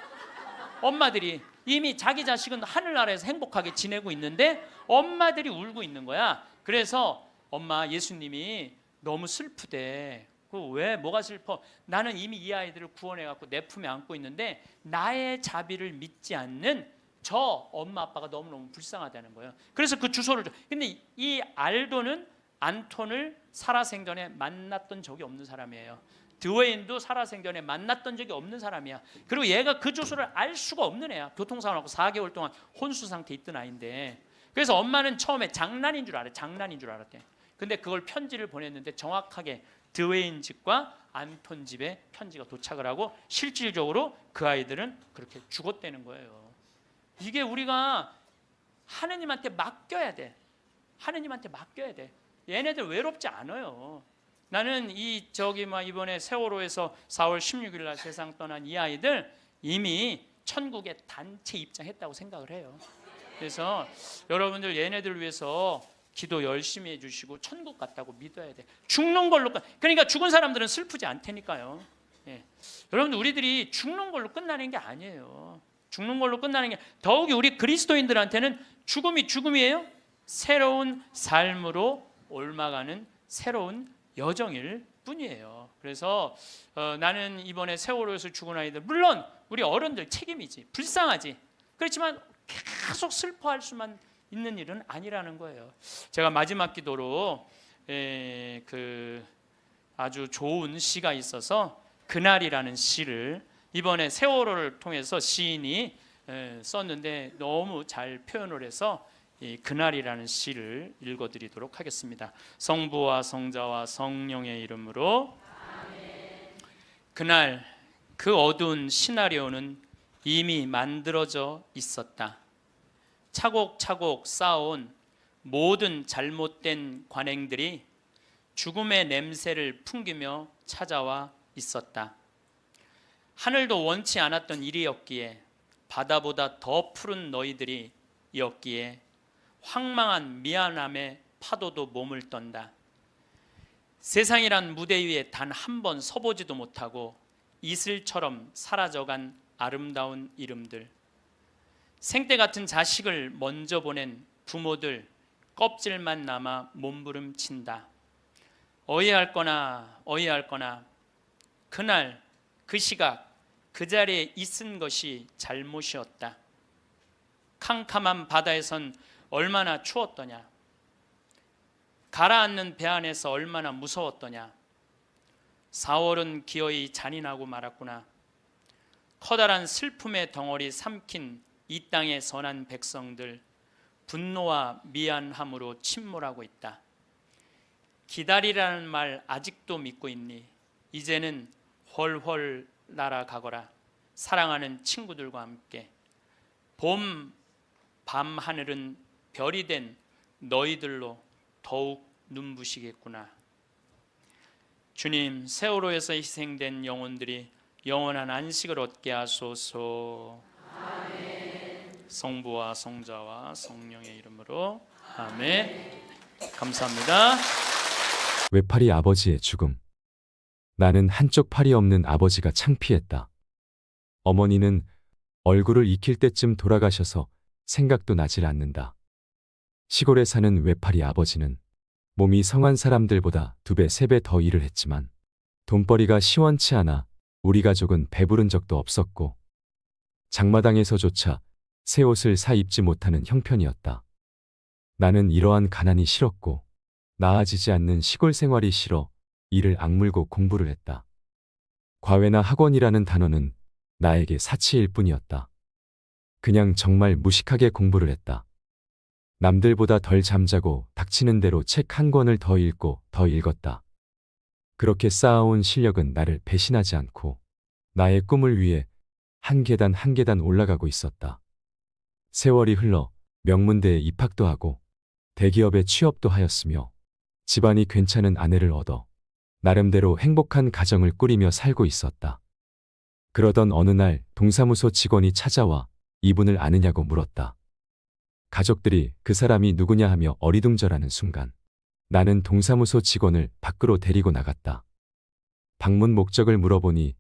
엄마들이 이미 자기 자식은 하늘나라에서 행복하게 지내고 있는데 엄마들이 울고 있는 거야. 그래서 엄마 예수님이 너무 슬프대. 왜 뭐가 슬퍼? 나는 이미 이 아이들을 구원해갖고 내 품에 안고 있는데 나의 자비를 믿지 않는 저 엄마 아빠가 너무너무 불쌍하다는 거예요. 그래서 그 주소를 줘. 근데 이 알도는 안톤을 살아생전에 만났던 적이 없는 사람이에요. 드웨인도 살아생전에 만났던 적이 없는 사람이야. 그리고 얘가 그 주소를 알 수가 없는 애야. 교통사고 나고 4개월 동안 혼수 상태에 있던 아이인데. 그래서 엄마는 처음에 장난인 줄 알았대. 근데 그걸 편지를 보냈는데 정확하게 드웨인 집과 안톤 집에 편지가 도착을 하고 실질적으로 그 아이들은 그렇게 죽었다는 거예요. 이게 우리가 하느님한테 맡겨야 돼. 하느님한테 맡겨야 돼. 얘네들 외롭지 않아요. 나는 이번에 세월호에서 4월 16일 날 세상 떠난 이 아이들 이미 천국에 단체 입장했다고 생각을 해요. 그래서 여러분들 얘네들 위해서 기도 열심히 해주시고 천국 갔다고 믿어야 돼. 죽는 걸로 그러니까 죽은 사람들은 슬프지 않다니까요. 여러분들 우리들이 죽는 걸로 끝나는 게 아니에요. 죽는 걸로 끝나는 게, 더욱이 우리 그리스도인들한테는 죽음이 죽음이에요. 새로운 삶으로 옮아가는 새로운 여정일 뿐이에요. 그래서 나는 이번에 세월호에서 죽은 아이들, 물론 우리 어른들 책임이지, 불쌍하지. 그렇지만 계속 슬퍼할 수만 있는 일은 아니라는 거예요. 제가 마지막 기도로 아주 좋은 시가 있어서 그날이라는 시를 이번에 세월호를 통해서 시인이 썼는데 너무 잘 표현을 해서 이 그날이라는 시를 읽어드리도록 하겠습니다. 성부와 성자와 성령의 이름으로 아멘. 그날 그 어두운 시나리오는 이미 만들어져 있었다. 차곡차곡 쌓아온 모든 잘못된 관행들이 죽음의 냄새를 풍기며 찾아와 있었다. 하늘도 원치 않았던 일이었기에, 바다보다 더 푸른 너희들이 였기에 황망한 미안함의 파도도 몸을 떤다. 세상이란 무대 위에 단 한 번 서보지도 못하고 이슬처럼 사라져간 아름다운 이름들, 생때 같은 자식을 먼저 보낸 부모들 껍질만 남아 몸부림친다. 어이할거나 그날 그 시각 그 자리에 있은 것이 잘못이었다. 캄캄한 바다에선 얼마나 추웠더냐. 가라앉는 배 안에서 얼마나 무서웠더냐. 4월은 기어이 잔인하고 말았구나. 커다란 슬픔의 덩어리 삼킨 이 땅의 선한 백성들, 분노와 미안함으로 침몰하고 있다. 기다리라는 말 아직도 믿고 있니? 이제는 훨훨 날아가거라. 사랑하는 친구들과 함께. 봄 밤 하늘은 별이 된 너희들로 더욱 눈부시겠구나. 주님, 세월호에서 희생된 영혼들이 영원한 안식을 얻게 하소서. 아멘. 성부와 성자와 성령의 이름으로 아멘. 감사합니다. 외팔이 아버지의 죽음. 나는 한쪽 팔이 없는 아버지가 창피했다. 어머니는 얼굴을 익힐 때쯤 돌아가셔서 생각도 나질 않는다. 시골에 사는 외팔이 아버지는 몸이 성한 사람들보다 2배, 3배 더 일을 했지만 돈벌이가 시원치 않아 우리 가족은 배부른 적도 없었고 장마당에서조차 새 옷을 사 입지 못하는 형편이었다. 나는 이러한 가난이 싫었고 나아지지 않는 시골 생활이 싫어 이를 악물고 공부를 했다. 과외나 학원이라는 단어는 나에게 사치일 뿐이었다. 그냥 정말 무식하게 공부를 했다. 남들보다 덜 잠자고 닥치는 대로 책 한 권을 더 읽고 더 읽었다. 그렇게 쌓아온 실력은 나를 배신하지 않고 나의 꿈을 위해 한 계단 한 계단 올라가고 있었다. 세월이 흘러 명문대에 입학도 하고 대기업에 취업도 하였으며 집안이 괜찮은 아내를 얻어 나름대로 행복한 가정을 꾸리며 살고 있었다. 그러던 어느 날 동사무소 직원이 찾아와 이분을 아느냐고 물었다. 가족들이 그 사람이 누구냐 하며 어리둥절하는 순간 나는 동사무소 직원을 밖으로 데리고 나갔다. 방문 목적을 물어보니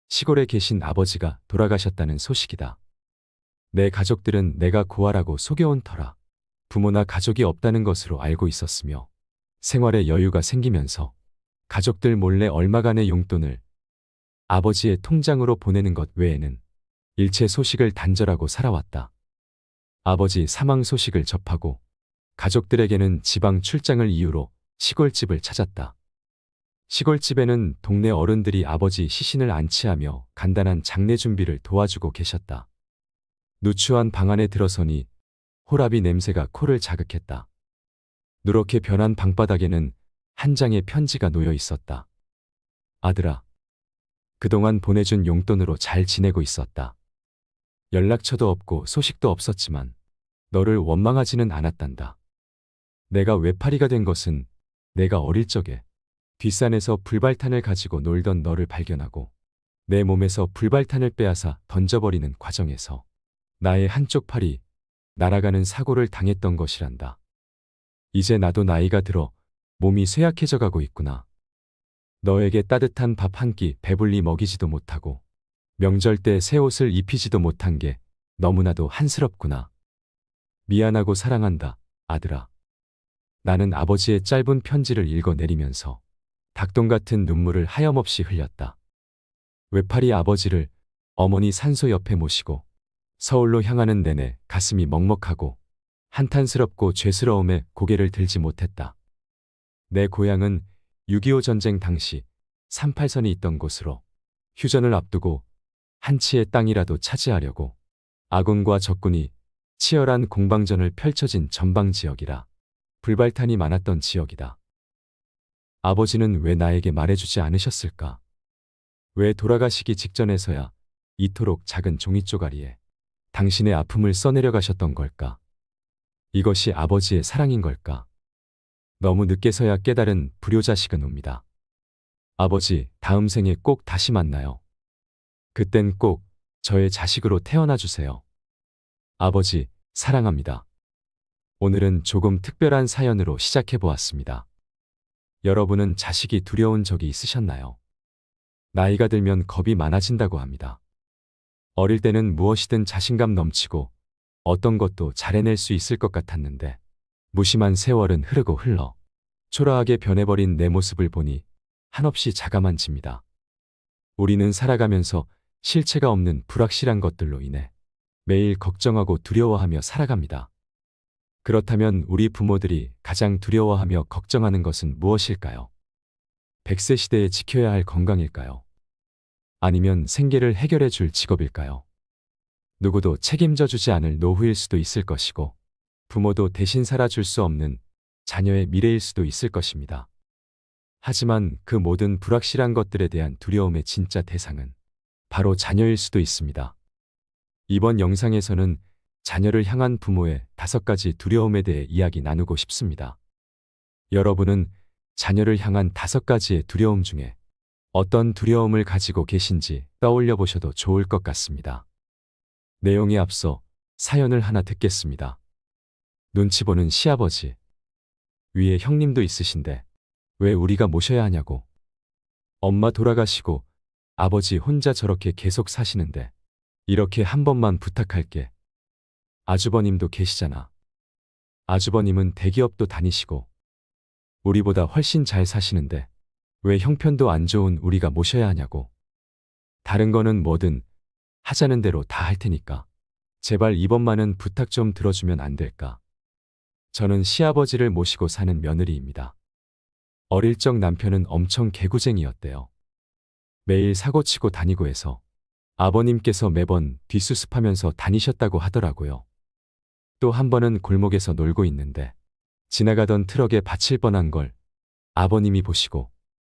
시골에 계신 아버지가 돌아가셨다는 소식이다. 내 가족들은 내가 고아라고 속여온 터라 부모나 가족이 없다는 것으로 알고 있었으며 생활에 여유가 생기면서 가족들 몰래 얼마간의 용돈을 아버지의 통장으로 보내는 것 외에는 일체 소식을 단절하고 살아왔다. 아버지 사망 소식을 접하고 가족들에게는 지방 출장을 이유로 시골집을 찾았다. 시골집에는 동네 어른들이 아버지 시신을 안치하며 간단한 장례 준비를 도와주고 계셨다. 누추한 방 안에 들어서니 호라비 냄새가 코를 자극했다. 누렇게 변한 방바닥에는 한 장의 편지가 놓여 있었다. 아들아, 그동안 보내준 용돈으로 잘 지내고 있었다. 연락처도 없고 소식도 없었지만 너를 원망하지는 않았단다. 내가 외파리가 된 것은 내가 어릴 적에 뒷산에서 불발탄을 가지고 놀던 너를 발견하고 내 몸에서 불발탄을 빼앗아 던져버리는 과정에서 나의 한쪽 팔이 날아가는 사고를 당했던 것이란다. 이제 나도 나이가 들어 몸이 쇠약해져 가고 있구나. 너에게 따뜻한 밥 한 끼 배불리 먹이지도 못하고 명절 때 새 옷을 입히지도 못한 게 너무나도 한스럽구나. 미안하고 사랑한다, 아들아. 나는 아버지의 짧은 편지를 읽어내리면서 닭똥 같은 눈물을 하염없이 흘렸다. 외팔이 아버지를 어머니 산소 옆에 모시고 서울로 향하는 내내 가슴이 먹먹하고 한탄스럽고 죄스러움에 고개를 들지 못했다. 내 고향은 6.25 전쟁 당시 38선이 있던 곳으로 휴전을 앞두고 한 치의 땅이라도 차지하려고 아군과 적군이 치열한 공방전을 펼쳐진 전방 지역이라 불발탄이 많았던 지역이다. 아버지는 왜 나에게 말해주지 않으셨을까? 왜 돌아가시기 직전에서야 이토록 작은 종이 쪼가리에 당신의 아픔을 써내려 가셨던 걸까? 이것이 아버지의 사랑인 걸까? 너무 늦게서야 깨달은 불효자식은 옵니다. 아버지, 다음 생에 꼭 다시 만나요. 그땐 꼭 저의 자식으로 태어나 주세요. 아버지, 사랑합니다. 오늘은 조금 특별한 사연으로 시작해 보았습니다. 여러분은 자식이 두려운 적이 있으셨나요? 나이가 들면 겁이 많아진다고 합니다. 어릴 때는 무엇이든 자신감 넘치고 어떤 것도 잘 해낼 수 있을 것 같았는데 무심한 세월은 흐르고 흘러 초라하게 변해버린 내 모습을 보니 한없이 자감한집니다. 우리는 살아가면서 실체가 없는 불확실한 것들로 인해 매일 걱정하고 두려워하며 살아갑니다. 그렇다면 우리 부모들이 가장 두려워하며 걱정하는 것은 무엇일까요? 100세 시대에 지켜야 할 건강일까요? 아니면 생계를 해결해 줄 직업일까요? 누구도 책임져 주지 않을 노후일 수도 있을 것이고 부모도 대신 살아줄 수 없는 자녀의 미래일 수도 있을 것입니다. 하지만 그 모든 불확실한 것들에 대한 두려움의 진짜 대상은 바로 자녀일 수도 있습니다. 이번 영상에서는 자녀를 향한 부모의 5가지 두려움에 대해 이야기 나누고 싶습니다. 여러분은 자녀를 향한 5가지의 두려움 중에 어떤 두려움을 가지고 계신지 떠올려 보셔도 좋을 것 같습니다. 내용에 앞서 사연을 하나 듣겠습니다. 눈치 보는 시아버지. 위에 형님도 있으신데 왜 우리가 모셔야 하냐고. 엄마 돌아가시고 아버지 혼자 저렇게 계속 사시는데 이렇게 한 번만 부탁할게. 아주버님도 계시잖아. 아주버님은 대기업도 다니시고 우리보다 훨씬 잘 사시는데 왜 형편도 안 좋은 우리가 모셔야 하냐고. 다른 거는 뭐든 하자는 대로 다 할 테니까 제발 이번만은 부탁 좀 들어주면 안 될까. 저는 시아버지를 모시고 사는 며느리입니다. 어릴 적 남편은 엄청 개구쟁이였대요. 매일 사고치고 다니고 해서 아버님께서 매번 뒷수습하면서 다니셨다고 하더라고요. 또 한 번은 골목에서 놀고 있는데 지나가던 트럭에 받칠 뻔한 걸 아버님이 보시고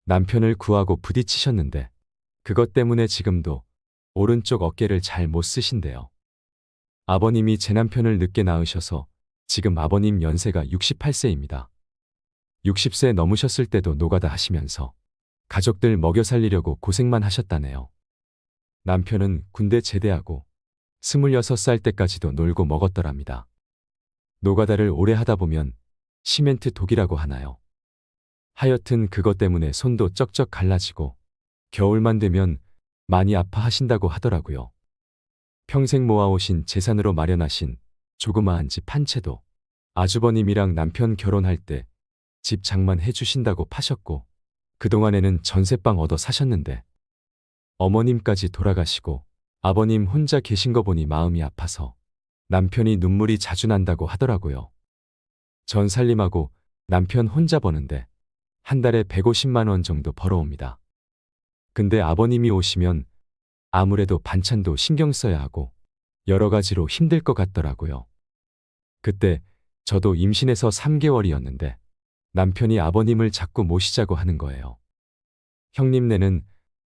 남편을 구하고 부딪히셨는데 그것 때문에 지금도 오른쪽 어깨를 잘 못 쓰신대요. 아버님이 제 남편을 늦게 낳으셔서 지금 아버님 연세가 68세입니다. 60세 넘으셨을 때도 노가다 하시면서 가족들 먹여 살리려고 고생만 하셨다네요. 남편은 군대 제대하고 26살 때까지도 놀고 먹었더랍니다. 노가다를 오래 하다 보면 시멘트 독이라고 하나요? 하여튼 그것 때문에 손도 쩍쩍 갈라지고 겨울만 되면 많이 아파하신다고 하더라고요. 평생 모아오신 재산으로 마련하신 조그마한 집 한 채도 아주버님이랑 남편 결혼할 때 집 장만해 주신다고 파셨고 그동안에는 전세방 얻어 사셨는데 어머님까지 돌아가시고 아버님 혼자 계신 거 보니 마음이 아파서 남편이 눈물이 자주 난다고 하더라고요. 전 살림하고 남편 혼자 버는데 한 달에 150만 원 정도 벌어옵니다. 근데 아버님이 오시면 아무래도 반찬도 신경 써야 하고 여러 가지로 힘들 것 같더라고요. 그때 저도 임신해서 3개월이었는데 남편이 아버님을 자꾸 모시자고 하는 거예요. 형님네는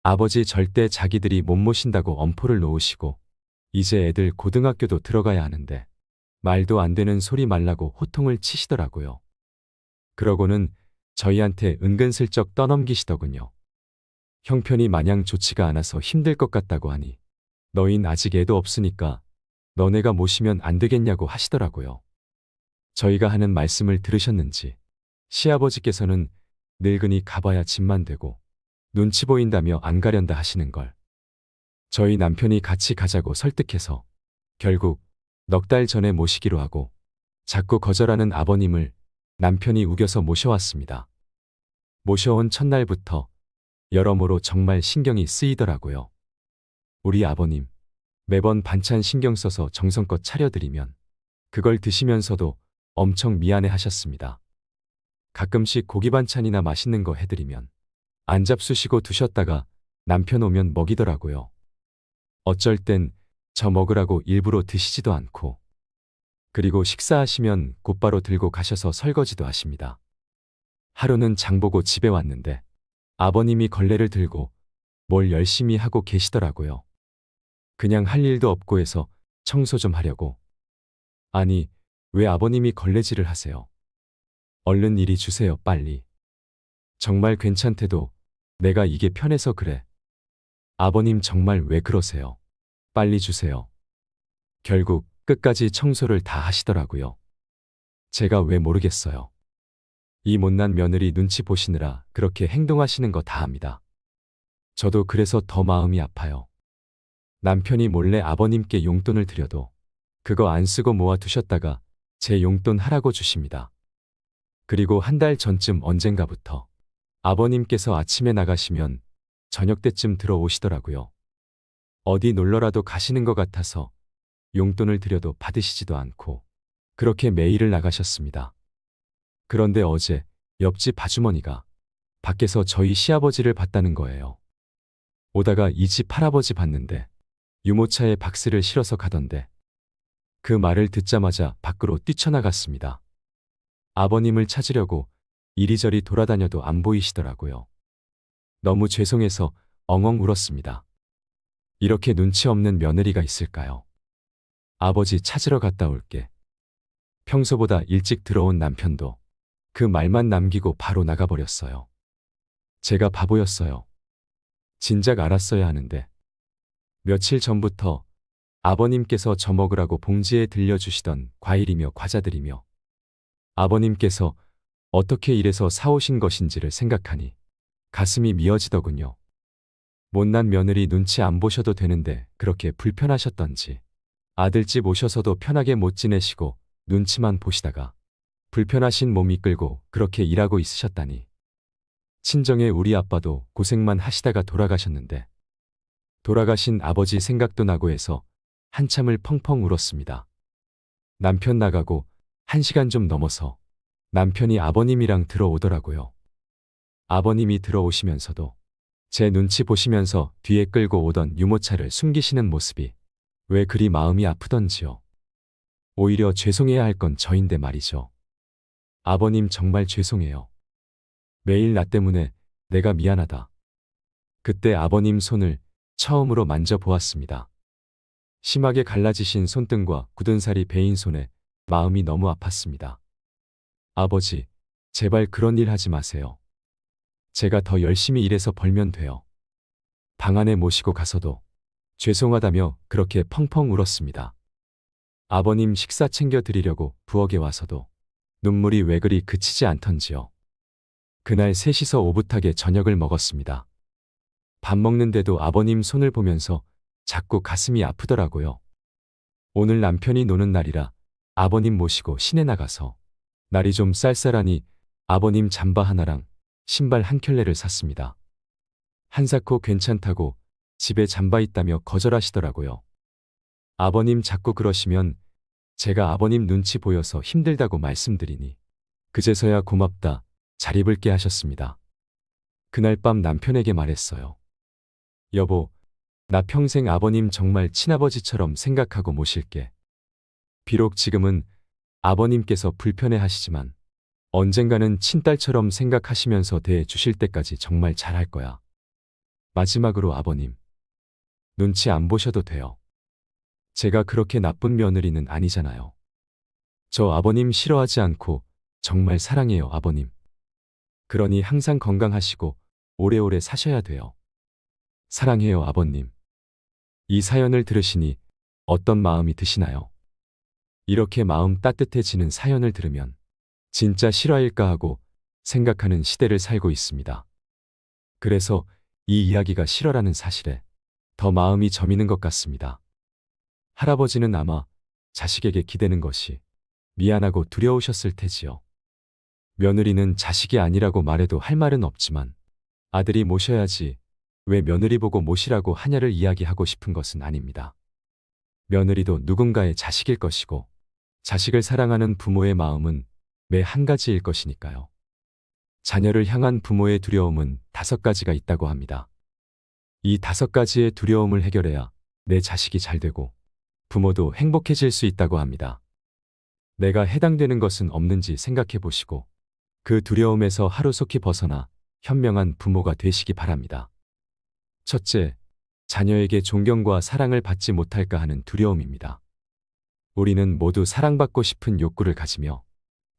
아버지 절대 자기들이 못 모신다고 엄포를 놓으시고 이제 애들 고등학교도 들어가야 하는데 말도 안 되는 소리 말라고 호통을 치시더라고요. 그러고는 저희한테 은근슬쩍 떠넘기시더군요. 형편이 마냥 좋지가 않아서 힘들 것 같다고 하니 너흰 아직 애도 없으니까 너네가 모시면 안 되겠냐고 하시더라고요. 저희가 하는 말씀을 들으셨는지 시아버지께서는 늙으니 가봐야 집만 되고 눈치 보인다며 안 가련다 하시는 걸 저희 남편이 같이 가자고 설득해서 결국 넉 달 전에 모시기로 하고 자꾸 거절하는 아버님을 남편이 우겨서 모셔왔습니다. 모셔온 첫날부터 여러모로 정말 신경이 쓰이더라고요. 우리 아버님 매번 반찬 신경 써서 정성껏 차려드리면 그걸 드시면서도 엄청 미안해 하셨습니다. 가끔씩 고기 반찬이나 맛있는 거 해드리면 안 잡수시고 두셨다가 남편 오면 먹이더라고요. 어쩔 땐 저 먹으라고 일부러 드시지도 않고, 그리고 식사하시면 곧바로 들고 가셔서 설거지도 하십니다. 하루는 장보고 집에 왔는데 아버님이 걸레를 들고 뭘 열심히 하고 계시더라고요. 그냥 할 일도 없고 해서 청소 좀 하려고. 아니, 왜 아버님이 걸레질을 하세요? 얼른 이리 주세요, 빨리. 정말 괜찮대도 내가 이게 편해서 그래. 아버님 정말 왜 그러세요? 빨리 주세요. 결국 끝까지 청소를 다 하시더라고요. 제가 왜 모르겠어요. 이 못난 며느리 눈치 보시느라 그렇게 행동하시는 거 다 압니다. 저도 그래서 더 마음이 아파요. 남편이 몰래 아버님께 용돈을 드려도 그거 안 쓰고 모아 두셨다가 제 용돈 하라고 주십니다. 그리고 한 달 전쯤 언젠가부터 아버님께서 아침에 나가시면 저녁 때쯤 들어오시더라고요. 어디 놀러라도 가시는 것 같아서 용돈을 드려도 받으시지도 않고 그렇게 매일을 나가셨습니다. 그런데 어제 옆집 아주머니가 밖에서 저희 시아버지를 봤다는 거예요. 오다가 이 집 할아버지 봤는데 유모차에 박스를 실어서 가던데, 그 말을 듣자마자 밖으로 뛰쳐나갔습니다. 아버님을 찾으려고 이리저리 돌아다녀도 안 보이시더라고요. 너무 죄송해서 엉엉 울었습니다. 이렇게 눈치 없는 며느리가 있을까요? 아버지 찾으러 갔다 올게. 평소보다 일찍 들어온 남편도 그 말만 남기고 바로 나가버렸어요. 제가 바보였어요. 진작 알았어야 하는데. 며칠 전부터 아버님께서 저 먹으라고 봉지에 들려주시던 과일이며 과자들이며 아버님께서 어떻게 이래서 사오신 것인지를 생각하니 가슴이 미어지더군요. 못난 며느리 눈치 안 보셔도 되는데 그렇게 불편하셨던지 아들집 오셔서도 편하게 못 지내시고 눈치만 보시다가 불편하신 몸 이끌고 그렇게 일하고 있으셨다니. 친정의 우리 아빠도 고생만 하시다가 돌아가셨는데 돌아가신 아버지 생각도 나고 해서 한참을 펑펑 울었습니다. 남편 나가고 1시간 좀 넘어서 남편이 아버님이랑 들어오더라고요. 아버님이 들어오시면서도 제 눈치 보시면서 뒤에 끌고 오던 유모차를 숨기시는 모습이 왜 그리 마음이 아프던지요. 오히려 죄송해야 할 건 저인데 말이죠. 아버님 정말 죄송해요. 매일 나 때문에 내가 미안하다. 그때 아버님 손을 처음으로 만져보았습니다. 심하게 갈라지신 손등과 굳은 살이 베인 손에 마음이 너무 아팠습니다. 아버지, 제발 그런 일 하지 마세요. 제가 더 열심히 일해서 벌면 돼요. 방 안에 모시고 가서도 죄송하다며 그렇게 펑펑 울었습니다. 아버님 식사 챙겨 드리려고 부엌에 와서도 눈물이 왜 그리 그치지 않던지요. 그날 셋이서 오붓하게 저녁을 먹었습니다. 밥 먹는데도 아버님 손을 보면서 자꾸 가슴이 아프더라고요. 오늘 남편이 노는 날이라 아버님 모시고 시내 나가서 날이 좀 쌀쌀하니 아버님 잠바 하나랑 신발 한 켤레를 샀습니다. 한사코 괜찮다고 집에 잠바 있다며 거절하시더라고요. 아버님 자꾸 그러시면 제가 아버님 눈치 보여서 힘들다고 말씀드리니 그제서야 고맙다, 잘 입을게 하셨습니다. 그날 밤 남편에게 말했어요. 여보, 나 평생 아버님 정말 친아버지처럼 생각하고 모실게. 비록 지금은 아버님께서 불편해 하시지만 언젠가는 친딸처럼 생각하시면서 대해 주실 때까지 정말 잘할 거야. 마지막으로 아버님, 눈치 안 보셔도 돼요. 제가 그렇게 나쁜 며느리는 아니잖아요. 저 아버님 싫어하지 않고 정말 사랑해요, 아버님. 그러니 항상 건강하시고 오래오래 사셔야 돼요. 사랑해요, 아버님. 이 사연을 들으시니 어떤 마음이 드시나요? 이렇게 마음 따뜻해지는 사연을 들으면 진짜 실화일까 하고 생각하는 시대를 살고 있습니다. 그래서 이 이야기가 실화라는 사실에 더 마음이 저미는 것 같습니다. 할아버지는 아마 자식에게 기대는 것이 미안하고 두려우셨을 테지요. 며느리는 자식이 아니라고 말해도 할 말은 없지만 아들이 모셔야지 왜 며느리 보고 모시라고 하냐를 이야기하고 싶은 것은 아닙니다. 며느리도 누군가의 자식일 것이고 자식을 사랑하는 부모의 마음은 매 한 가지일 것이니까요. 자녀를 향한 부모의 두려움은 5가지가 있다고 합니다. 이 5가지의 두려움을 해결해야 내 자식이 잘 되고 부모도 행복해질 수 있다고 합니다. 내가 해당되는 것은 없는지 생각해 보시고 그 두려움에서 하루속히 벗어나 현명한 부모가 되시기 바랍니다. 첫째, 자녀에게 존경과 사랑을 받지 못할까 하는 두려움입니다. 우리는 모두 사랑받고 싶은 욕구를 가지며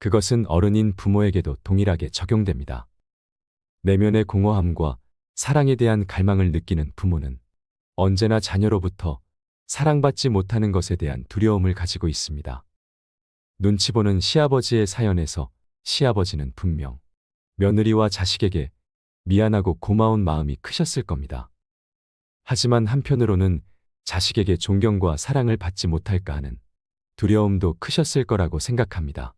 그것은 어른인 부모에게도 동일하게 적용됩니다. 내면의 공허함과 사랑에 대한 갈망을 느끼는 부모는 언제나 자녀로부터 사랑받지 못하는 것에 대한 두려움을 가지고 있습니다. 눈치 보는 시아버지의 사연에서 시아버지는 분명 며느리와 자식에게 미안하고 고마운 마음이 크셨을 겁니다. 하지만 한편으로는 자식에게 존경과 사랑을 받지 못할까 하는 두려움도 크셨을 거라고 생각합니다.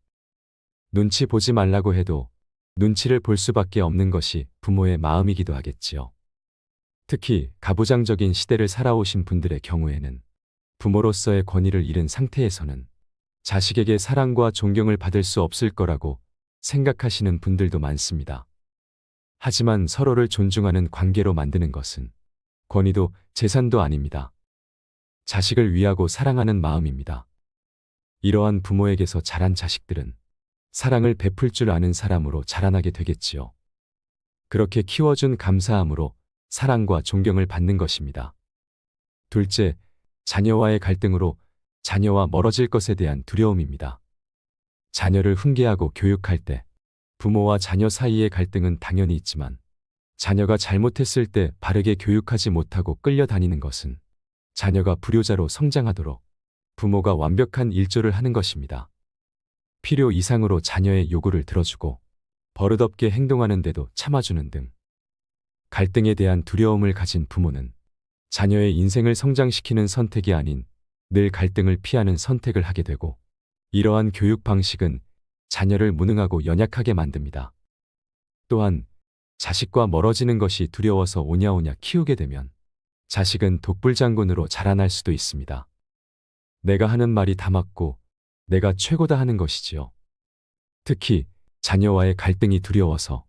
눈치 보지 말라고 해도 눈치를 볼 수밖에 없는 것이 부모의 마음이기도 하겠지요. 특히 가부장적인 시대를 살아오신 분들의 경우에는 부모로서의 권위를 잃은 상태에서는 자식에게 사랑과 존경을 받을 수 없을 거라고 생각하시는 분들도 많습니다. 하지만 서로를 존중하는 관계로 만드는 것은 권위도 재산도 아닙니다. 자식을 위하고 사랑하는 마음입니다. 이러한 부모에게서 자란 자식들은 사랑을 베풀 줄 아는 사람으로 자라나게 되겠지요. 그렇게 키워준 감사함으로 사랑과 존경을 받는 것입니다. 둘째, 자녀와의 갈등으로 자녀와 멀어질 것에 대한 두려움입니다. 자녀를 훈계하고 교육할 때 부모와 자녀 사이의 갈등은 당연히 있지만 자녀가 잘못했을 때 바르게 교육하지 못하고 끌려다니는 것은 자녀가 불효자로 성장하도록 부모가 완벽한 일조를 하는 것입니다. 필요 이상으로 자녀의 요구를 들어주고 버릇없게 행동하는데도 참아주는 등 갈등에 대한 두려움을 가진 부모는 자녀의 인생을 성장시키는 선택이 아닌 늘 갈등을 피하는 선택을 하게 되고 이러한 교육 방식은 자녀를 무능하고 연약하게 만듭니다. 또한 자식과 멀어지는 것이 두려워서 오냐오냐 키우게 되면 자식은 독불장군으로 자라날 수도 있습니다. 내가 하는 말이 다 맞고 내가 최고다 하는 것이지요. 특히 자녀와의 갈등이 두려워서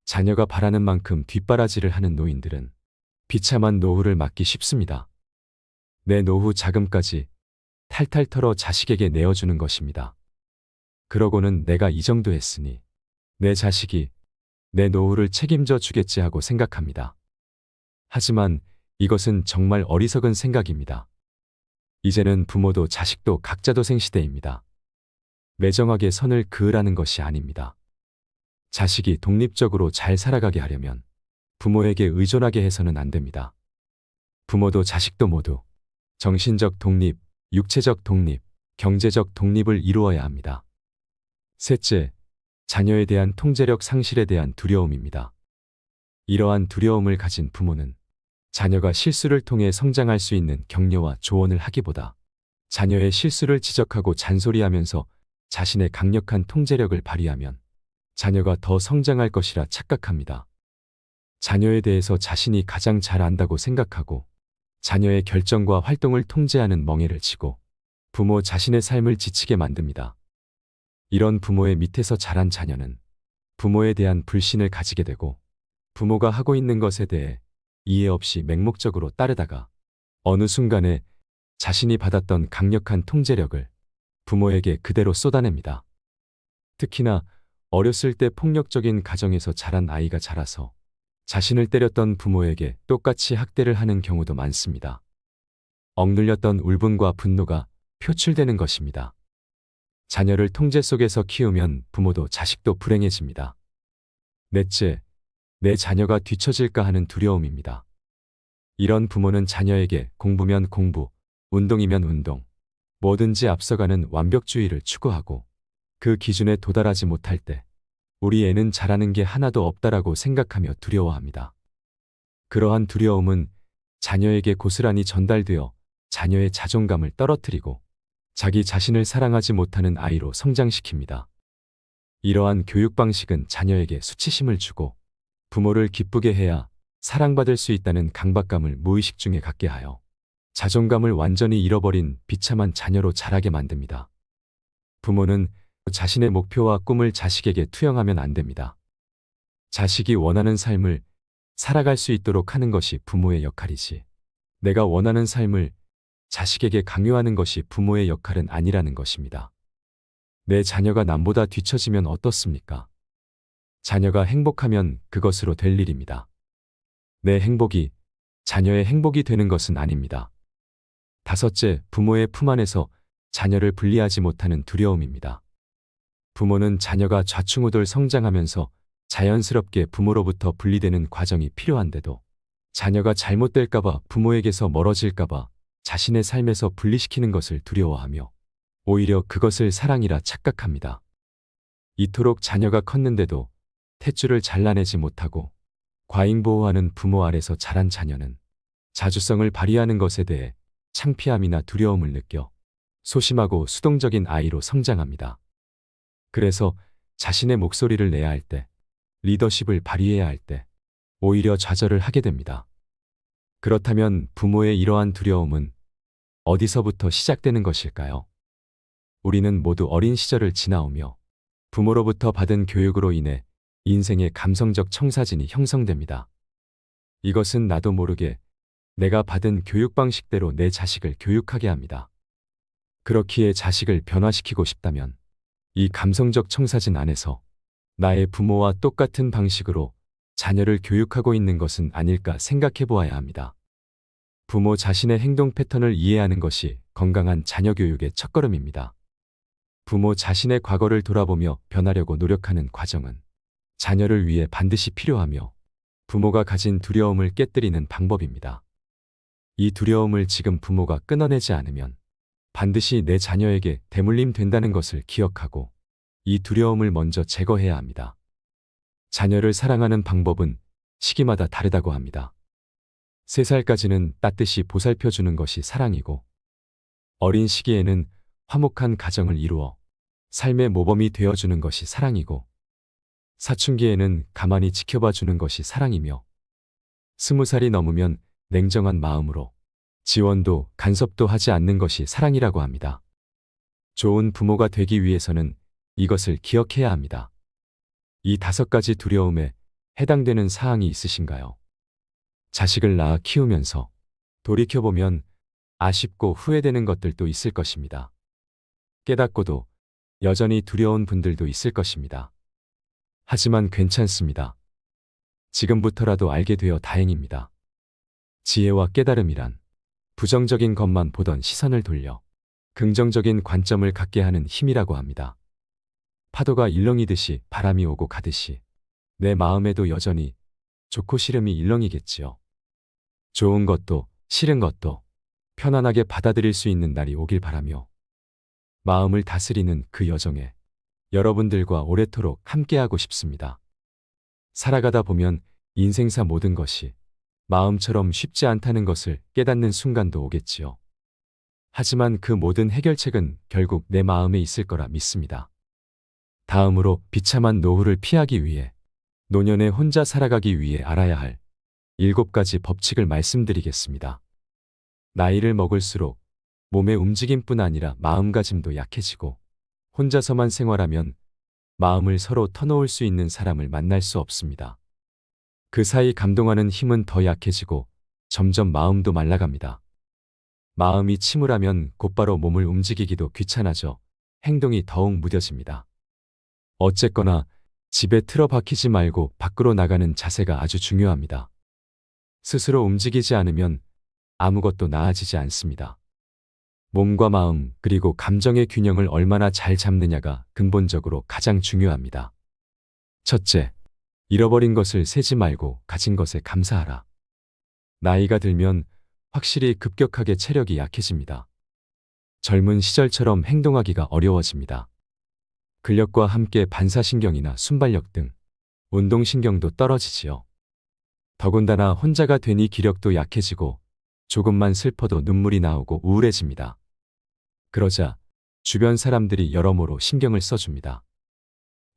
자녀가 바라는 만큼 뒷바라지를 하는 노인들은 비참한 노후를 맞기 쉽습니다. 내 노후 자금까지 탈탈 털어 자식에게 내어주는 것입니다. 그러고는 내가 이 정도 했으니 내 자식이 내 노후를 책임져 주겠지 하고 생각합니다. 하지만 이것은 정말 어리석은 생각입니다. 이제는 부모도 자식도 각자도생 시대입니다. 매정하게 선을 그으라는 것이 아닙니다. 자식이 독립적으로 잘 살아가게 하려면 부모에게 의존하게 해서는 안 됩니다. 부모도 자식도 모두 정신적 독립, 육체적 독립, 경제적 독립을 이루어야 합니다. 셋째, 자녀에 대한 통제력 상실에 대한 두려움입니다. 이러한 두려움을 가진 부모는 자녀가 실수를 통해 성장할 수 있는 격려와 조언을 하기보다 자녀의 실수를 지적하고 잔소리하면서 자신의 강력한 통제력을 발휘하면 자녀가 더 성장할 것이라 착각합니다. 자녀에 대해서 자신이 가장 잘 안다고 생각하고 자녀의 결정과 활동을 통제하는 멍에를 치고 부모 자신의 삶을 지치게 만듭니다. 이런 부모의 밑에서 자란 자녀는 부모에 대한 불신을 가지게 되고 부모가 하고 있는 것에 대해 이해 없이 맹목적으로 따르다가 어느 순간에 자신이 받았던 강력한 통제력을 부모에게 그대로 쏟아냅니다. 특히나 어렸을 때 폭력적인 가정에서 자란 아이가 자라서 자신을 때렸던 부모에게 똑같이 학대를 하는 경우도 많습니다. 억눌렸던 울분과 분노가 표출되는 것입니다. 자녀를 통제 속에서 키우면 부모도 자식도 불행해집니다. 넷째, 내 자녀가 뒤처질까 하는 두려움입니다. 이런 부모는 자녀에게 공부면 공부, 운동이면 운동, 뭐든지 앞서가는 완벽주의를 추구하고 그 기준에 도달하지 못할 때 우리 애는 잘하는 게 하나도 없다라고 생각하며 두려워합니다. 그러한 두려움은 자녀에게 고스란히 전달되어 자녀의 자존감을 떨어뜨리고 자기 자신을 사랑하지 못하는 아이로 성장시킵니다. 이러한 교육 방식은 자녀에게 수치심을 주고 부모를 기쁘게 해야 사랑받을 수 있다는 강박감을 무의식 중에 갖게 하여 자존감을 완전히 잃어버린 비참한 자녀로 자라게 만듭니다. 부모는 자신의 목표와 꿈을 자식에게 투영하면 안 됩니다. 자식이 원하는 삶을 살아갈 수 있도록 하는 것이 부모의 역할이지, 내가 원하는 삶을 자식에게 강요하는 것이 부모의 역할은 아니라는 것입니다. 내 자녀가 남보다 뒤처지면 어떻습니까? 자녀가 행복하면 그것으로 될 일입니다. 내 행복이 자녀의 행복이 되는 것은 아닙니다. 다섯째, 부모의 품 안에서 자녀를 분리하지 못하는 두려움입니다. 부모는 자녀가 좌충우돌 성장하면서 자연스럽게 부모로부터 분리되는 과정이 필요한데도 자녀가 잘못될까봐, 부모에게서 멀어질까봐 자신의 삶에서 분리시키는 것을 두려워하며 오히려 그것을 사랑이라 착각합니다. 이토록 자녀가 컸는데도 탯줄을 잘라내지 못하고 과잉보호하는 부모 아래서 자란 자녀는 자주성을 발휘하는 것에 대해 창피함이나 두려움을 느껴 소심하고 수동적인 아이로 성장합니다. 그래서 자신의 목소리를 내야 할 때, 리더십을 발휘해야 할 때 오히려 좌절을 하게 됩니다. 그렇다면 부모의 이러한 두려움은 어디서부터 시작되는 것일까요? 우리는 모두 어린 시절을 지나오며 부모로부터 받은 교육으로 인해 인생의 감성적 청사진이 형성됩니다. 이것은 나도 모르게 내가 받은 교육 방식대로 내 자식을 교육하게 합니다. 그렇기에 자식을 변화시키고 싶다면 이 감성적 청사진 안에서 나의 부모와 똑같은 방식으로 자녀를 교육하고 있는 것은 아닐까 생각해 보아야 합니다. 부모 자신의 행동 패턴을 이해하는 것이 건강한 자녀 교육의 첫걸음입니다. 부모 자신의 과거를 돌아보며 변하려고 노력하는 과정은 자녀를 위해 반드시 필요하며 부모가 가진 두려움을 깨뜨리는 방법입니다. 이 두려움을 지금 부모가 끊어내지 않으면 반드시 내 자녀에게 대물림 된다는 것을 기억하고 이 두려움을 먼저 제거해야 합니다. 자녀를 사랑하는 방법은 시기마다 다르다고 합니다. 3살까지는 따뜻이 보살펴주는 것이 사랑이고, 어린 시기에는 화목한 가정을 이루어 삶의 모범이 되어주는 것이 사랑이고, 사춘기에는 가만히 지켜봐주는 것이 사랑이며, 20살이 넘으면 냉정한 마음으로 지원도 간섭도 하지 않는 것이 사랑이라고 합니다. 좋은 부모가 되기 위해서는 이것을 기억해야 합니다. 이 5가지 두려움에 해당되는 사항이 있으신가요? 자식을 낳아 키우면서 돌이켜보면 아쉽고 후회되는 것들도 있을 것입니다. 깨닫고도 여전히 두려운 분들도 있을 것입니다. 하지만 괜찮습니다. 지금부터라도 알게 되어 다행입니다. 지혜와 깨달음이란 부정적인 것만 보던 시선을 돌려 긍정적인 관점을 갖게 하는 힘이라고 합니다. 파도가 일렁이듯이 바람이 오고 가듯이 내 마음에도 여전히 좋고 싫음이 일렁이겠지요. 좋은 것도 싫은 것도 편안하게 받아들일 수 있는 날이 오길 바라며, 마음을 다스리는 그 여정에 여러분들과 오래도록 함께하고 싶습니다. 살아가다 보면 인생사 모든 것이 마음처럼 쉽지 않다는 것을 깨닫는 순간도 오겠지요. 하지만 그 모든 해결책은 결국 내 마음에 있을 거라 믿습니다. 다음으로 비참한 노후를 피하기 위해, 노년에 혼자 살아가기 위해 알아야 할 7가지 법칙을 말씀드리겠습니다. 나이를 먹을수록 몸의 움직임뿐 아니라 마음가짐도 약해지고, 혼자서만 생활하면 마음을 서로 터놓을 수 있는 사람을 만날 수 없습니다. 그 사이 감동하는 힘은 더 약해지고 점점 마음도 말라갑니다. 마음이 침울하면 곧바로 몸을 움직이기도 귀찮아져 행동이 더욱 무뎌집니다. 어쨌거나 집에 틀어박히지 말고 밖으로 나가는 자세가 아주 중요합니다. 스스로 움직이지 않으면 아무것도 나아지지 않습니다. 몸과 마음 그리고 감정의 균형을 얼마나 잘 잡느냐가 근본적으로 가장 중요합니다. 첫째, 잃어버린 것을 세지 말고 가진 것에 감사하라. 나이가 들면 확실히 급격하게 체력이 약해집니다. 젊은 시절처럼 행동하기가 어려워집니다. 근력과 함께 반사신경이나 순발력 등 운동신경도 떨어지지요. 더군다나 혼자가 되니 기력도 약해지고 조금만 슬퍼도 눈물이 나오고 우울해집니다. 그러자 주변 사람들이 여러모로 신경을 써줍니다.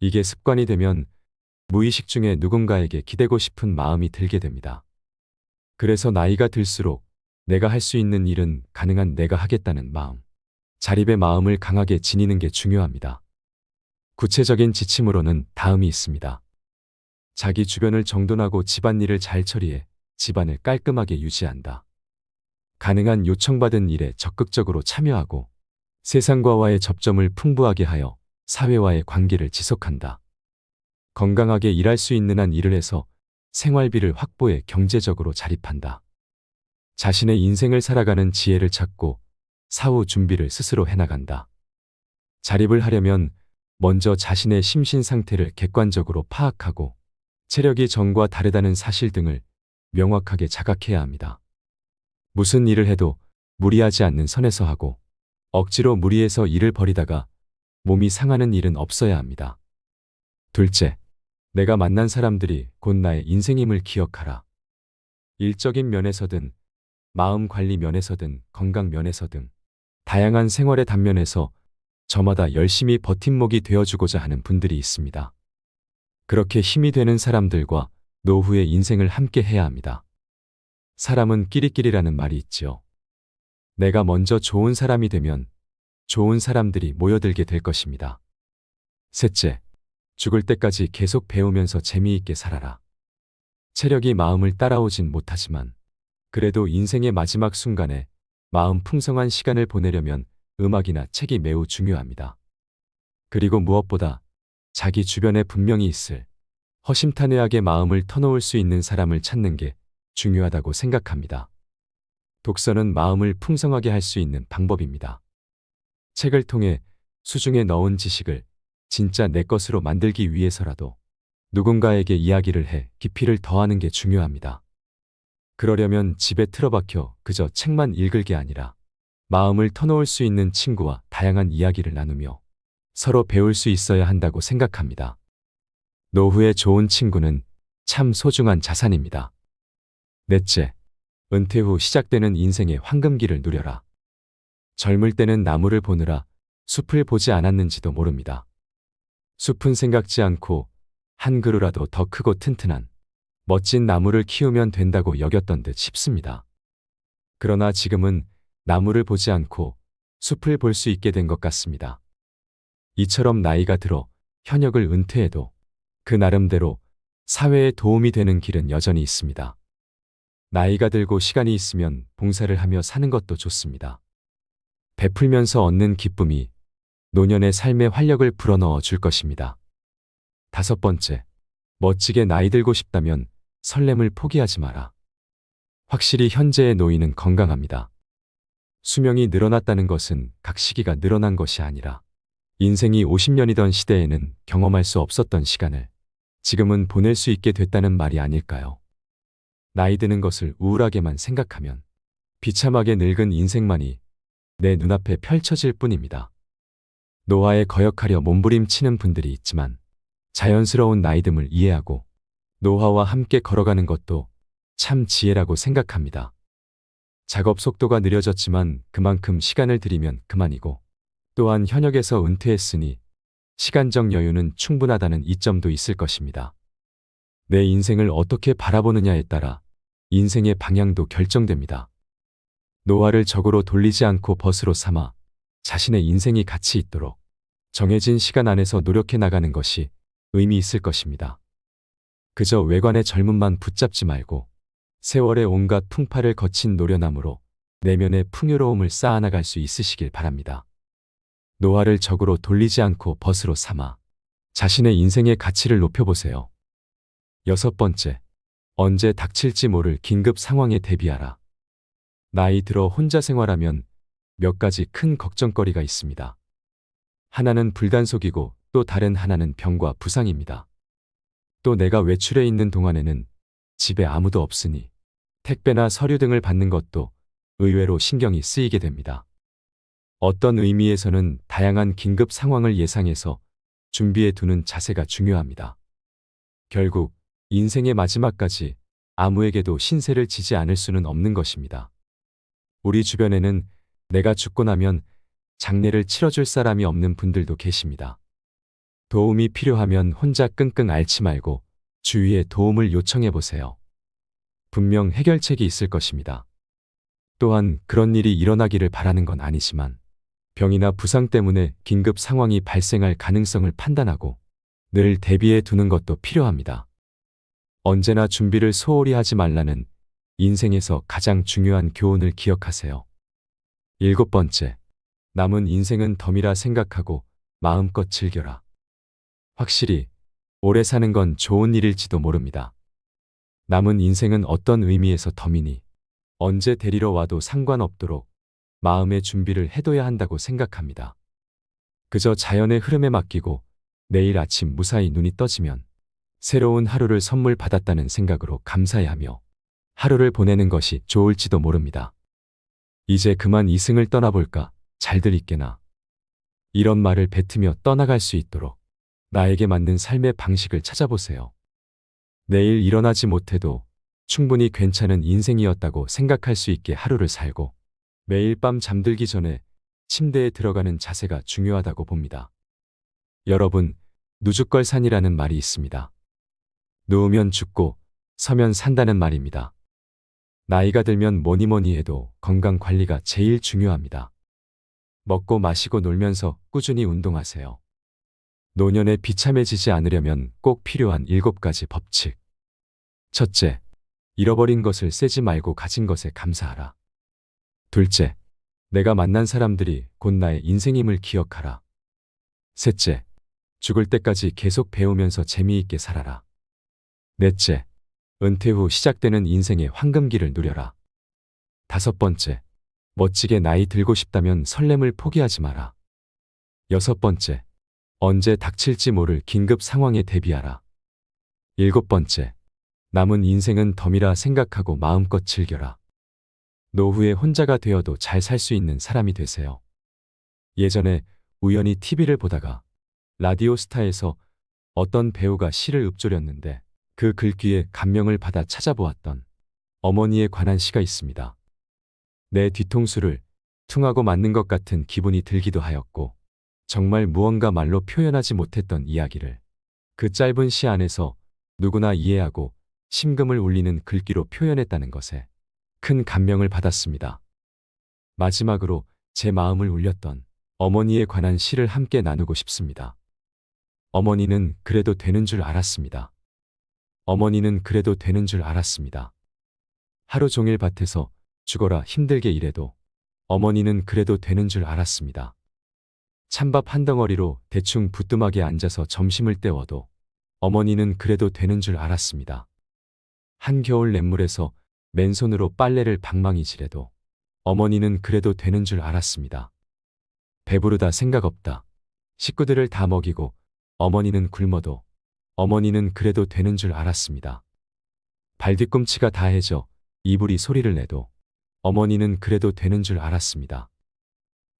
이게 습관이 되면 무의식 중에 누군가에게 기대고 싶은 마음이 들게 됩니다. 그래서 나이가 들수록 내가 할 수 있는 일은 가능한 내가 하겠다는 마음, 자립의 마음을 강하게 지니는 게 중요합니다. 구체적인 지침으로는 다음이 있습니다. 자기 주변을 정돈하고 집안일을 잘 처리해 집안을 깔끔하게 유지한다. 가능한 요청받은 일에 적극적으로 참여하고 세상과의 접점을 풍부하게 하여 사회와의 관계를 지속한다. 건강하게 일할 수 있는 한 일을 해서 생활비를 확보해 경제적으로 자립한다. 자신의 인생을 살아가는 지혜를 찾고 사후 준비를 스스로 해나간다. 자립을 하려면 먼저 자신의 심신 상태를 객관적으로 파악하고 체력이 전과 다르다는 사실 등을 명확하게 자각해야 합니다. 무슨 일을 해도 무리하지 않는 선에서 하고 억지로 무리해서 일을 벌이다가 몸이 상하는 일은 없어야 합니다. 둘째, 내가 만난 사람들이 곧 나의 인생임을 기억하라. 일적인 면에서든 마음 관리 면에서든 건강 면에서든 다양한 생활의 단면에서 저마다 열심히 버팀목이 되어주고자 하는 분들이 있습니다. 그렇게 힘이 되는 사람들과 노후의 인생을 함께 해야 합니다. 사람은 끼리끼리라는 말이 있지요. 내가 먼저 좋은 사람이 되면 좋은 사람들이 모여들게 될 것입니다. 셋째, 죽을 때까지 계속 배우면서 재미있게 살아라. 체력이 마음을 따라오진 못하지만 그래도 인생의 마지막 순간에 마음 풍성한 시간을 보내려면 음악이나 책이 매우 중요합니다. 그리고 무엇보다 자기 주변에 분명히 있을 허심탄회하게 마음을 터놓을 수 있는 사람을 찾는 게 중요하다고 생각합니다. 독서는 마음을 풍성하게 할 수 있는 방법입니다. 책을 통해 수중에 넣은 지식을 진짜 내 것으로 만들기 위해서라도 누군가에게 이야기를 해 깊이를 더하는 게 중요합니다. 그러려면 집에 틀어박혀 그저 책만 읽을 게 아니라 마음을 터놓을 수 있는 친구와 다양한 이야기를 나누며 서로 배울 수 있어야 한다고 생각합니다. 노후에 좋은 친구는 참 소중한 자산입니다. 넷째, 은퇴 후 시작되는 인생의 황금기를 누려라. 젊을 때는 나무를 보느라 숲을 보지 않았는지도 모릅니다. 숲은 생각지 않고 한 그루라도 더 크고 튼튼한 멋진 나무를 키우면 된다고 여겼던 듯 싶습니다. 그러나 지금은 나무를 보지 않고 숲을 볼 수 있게 된 것 같습니다. 이처럼 나이가 들어 현역을 은퇴해도 그 나름대로 사회에 도움이 되는 길은 여전히 있습니다. 나이가 들고 시간이 있으면 봉사를 하며 사는 것도 좋습니다. 베풀면서 얻는 기쁨이 노년의 삶의 활력을 불어넣어 줄 것입니다. 다섯 번째, 멋지게 나이 들고 싶다면 설렘을 포기하지 마라. 확실히 현재의 노인은 건강합니다. 수명이 늘어났다는 것은 각 시기가 늘어난 것이 아니라 인생이 50년이던 시대에는 경험할 수 없었던 시간을 지금은 보낼 수 있게 됐다는 말이 아닐까요? 나이 드는 것을 우울하게만 생각하면 비참하게 늙은 인생만이 내 눈앞에 펼쳐질 뿐입니다. 노화에 거역하려 몸부림치는 분들이 있지만 자연스러운 나이듦을 이해하고 노화와 함께 걸어가는 것도 참 지혜라고 생각합니다. 작업 속도가 느려졌지만 그만큼 시간을 들이면 그만이고 또한 현역에서 은퇴했으니 시간적 여유는 충분하다는 이점도 있을 것입니다. 내 인생을 어떻게 바라보느냐에 따라 인생의 방향도 결정됩니다. 노화를 적으로 돌리지 않고 벗으로 삼아 자신의 인생이 가치 있도록 정해진 시간 안에서 노력해 나가는 것이 의미 있을 것입니다. 그저 외관의 젊음만 붙잡지 말고 세월의 온갖 풍파를 거친 노련함으로 내면의 풍요로움을 쌓아나갈 수 있으시길 바랍니다. 노화를 적으로 돌리지 않고 벗으로 삼아 자신의 인생의 가치를 높여보세요. 여섯 번째, 언제 닥칠지 모를 긴급 상황에 대비하라. 나이 들어 혼자 생활하면 몇 가지 큰 걱정거리가 있습니다. 하나는 불단속이고 또 다른 하나는 병과 부상입니다. 또 내가 외출해 있는 동안에는 집에 아무도 없으니 택배나 서류 등을 받는 것도 의외로 신경이 쓰이게 됩니다. 어떤 의미에서는 다양한 긴급 상황을 예상해서 준비해 두는 자세가 중요합니다. 결국 인생의 마지막까지 아무에게도 신세를 지지 않을 수는 없는 것입니다. 우리 주변에는 내가 죽고 나면 장례를 치러줄 사람이 없는 분들도 계십니다. 도움이 필요하면 혼자 끙끙 앓지 말고 주위에 도움을 요청해 보세요. 분명 해결책이 있을 것입니다. 또한 그런 일이 일어나기를 바라는 건 아니지만 병이나 부상 때문에 긴급 상황이 발생할 가능성을 판단하고 늘 대비해 두는 것도 필요합니다. 언제나 준비를 소홀히 하지 말라는 인생에서 가장 중요한 교훈을 기억하세요. 7번째, 남은 인생은 덤이라 생각하고 마음껏 즐겨라. 확실히 오래 사는 건 좋은 일일지도 모릅니다. 남은 인생은 어떤 의미에서 덤이니 언제 데리러 와도 상관없도록 마음의 준비를 해둬야 한다고 생각합니다. 그저 자연의 흐름에 맡기고 내일 아침 무사히 눈이 떠지면 새로운 하루를 선물 받았다는 생각으로 감사해하며 하루를 보내는 것이 좋을지도 모릅니다. 이제 그만 이승을 떠나볼까 잘들 있게나. 이런 말을 뱉으며 떠나갈 수 있도록 나에게 맞는 삶의 방식을 찾아보세요. 내일 일어나지 못해도 충분히 괜찮은 인생이었다고 생각할 수 있게 하루를 살고 매일 밤 잠들기 전에 침대에 들어가는 자세가 중요하다고 봅니다. 여러분, 누죽걸산이라는 말이 있습니다. 누우면 죽고 서면 산다는 말입니다. 나이가 들면 뭐니 해도 건강 관리가 제일 중요합니다. 먹고 마시고 놀면서 꾸준히 운동하세요. 노년에 비참해지지 않으려면 꼭 필요한 7가지 법칙. 첫째, 잃어버린 것을 떼지 말고 가진 것에 감사하라. 둘째, 내가 만난 사람들이 곧 나의 인생임을 기억하라. 셋째, 죽을 때까지 계속 배우면서 재미있게 살아라. 넷째, 은퇴 후 시작되는 인생의 황금기를 누려라. 5번째, 멋지게 나이 들고 싶다면 설렘을 포기하지 마라. 6번째, 언제 닥칠지 모를 긴급 상황에 대비하라. 7번째, 남은 인생은 덤이라 생각하고 마음껏 즐겨라. 노후에 혼자가 되어도 잘 살 수 있는 사람이 되세요. 예전에 우연히 TV를 보다가 라디오스타에서 어떤 배우가 시를 읊조렸는데 그 글귀에 감명을 받아 찾아보았던 어머니에 관한 시가 있습니다. 내 뒤통수를 퉁하고 맞는 것 같은 기분이 들기도 하였고 정말 무언가 말로 표현하지 못했던 이야기를 그 짧은 시 안에서 누구나 이해하고 심금을 울리는 글귀로 표현했다는 것에 큰 감명을 받았습니다. 마지막으로 제 마음을 울렸던 어머니에 관한 시를 함께 나누고 싶습니다. 어머니는 그래도 되는 줄 알았습니다. 어머니는 그래도 되는 줄 알았습니다. 하루 종일 밭에서 죽어라 힘들게 일해도 어머니는 그래도 되는 줄 알았습니다. 찬밥 한 덩어리로 대충 부뚜막에 앉아서 점심을 때워도 어머니는 그래도 되는 줄 알았습니다. 한겨울 냇물에서 맨손으로 빨래를 방망이질해도 어머니는 그래도 되는 줄 알았습니다. 배부르다 생각 없다. 식구들을 다 먹이고 어머니는 굶어도 어머니는 그래도 되는 줄 알았습니다. 발뒤꿈치가 다해져 이불이 소리를 내도 어머니는 그래도 되는 줄 알았습니다.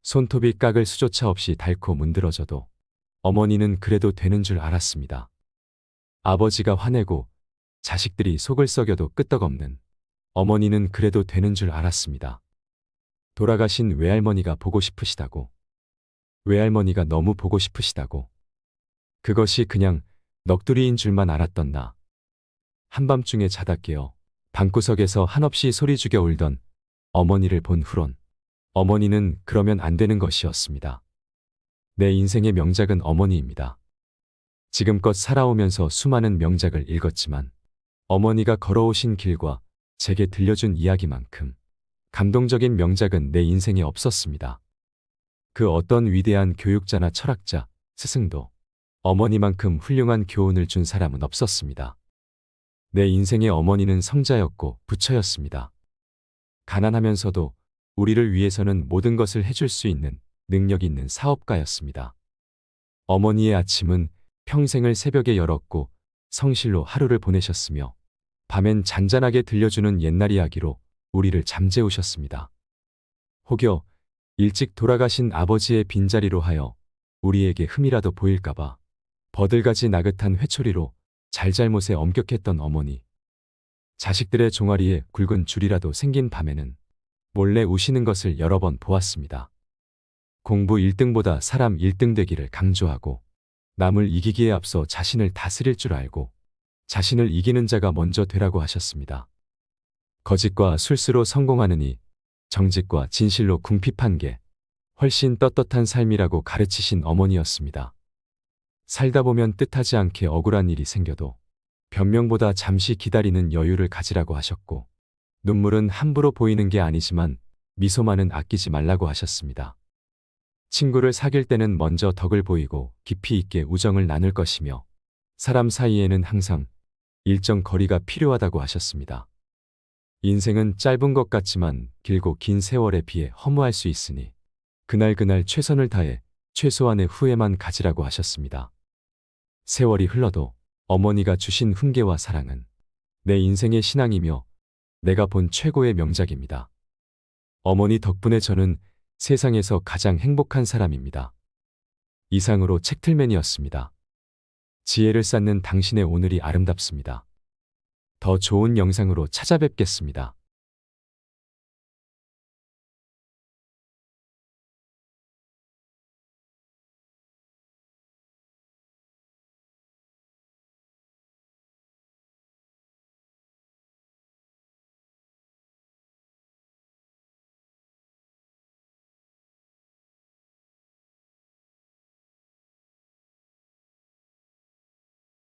손톱이 깎을 수조차 없이 닳고 문드러져도 어머니는 그래도 되는 줄 알았습니다. 아버지가 화내고 자식들이 속을 썩여도 끄떡없는 어머니는 그래도 되는 줄 알았습니다. 돌아가신 외할머니가 보고 싶으시다고. 외할머니가 너무 보고 싶으시다고. 그것이 그냥 넋두리인 줄만 알았던 나. 한밤중에 자다 깨어 방구석에서 한없이 소리 죽여 울던 어머니를 본 후론 어머니는 그러면 안 되는 것이었습니다. 내 인생의 명작은 어머니입니다. 지금껏 살아오면서 수많은 명작을 읽었지만 어머니가 걸어오신 길과 제게 들려준 이야기만큼 감동적인 명작은 내 인생에 없었습니다. 그 어떤 위대한 교육자나 철학자, 스승도 어머니만큼 훌륭한 교훈을 준 사람은 없었습니다. 내 인생의 어머니는 성자였고 부처였습니다. 가난하면서도 우리를 위해서는 모든 것을 해줄 수 있는 능력 있는 사업가였습니다. 어머니의 아침은 평생을 새벽에 열었고 성실로 하루를 보내셨으며 밤엔 잔잔하게 들려주는 옛날 이야기로 우리를 잠재우셨습니다. 혹여 일찍 돌아가신 아버지의 빈자리로 하여 우리에게 흠이라도 보일까봐 버들가지 나긋한 회초리로 잘잘못에 엄격했던 어머니. 자식들의 종아리에 굵은 줄이라도 생긴 밤에는 몰래 우시는 것을 여러 번 보았습니다. 공부 1등보다 사람 1등 되기를 강조하고 남을 이기기에 앞서 자신을 다스릴 줄 알고 자신을 이기는 자가 먼저 되라고 하셨습니다. 거짓과 술수로 성공하느니 정직과 진실로 궁핍한 게 훨씬 떳떳한 삶이라고 가르치신 어머니였습니다. 살다 보면 뜻하지 않게 억울한 일이 생겨도 변명보다 잠시 기다리는 여유를 가지라고 하셨고, 눈물은 함부로 보이는 게 아니지만 미소만은 아끼지 말라고 하셨습니다. 친구를 사귈 때는 먼저 덕을 보이고 깊이 있게 우정을 나눌 것이며, 사람 사이에는 항상 일정 거리가 필요하다고 하셨습니다. 인생은 짧은 것 같지만 길고 긴 세월에 비해 허무할 수 있으니 그날그날 최선을 다해 최소한의 후회만 가지라고 하셨습니다. 세월이 흘러도 어머니가 주신 훈계와 사랑은 내 인생의 신앙이며 내가 본 최고의 명작입니다. 어머니 덕분에 저는 세상에서 가장 행복한 사람입니다. 이상으로 책틀맨이었습니다. 지혜를 쌓는 당신의 오늘이 아름답습니다. 더 좋은 영상으로 찾아뵙겠습니다.